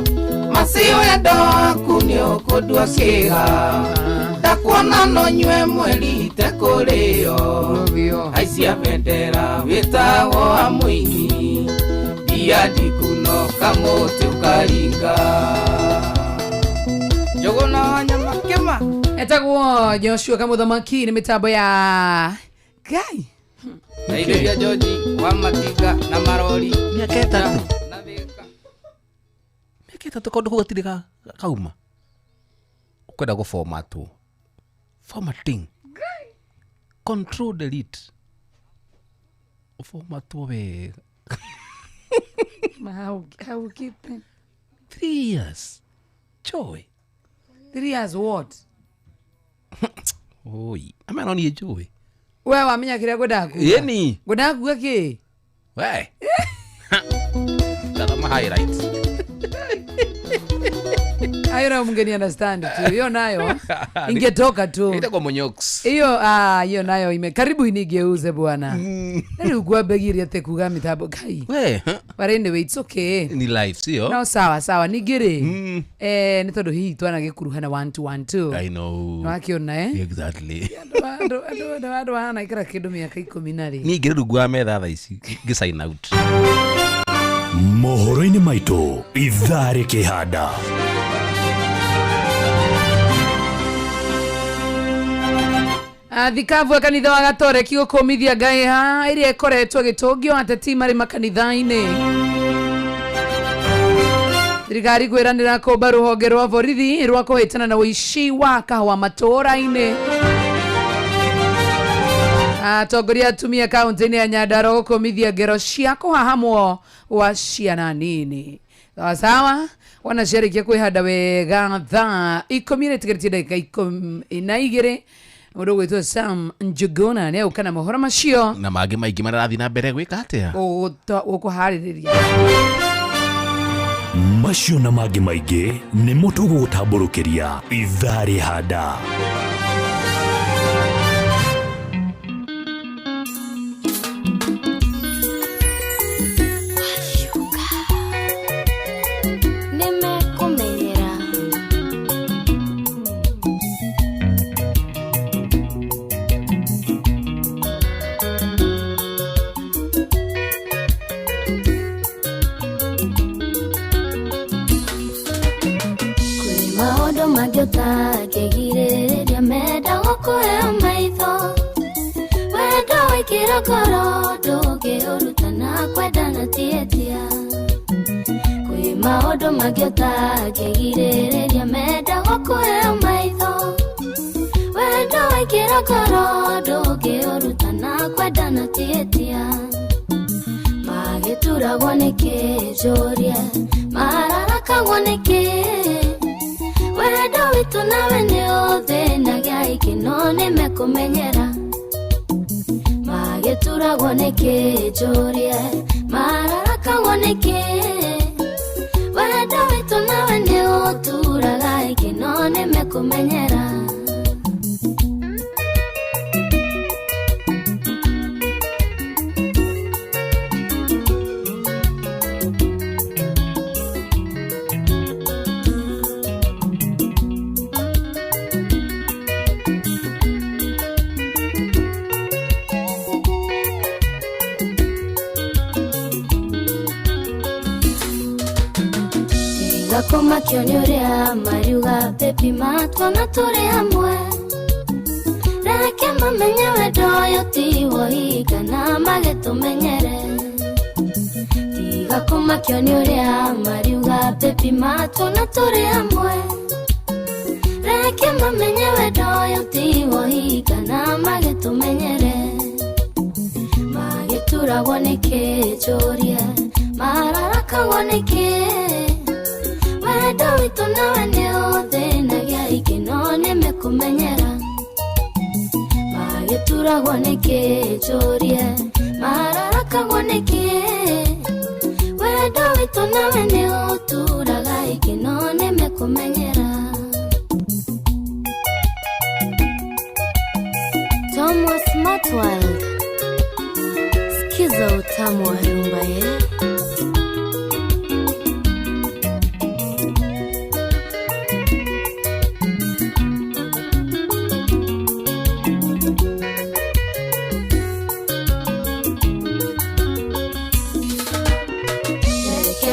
S17: Masi wendo waku nĩ ũkũndua kĩga, ndakuona no nyue mweri itekũrĩo. Aicia bendera wĩtagwo wa mũini, ndia ndikunoka mũtĩ ũkaringa. Njũgũna wa nyama kĩma
S14: etagwo Joshua Kamũthamaki, nĩ mĩtambo ya Ngai.
S17: Nairobi George wa Matinga na Marori.
S15: Mĩaka ĩtatũ kaũndũ kũu gatirĩ kauma. Ũkwenda gũformatwo, formatting, control delete, ũformatwo wega.
S14: How keep
S15: 3 years Joy.
S14: 3 years what?
S15: Oi, ameno ni Joy.
S14: Wewe wamenya kile godaku.
S15: Yeni.
S14: Godaku gake.
S15: We. Tazama highlights.
S14: Ayora mngeni understand tu. Hiyo nayo ingetoka tu.
S15: Itakuwa monyox.
S14: Hiyo nayo karibu inigeuze bwana. Nani ugwa begiri ate kuga mitabo kai.
S15: We.
S14: But anyway it's okay.
S15: Ni life sio?
S14: No sawa nigire. Ni todo hii twana gikuruhana 1 to 1 2.
S15: I know.
S14: Wakiona
S15: Exactly.
S14: Ando hana ikara kidu miaka 10.
S15: Ni ngire rugwa metha tha ici sign out.
S2: Mohoro-inĩ maitũ ithaa rĩkĩhanda.
S14: Thikavu kanitha wa Gatoreki gũkũmithia ngaiha iria ĩkoretwo gĩtũngio ateti marĩ makanitha-inĩ. Thirikari kwĩranĩra kũmba rũhonge rwa borithi rwa kũhĩtana na ũici wa kahũa matũũra-inĩ. Atongoria atumia kaunti-inĩ ya Nyandarua gũkũmithia ngero cia kũhahamwo wa ciana nini. Sawa wanacerikia kwĩhanda wega thaa 10 dakika 12. Mũndũ gwĩtwo Sam Njuguna nĩ ũkana mohoro macio
S15: na mangĩ maingĩ marathi na mbere gwĩka atĩa
S14: ũkũharĩrĩria
S2: macio na mangĩ maingĩ nĩ mũtũgũtambũrũkĩria ithaa rĩhanda.
S10: Kegire meda gũkũheo maitho wendo wĩkĩra ngoro ndũngĩũrutana kwendana tietia kwĩ maũndũ mangĩ ũtangĩgirĩrĩria meda gũkũheo maitho wendo wĩkĩra ngoro ndũngĩũrutana kwendana tietia magĩturagwo nĩkĩ njũrie mararakagwo nĩkĩ wendo witũ nawe nĩ ũthĩnagia ikĩno nĩmekũmenyera magĩturagwo nĩkĩ njũrie mararakagwo nĩkĩ wendo witũ nawe nĩ no nimekumenyera. Gakoma kionyorea mariuga pepi matwa matore hamwe. Reke mamenye wedo yoti wohiga na magetumenyere. Gakoma kionyorea mariuga pepi matwa matore hamwe. Reke mamenye wedo yoti wohiga na magetumenyere. Magetura woneke joria mararaka woneke. Wedo wito nawe ni othe na gya ikino nimekumenyera. Magetura woneke jorie mararaka woneke. Wedo wito nawe ni oturaga ikino nimekumenyera. Thomas Matwald Skiza utamu wa rumba ye.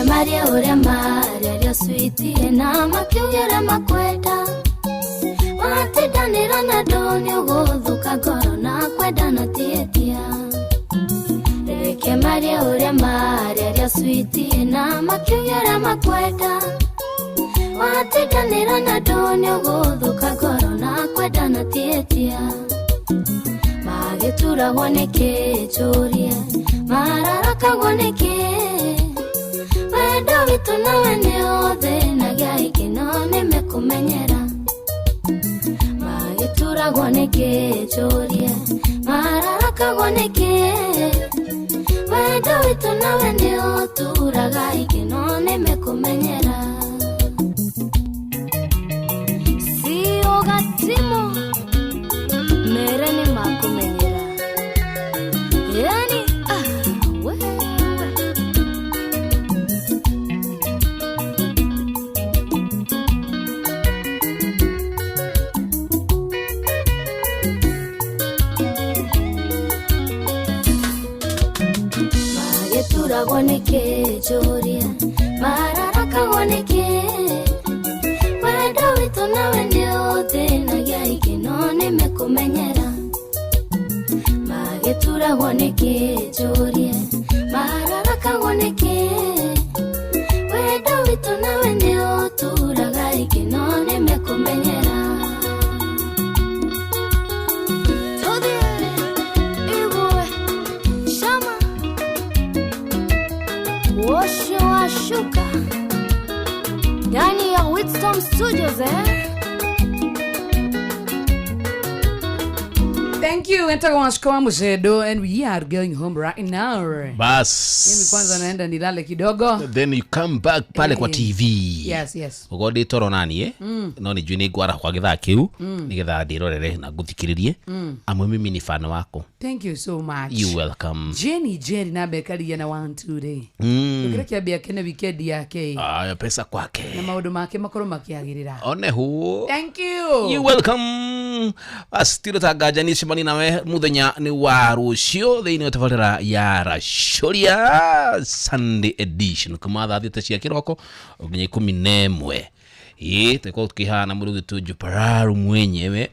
S10: Maria ore Maria ria sweetie na makiugera makwenda. Watidanira na doni uguthuka ngoro na kwenda na tietia. Reke Maria ore Maria ria sweetie na makiugera makwenda. Watidanira na doni uguthuka ngoro na kwenda na tietia. Magetura woneke jorie mararaka woneke. Wedo wito nawe ni othe na gya ikino nimekumenyera. Magetura woneke jorie mararaka woneke. Wedo wito nawe ni oturaga ikino nimekumenyera. Sio gatimo mere ni makumenyera. Yani woneke joria mararaka woneke. Wedo wito nawe ni othe na gya ikino nimekumenyera. Magetura woneke joria mararaka woneke. Wedo wito nawe ni oturaga ikino nimekumenyera. Osho Ashuka ndani ya Whitstorm Studios
S14: Thank you. Enta kwa Musedo and we are going home right now.
S15: Bas.
S14: Mimi kwanza naenda nilale kidogo.
S15: Then you come back pale kwa TV.
S14: Yes.
S15: Ugode toro nani no ni juni gwara kwa githa kiu nigetha ndirorere na guthikiririe. Amwe mimi ni fan wako.
S14: Thank you so much.
S15: You welcome.
S14: Jenny na bekari yana 1-2 day. Ukira kiambia kene weekend yake.
S15: Ya pesa kwake.
S14: Na maundu make makoro makiagirira.
S15: One hu.
S14: Thank you.
S15: You welcome. Astiro tagaja ni shimani nawe muthenya ni wa rucio thiini tabarira ya Rashoria Sunday edition kuma thathite cia kiroko nginya 11 teko tukihana murugi tuju pararu mwenyewe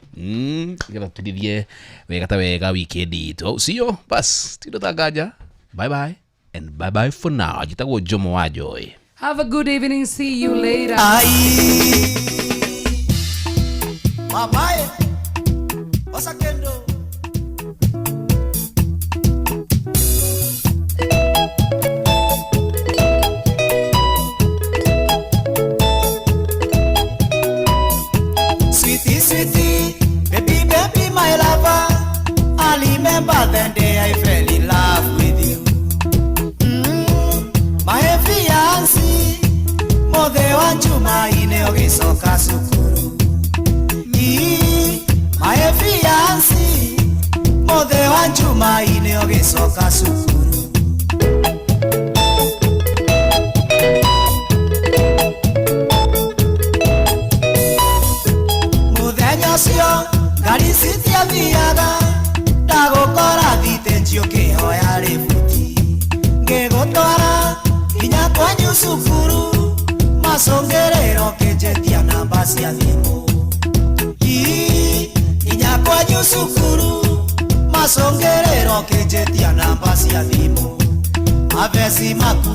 S15: ngira tudithie wega ta wega weekend ito sio bas tiro tagaja bye bye and bye bye for now jitagwo Jomo wa Joy.
S14: Have a good evening, see you later.
S1: Mamae Osakendo Sweetie, baby, my lover. I remember the day I fell in love with you. My fiancé, mothe wa Juma ine ogisoka sukuru. my fiancé mothe wa Jumaine ogicoka cukuru muthenya cio ngari citiathiaga ndagukora thite njiokihoya ributi ngigutwara nginya kwanyu cukuru macungerero kinjetia namba cia thimu nginya kwanyu cukuru macungerero kinjetia namba cia thimu avesi maku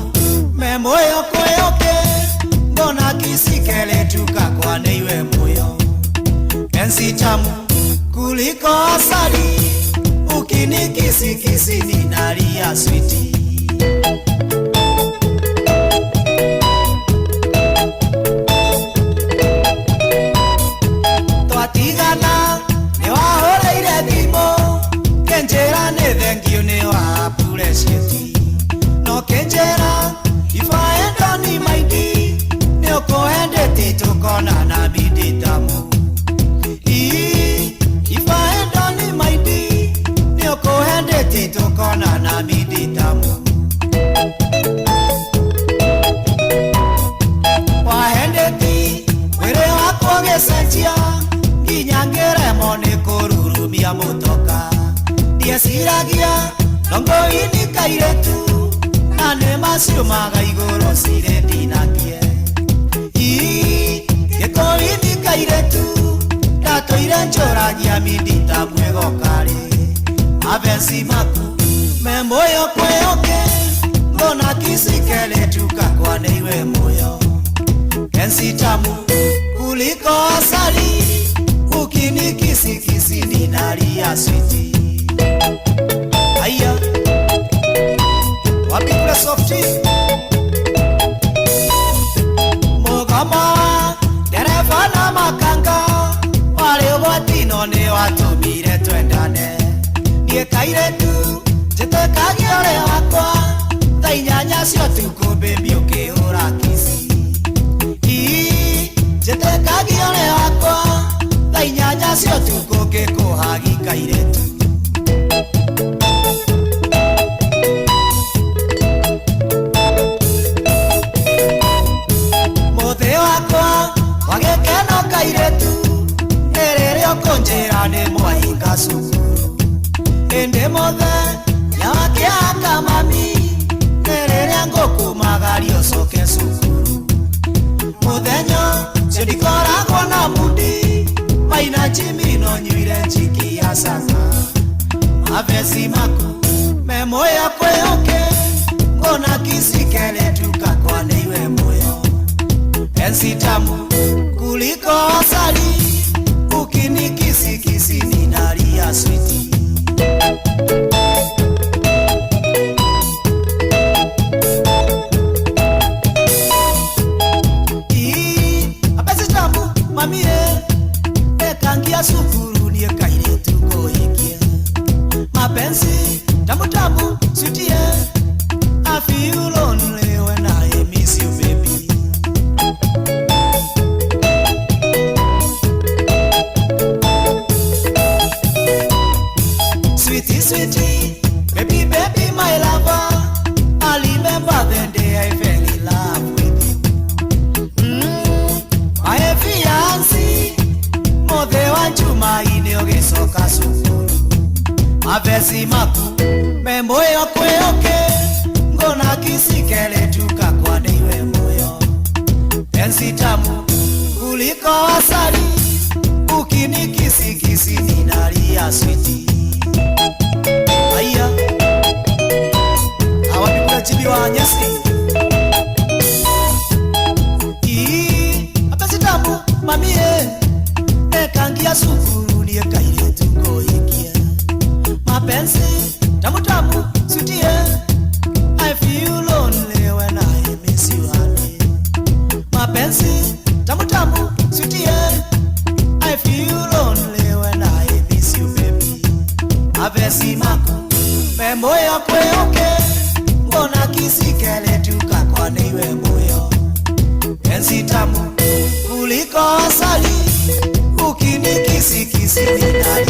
S1: memoyo kweyoke ngona kisikele tukakwa neiwe moyo pensi tamu kuliko asali ukinikisikisi ninalia switi twatigana niwahoreire thimo kenjera ni thengio ni wa puresheti no kenjera ifaendoni maidi ni ukoendeti tukona na bidi tamu ifaendoni maidi ni ukoendeti tukona na bidi tamu wahendeti were wako gesentia nginyangiremo ni kururumia mutoka ndieciragia nongoini kairetu na nĩ maciumaga igũrũ cirendinagie gĩkũrini kairetu ndatũire njũragia mindita mwĩgokarĩ abenci maku me moyo kwĩyoke ngona kisikele tukakwa nĩiwe moyo kensi tamu kuliko asali ukinikisikisi ninalia switi aya wapikule softi mugama dereva na makanga wale watino ni watumire twendane nie kaire tu jetekagiore wakwa tainyanya cio tukumbi ukihura kisi jetekagiore wakwa tainyanya cio tukukikuhagi kaire tu wagekeno kairetu ererio konjera ni mwahinga cukuru ende mothe nyawakiaka mami ereria ngũkumagario coke cukuru mũthenyo cio ndikoragwo na mundi maina chimino nyuire njiki ya sanga mavesi maku me moyo kwĩyoke ngona kisikele tukakwa nĩiwe moyo pensi tamu kuliko asali ukinikisikisi ninalia switi pensi tamu mamie ekangia sukuru nie kaire tukohikia mapenzi tamu tamu sweetie I feel lonely when I miss you baby sweetie, baby, baby, my lover. I remember the day I fell in love with you. My fiancé, mothe wa Jumaine ogicoka cukuru. Mavesi maku, me moyo kwĩyoke, ngona kisikele tukakwa nĩiwe moyo. Pensi tamu kuliko asali, ukinikisikisi ninalia switi. Aya awapikula chibi wa nyasi apesi tamu mamie ekangia sukuru nie kaire tukohikia mapenzi tamu tamu sweetie I feel lonely when I miss you honey mapenzi tamu tamu sweetie I feel lonely when I miss you baby avesi maku me moyo kwĩyoke ngona kisikele tukakwa nĩiwe moyo pensi tamu kuliko asali ukinikisikisi ninalia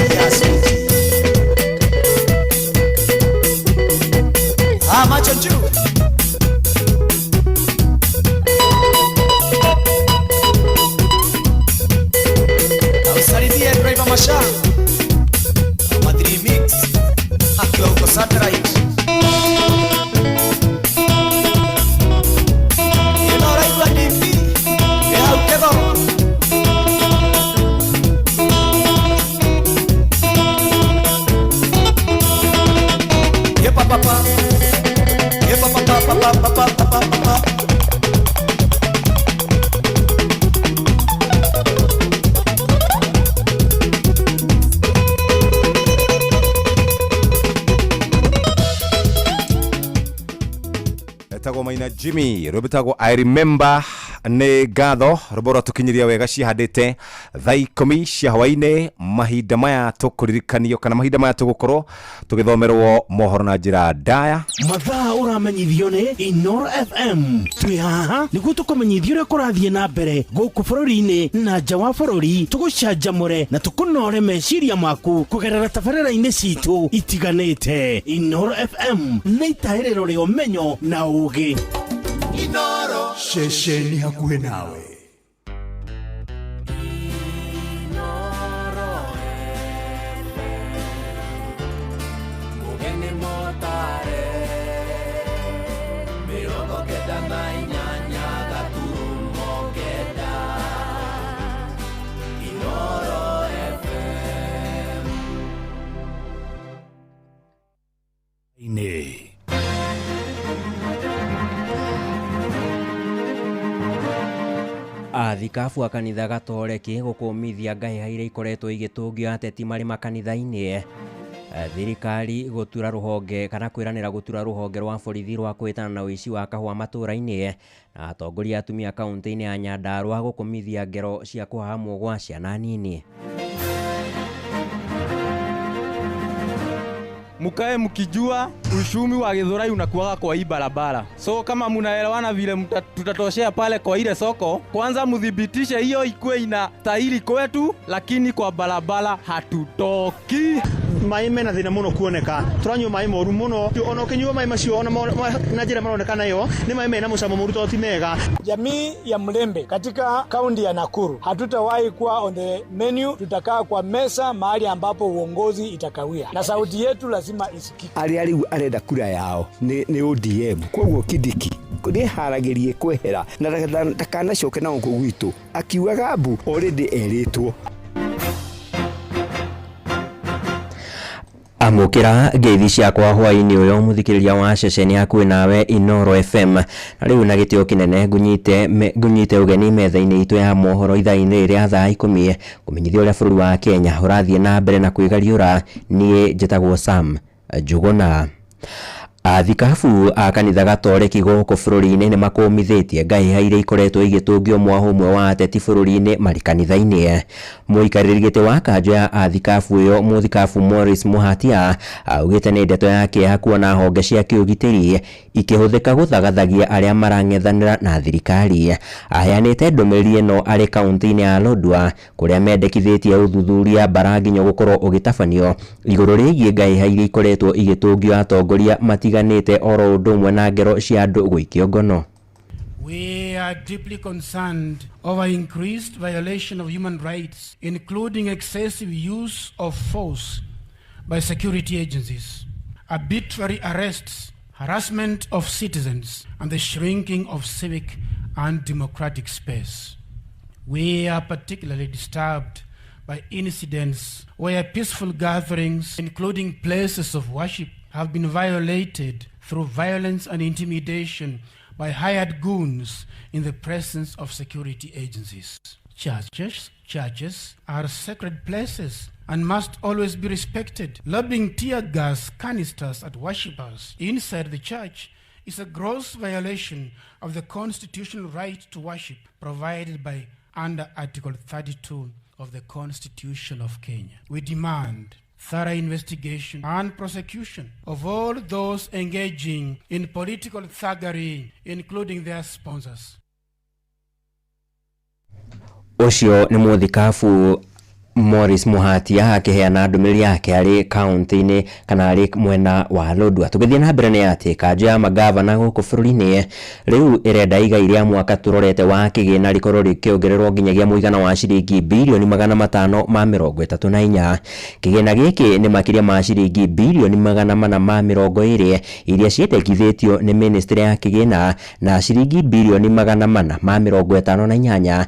S6: Jimmy Robitago I remember nĩ ngatho rũbora tukinyiria wega cihandĩte thaa 10 cia hwaĩ-inĩ mahinda maya tũkũririkanio kana mahinda maya tũgũkorwo tũgĩthomerwo mohoro na njĩra ndaya
S8: mathaa ũramenyithio nĩ Inoro FM twĩ haha nĩguo tũkũmenyithio ũrĩa kũrathiĩ na mbere gũkũ bũrũri-inĩ na nja wa bũrũri tũgũcanjamũre na tũkũnore meciria maku kũgerera tabarĩra-inĩ citũ itiganĩte. Inoro FM nĩ itaĩrĩro rĩa ũmenyo na ũũgĩ.
S3: Inoro shesheni hakuhĩ nawe.
S19: Athikabu a kanitha gatoreki gũkũmithia ngahĩha iria ikoretwo igĩtũngio ateti marĩ makanitha-inĩ. Thirikari gũtura rũhonge kana kwĩranĩra gũtura rũhonge rwa borithi rwa kwĩtana na ũici wa kahũa matũũra-inĩ, na atongoria atumia kaunti-inĩ ya Nyandarua gũkũmithia ngero cia kũhahamwo gwa ciana nini.
S20: Mukae mkijua uchumi wa Githurai unakuwa kwa hii barabara. So kama mnaelewana vile tutatoshea pale kwa ile soko, kwanza mudhibitishe hiyo ikuwe inastahili kwetu, lakini kwa barabara hatutoki.
S21: Maime na thina muno kuoneka turanywa mai moru muno ona ukinyua mai macio ona na njira maroneka nayo ni mai mena mucamo moru to ti mega.
S22: Jamii ya Mlembe katika kaunti ya Nakuru hatutawahi kuwa on the menu, tutakaa kwa mesa mahali ambapo uongozi itakawia na sauti yetu lazima isikike.
S23: Ariu arenda kura yao ni ODM koguo Kidiki kuri haragirie kwehera na takana coke na ngo gwitu akiuga Abu already eritwo.
S19: Amukira ngeithi ciakwa hwaĩ-inĩ ũyũ mũthikĩrĩria wa ceceni hakuhĩ nawe Inoro FM, na rĩu na gĩtĩo kĩnene ngunyite ũgeni metha-inĩ itũ ya mohoro ithaa-inĩ rĩrĩa thaa 10 kũmenyithia ũrĩa bũrũri wa Kenya ũrathiĩ na mbere na kwĩgariũra. Niĩ njĩtagwo Sam Njuguna. Athikabu a kanitha gatoreki gũkũ bũrũri-inĩ nĩ makũmithĩtie ngahĩha iria ikoretwo igĩtũngio mwahũ ũmwe wa ateti bũrũri-inĩ marĩ kanitha-inĩ. Mũikarĩri gĩtĩ wa kanjũ ya athikabu ĩyo mũthikabu Morris Muhatia augĩte nĩ ndeto ya kĩeha kuona honge cia kĩũgitĩri ikĩhũthĩka gũthagathagia arĩa marang'ethanĩra na thirikari. Aheanĩte ndũmĩrĩri ĩno arĩ kaunti-inĩ ya Lodwar kũrĩa mendekithĩtie ũthuthuria bara nginya gũkorwo ũgĩtabanio igũrũ rĩgiĩ ngahĩha iria ikoretwo igĩtũngio atongoria matiganĩte oro ũndũ ũmwe na ngero cia andũ gũikio ngono.
S26: We are deeply concerned over increased violation of human rights, including excessive use of force by security agencies, arbitrary arrests, harassment of citizens, and the shrinking of civic and democratic space. We are particularly disturbed by incidents where peaceful gatherings, including places of worship, have been violated through violence and intimidation by hired goons in the presence of security agencies. Churches are sacred places and must always be respected. Lobbing tear gas canisters at worshippers inside the church is a gross violation of the constitutional right to worship provided by under Article 32 of the Constitution of Kenya. We demand thorough investigation and prosecution of all those engaging in political thuggery, including their sponsors.
S19: Ucio nĩ mũthikabu Morris Muhatia akĩheana ndũmĩrĩri yake arĩ kaunti-inĩ kana arĩ mwena wa Lodwar. Tũgĩthiĩ na mbere nĩ atĩ kanjũ ya magavana gũkũ bũrũri-inĩ rĩu ĩrenda igai rĩa mwaka tũrorete wa kĩgĩna rĩkorwo rĩkĩongererwo nginyagia mũigana wa ciringi birioni 534. Kĩgĩna gĩkĩ nĩ makĩria ma ciringi birioni 420 iria ciendekithĩtio nĩ ministry ya kĩgĩna na ciringi birioni 458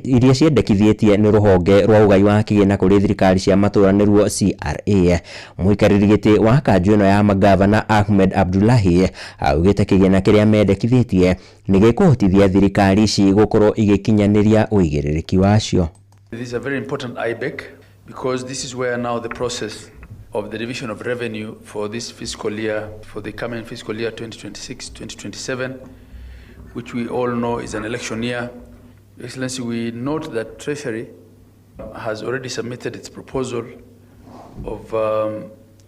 S19: iria ciendekithĩtie nĩ rũhonge rwa ũgai wa kĩgĩna kũrĩ thirikari cia matũũra nĩruo CRA. Mũikarĩri gĩtĩ wa kanjũ ĩno ya magavana Ahmed Abdullahi augĩte kĩgĩna kĩrĩa mendekithĩtie nĩ gĩkũhotithia thirikari ici gũkorwo igĩkinyanĩria ũigĩrĩrĩki wacio.
S29: This is a very important IBEC because this is where now the process of the division of revenue for this fiscal year, for the coming fiscal year 2026-2027 which we all know is an election year. Excellency, we note that Treasury has already submitted its proposal of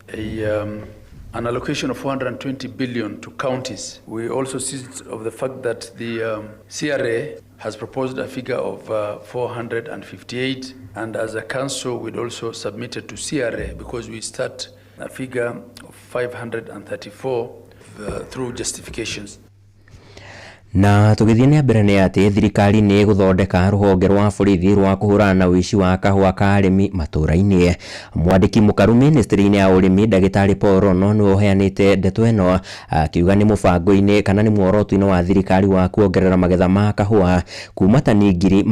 S29: an allocation of 420 billion to counties. We also seized of the fact that the CRA has proposed a figure of 458, and as a council we'd also submitted to CRA because we start a figure of 534 through justifications.
S19: Na tugithie na mbere ni ati thirikari ni guthondeka ruhonge rwa borithi rwa kuhurana na wici wa kahua ka arimi matura-ini. Mwandiki mukaru ministry-ini ya urimi Ndagitari Paul Rono ni uheanite ndeto eno akiuga ni mubango-ini kana ni muoroto-ini wa thirikari wa kuongerera magetha ma kahua kuma tani ngiri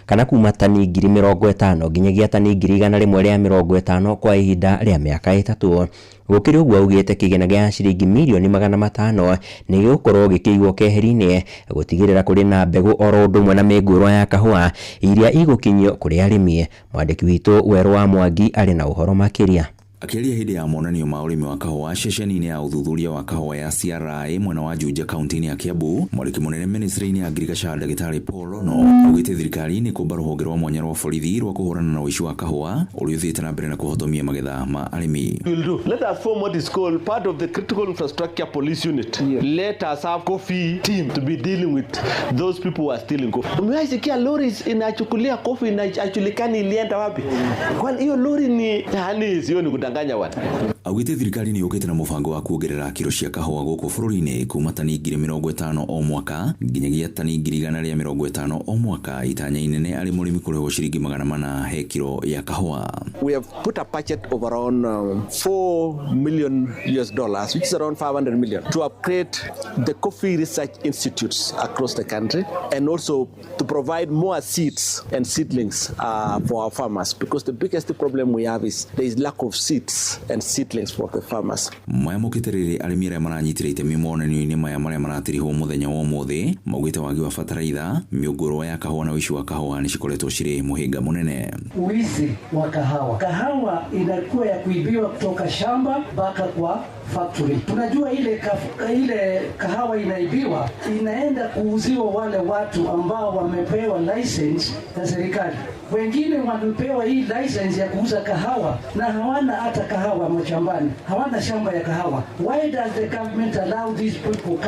S19: kana kuma tani ngiri 50 nginyagia tani ngiri 150 kwa ihinda ria miaka 3. Gukiri uguo ugite kigena gia ciringi milioni 500 ni gikukorwo gikigwo keheri-ini gutigirira kuri na mbegu oro ndumwe na migurwa ya kahua iria igukinyio kuri arimi. Mwandiki witu Weru wa Mwangi ari na uhoro makiria.
S5: Akiaria hindi ya monanio ma urimi wa kahua ceceni-ini ya uthuthuria wa kahua ya CRA mwena wa Juja kaunti-ini ya Kiambu, mwandiki munene ministry-ini ya agriculture Ndagitari Paul Rono augite thirikari ni kumba ruhonge rwa mwanya rwa borithi rwa kuhurana na wici wa kahua uri uthiite na mbere na kuhotomia magetha ma arimi.
S9: Let us form what is called part of the critical infrastructure police unit. Let us have coffee team to be dealing with those people who are stealing coffee. Umesikia lori inachukulia coffee na ajulikani ilienda wapi? Kwani hiyo lori ni yani sio ni kudanganya watu.
S5: Augite thirikari ni yukite na mubango wa kuongerera kiro cia kahua guku bururi-ini kuma tani ngiri 50 o mwaka nginyagia tani ngiri 150 o mwaka, itanya inene ari murimi kurihwo ciringi 400 he kiro ya kahua.
S9: We have put a budget of around $4 million which is around 500 million to upgrade the coffee research institutes across the country and also to provide more seeds and seedlings for our farmers, because the biggest problem we have is there is lack of seeds and seedlings for the farmers.
S5: Maya mukitiriri arimi aria maranyitire itemi monanio-ini maya maria maratirihwo muthenya wa umuthi maugite wagi wa fataraitha, miungurwa ya kahua na wici wa kahua ni cikoretwo ciri muhinga munene.
S11: Wizi wa kahawa inakuwa ya kuibiwa kutoka shamba mpaka kwa factory. Tunajua ile kahawa inaibiwa inaenda kuuziwa wale watu ambao wamepewa license na serikali. Wengine wamepewa hii license ya kuuza kahawa na hawana hata kahawa mashambani, hawana shamba ya kahawa. Why does the government allow these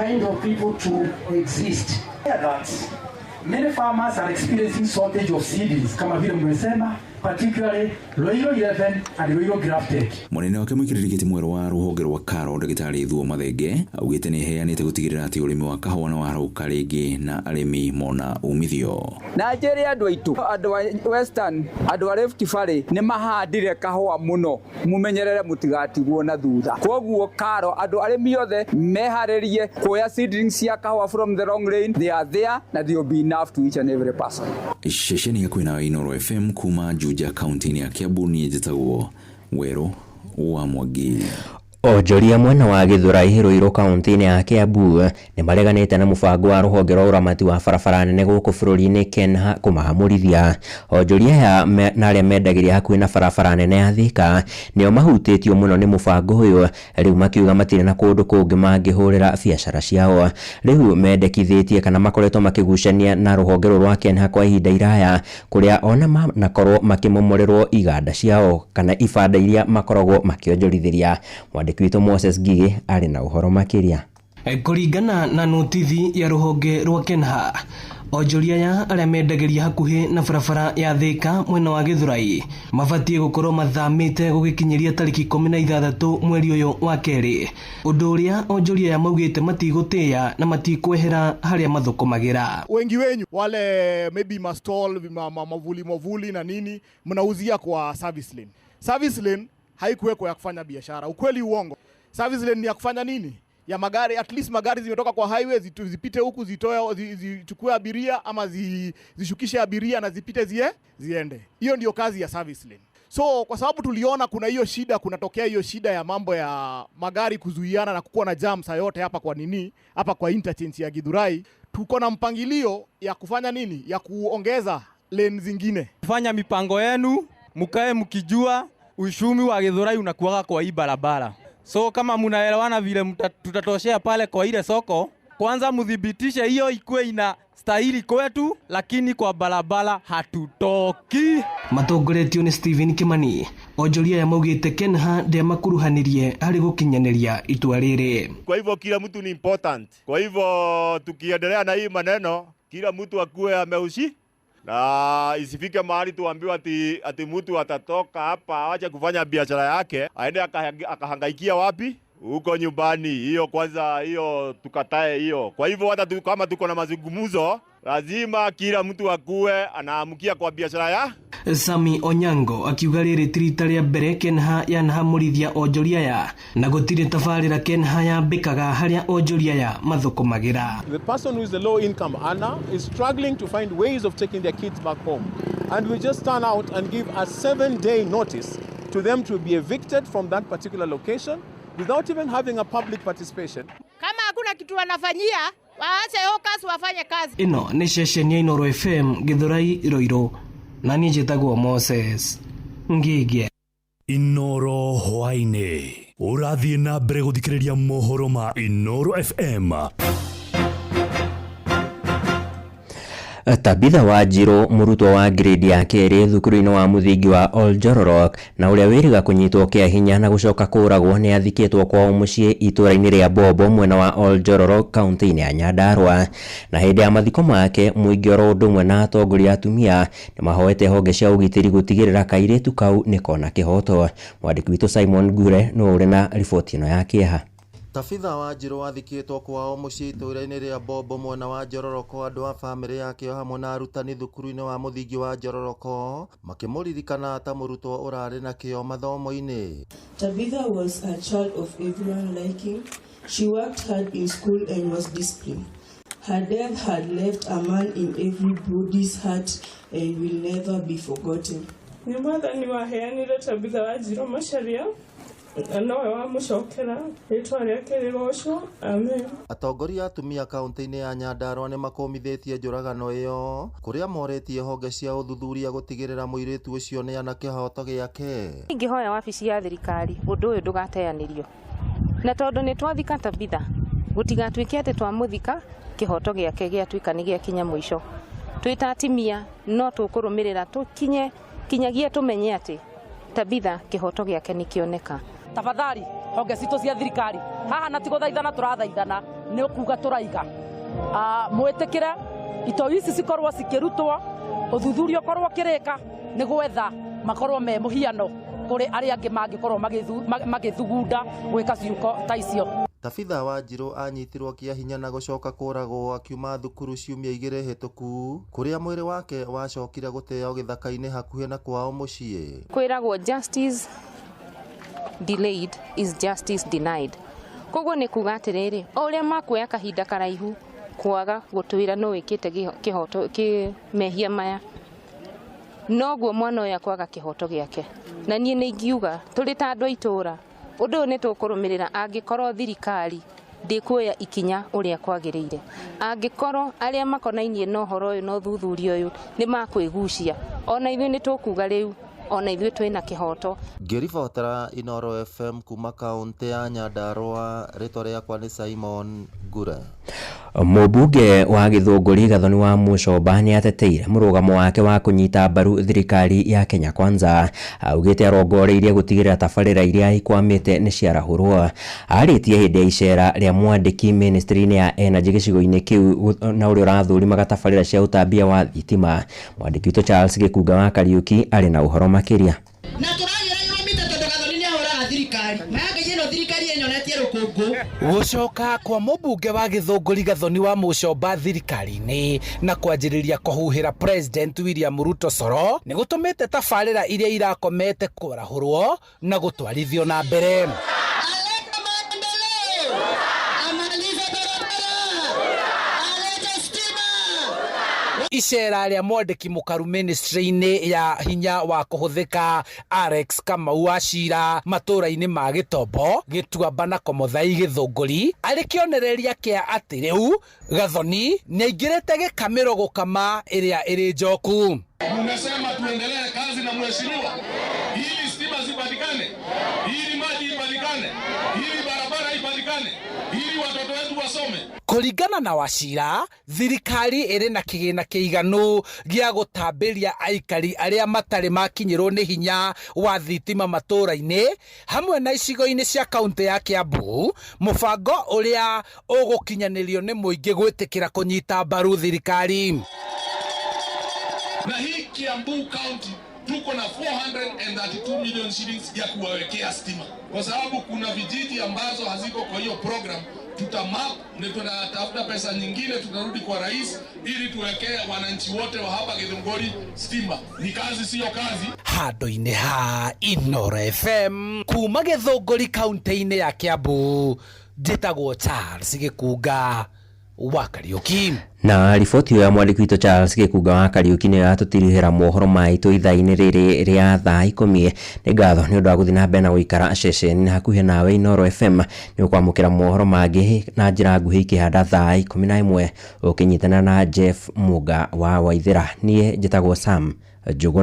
S11: kind of people to exist?
S26: Many farmers are experiencing shortage of seedlings kama vile mmesema, particularly Loiro 11 and Loiro grafted.
S5: Munene wake mwikiriri mweru wa ruhonge rwa Karo Ndagitari Thuo Mathenge augite ni heanite gutigirira ati urimi wa kahua na warauka ringi na arimi mona umithio.
S17: Nigeria andu aitu andu western andu Rift Valley ni mahandire kahua muno, mumenyerere mutigatigwo na thutha. Koguo Karo andu arimi othe meharirie kuoya seedlings ya kahua from the long range. They are there and they will be enough to each and every person.
S5: Shesheni ya kwina Inoro FM kuma Juja kaunti-ini ya Kiambu ni njitagwo Weru wa Mwangi.
S19: Onjoria mwena wa Githurai Ruiru kaunti-ini ya Kiambu ni mareganite na mubango wa ruhonge rwa uramati wa barabara nene guku bururi-ini Kenha kumahamurithia. Onjoria ya na aria mendagiria hakuhi na barabara nene ya Thika nio mahutitio muno ni mubango uyu, riu makiuga matire na kundu kungi mangihurira biacara ciao. Riu mendekithitie kana makoretwo makigucania na ruhonge rwa Kenha kwa ihinda iraya, kuria ona nakorwo makimomorerwo iganda ciao kana ibanda iria makoragwo makionjorithiria. Mwandiki Moses Gigi ari na uhoro makiria.
S12: Kuringana na notithi ya ruhonge rwa Kenha, onjoria ya aria mendagiria hakuhi na barabara ya Thika mwena wa Githurai mabatie gukorwo mathamite gugikinyiria tariki 16 mweri uyu wa keri, undu uria onjoria ya maugite matigutia na matikwehera haria mathukumagira.
S16: Wengi wenyu wale maybe mastall mavuli na nini mnauzia kwa service lane. Service lane haikuweko ya kufanya biashara. Ukweli uongo. Service lane ni ya kufanya nini? Ya magari, at least magari zimetoka kwa highway zipite huku zichukue abiria ama zishukishe abiria na zipite ziende. Hiyo ndio kazi ya service lane. So kwa sababu tuliona kuna hiyo shida, kunatokea hiyo shida ya mambo ya magari kuzuiana na kukuwa na jam saa yote hapa kwa nini? Hapa kwa interchange ya Githurai, tuko na mpangilio ya kufanya nini? Ya kuongeza lane zingine.
S20: Fanya mipango yenu, mkae mkijua ushumi wa Githurai unakuwa kwa hii barabara. So kama mnaelewana vile tutatoshea pale kwa ile soko, kwanza mudhibitishe hiyo ikuwe ina stahili kwetu, lakini kwa barabara hatutoki.
S12: Matongoretio ni Stephen Kimani onjoria ya maugite Kenha ndia makuruhanirie hari gukinyaniria itua riri.
S2: Kwa hivyo kila mtu ni important. Kwa hivyo tukiendelea na hii maneno, kila mtu akuwe ameushi na isifike mahali tuambiwa ati mtu atatoka hapa aache kufanya biashara yake aende akahangaikia wapi huko nyumbani. Hiyo kwanza, hiyo tukatae hiyo. Kwa hivyo hata kama tuko na mazungumzo, lazima kila mtu akuwe anaamukia kwa biashara ya
S12: Sami Onyango akiuga riri tirita ria mbere Kenha yanahamurithia onjoria ya na gutire tabarira Kenha ya bikaga haria onjoria ya mathukumagira.
S4: The person who is the low income earner is struggling to find ways of taking their kids back home, and we just turn out and give a 7-day notice to them to be evicted from that particular location without even having a public participation.
S7: Kama hakuna kitu wanafanyia, waache hiyo kazi wafanye kazi.
S12: Ino ni session ya Inoro FM Githurai Roiro na ni njitagwo Moses Ngige.
S3: Inoro hwaine urathie na mbere guthikiriria mohoro ma Inoro FM.
S19: Tabitha Wanjiru murutwo wa grade ya keri thukuru-ini wa muthingi wa Oljororok na uria wiriga kunyitwo kia hinya na gucoka kuragwo ni athikitwo kwao mucii itura-ini ria Bobo mwena wa Oljororok kaunti-ini ya Nyandarua. Na hindi ya mathiko make muingi oro ndumwe na atongoria atumia ni mahoete honge cia ugitiri gutigirira kairitu kau nikona kihoto. Mwandiki witu Simon Gure no uri na riboti ino ya kieha.
S13: Tabitha Wanjiru athikitwo kwao mucii itura-ini ria Bobo mwena wa Njororoko, andu a family yake hamwe na arutani thukuru-ini wa muthingi wa Njororoko makimuririkana ta murutwo urari na kio mathomo-ini.
S18: Tabitha was a child of everyone liking. She worked hard in school and was disciplined. Her death had left a man in everybody's heart and will never be forgotten.
S24: Ni mwathani waheanire Tabitha Wanjiru macharia nowe wa mucokera ritwa riake rigocwo, amen.
S13: Atongoria atumia kaunti-ini ya Nyandarua ni makomithitie njuragano iyo kuria moretie honge cia uthuthuria gutigirira muiritu ucio ni ana kihoto giake.
S25: Ingihoya wabici ya thirikari undu uyu ndugateanirio na tondu ni twathika Tabitha gutigatuike ati twamuthika kihoto giake giatuika ni giakinya mwisho. Twita atimia no tukurumirira kinyagia tumenye ati Tabitha kihoto giake nikioneka.
S27: Tafadhali honge cito cia thirikari haha na tiguthaithana turathaithana ni kuga turaiga mwitikira ito ici cikorwo cikirutwo uthuthurio korwo kirika ni gwetha makorwo me muhiano kuri ari angi mangikorwo magithugunda gwika ciuko ta icio.
S13: Tabitha Wanjiru anyitirwo kia hinya na gucoka kuragwo akiuma thukuru ciumia 2 hituku kuria mwiri wake wacokire guteo githaka-ini hakuhi na kwao mucii.
S25: Kwiragwo justice delayed is justice denied. Koguo ni kuga atiriri uria makuoya kahinda karaihu kwaga gutwira no wikite kihoto kimehia maya noguo mwana uyu akwaga kihoto giake. Na nie ni ngiuga turi ta andu aitura undu ni tukurumirira angikorwo thirikari ndikuoya ikinya uria kwagiriire, angikorwo aria makonainie no horo uyu no thuthuria uyu ni makwigucia, ona ithuĩ ni tukuga riu ona ithuĩ twina kihoto.
S13: Ngiribotera Inoro FM kuma kaunti ya Nyandarua, ritwa riakwa ni Simon Gure.
S19: Mubunge wa Githunguri Gathoni wa Mucomba ni ateteire murugamo wake wa kunyita mbaru thirikari ya Kenya Kwanza, augite arongoreirie gutigirira tabarira iria ikwamite ni ciarahurwo. Aritie hindi ya icera ria mwandiki ministry-ini ya energy gicigo-ini kiu na uria urathurima gatabarira cia utambia wa thitima. Mwandiki witu Charles Gikuga wa Kariuki ari na uhoro makiria.
S28: Na turagira irumite tondu Gathoni ni ahuraga thirikari mayake yeno thirikari yenyonetie rukungu.
S8: Gucoka kwa mubunge wa Githunguri Gathoni wa Mucomba thirikari-ini na kwanjiriria kuhuhira President William Ruto coro ni gutumite tabarira iria irakomete kurahurwo na gutwarithio na mbere. Icera ria mwandiki mukaru ministry-ini ya hinya wa kuhuthika Alex Kamau wa Cira matura-ini ma Gitombo, Gituamba na Komuthai Githunguri ari kionereria kia ati riu Gathoni ni aingirite gikamiro gukama iria iri njoku.
S30: Mmesema tuendelee kazi na mheshimiwa ili stima zipatikane, ili maji ipatikane, ili barabara ipatikane, ili watoto wetu wasome.
S1: Kũringana na Wachira, thirikari ĩrĩ na kĩgĩna kĩiganu gĩa gũtambĩria aikari arĩa matarĩ makinyĩrwo nĩ hinya wa thitima matũũra-inĩ hamwe na icigo-inĩ cia kaunti ya Kiambu, mũbango ũrĩa ũgũkinyanĩrio nĩ mũingĩ gwĩtĩkĩra kũnyita mbaru thirikari.
S30: Na hii Kiambu County tuko na 432 million shillings ya kuwawekea stima, kwa sababu kuna vijiji ambazo haziko kwa hiyo program. Tutamap na tunatafuta pesa nyingine, tutarudi kwa rais ili tuwekee wananchi wote wa hapa Githunguri stima. Ni kazi sio kazi.
S1: Handũ-inĩ ha Inooro FM kuma Githunguri kaunti-inĩ ya Kiambu, njĩtagwo Charles Gĩkunga wa Kariũki.
S19: Na riboti ya mwandĩki witũ Charles Gĩkunga wa Kariũki nĩ yatũtirihĩra mohoro maitũ ithaa-inĩ rĩrĩ rĩa thaa 10. Nĩ ngatho nĩ ũndũ wa gũthiĩ na mbere na gũikara ceceni hakuhĩ nawe Inooro FM. Nĩ ũkwamũkĩra mohoro mangĩ na njĩra nguhĩ ikĩhanda thaa 11 ũkĩnyitana na Jeff Muga wa Waithĩra. Niĩ njĩtagwo Sam Njũgũna.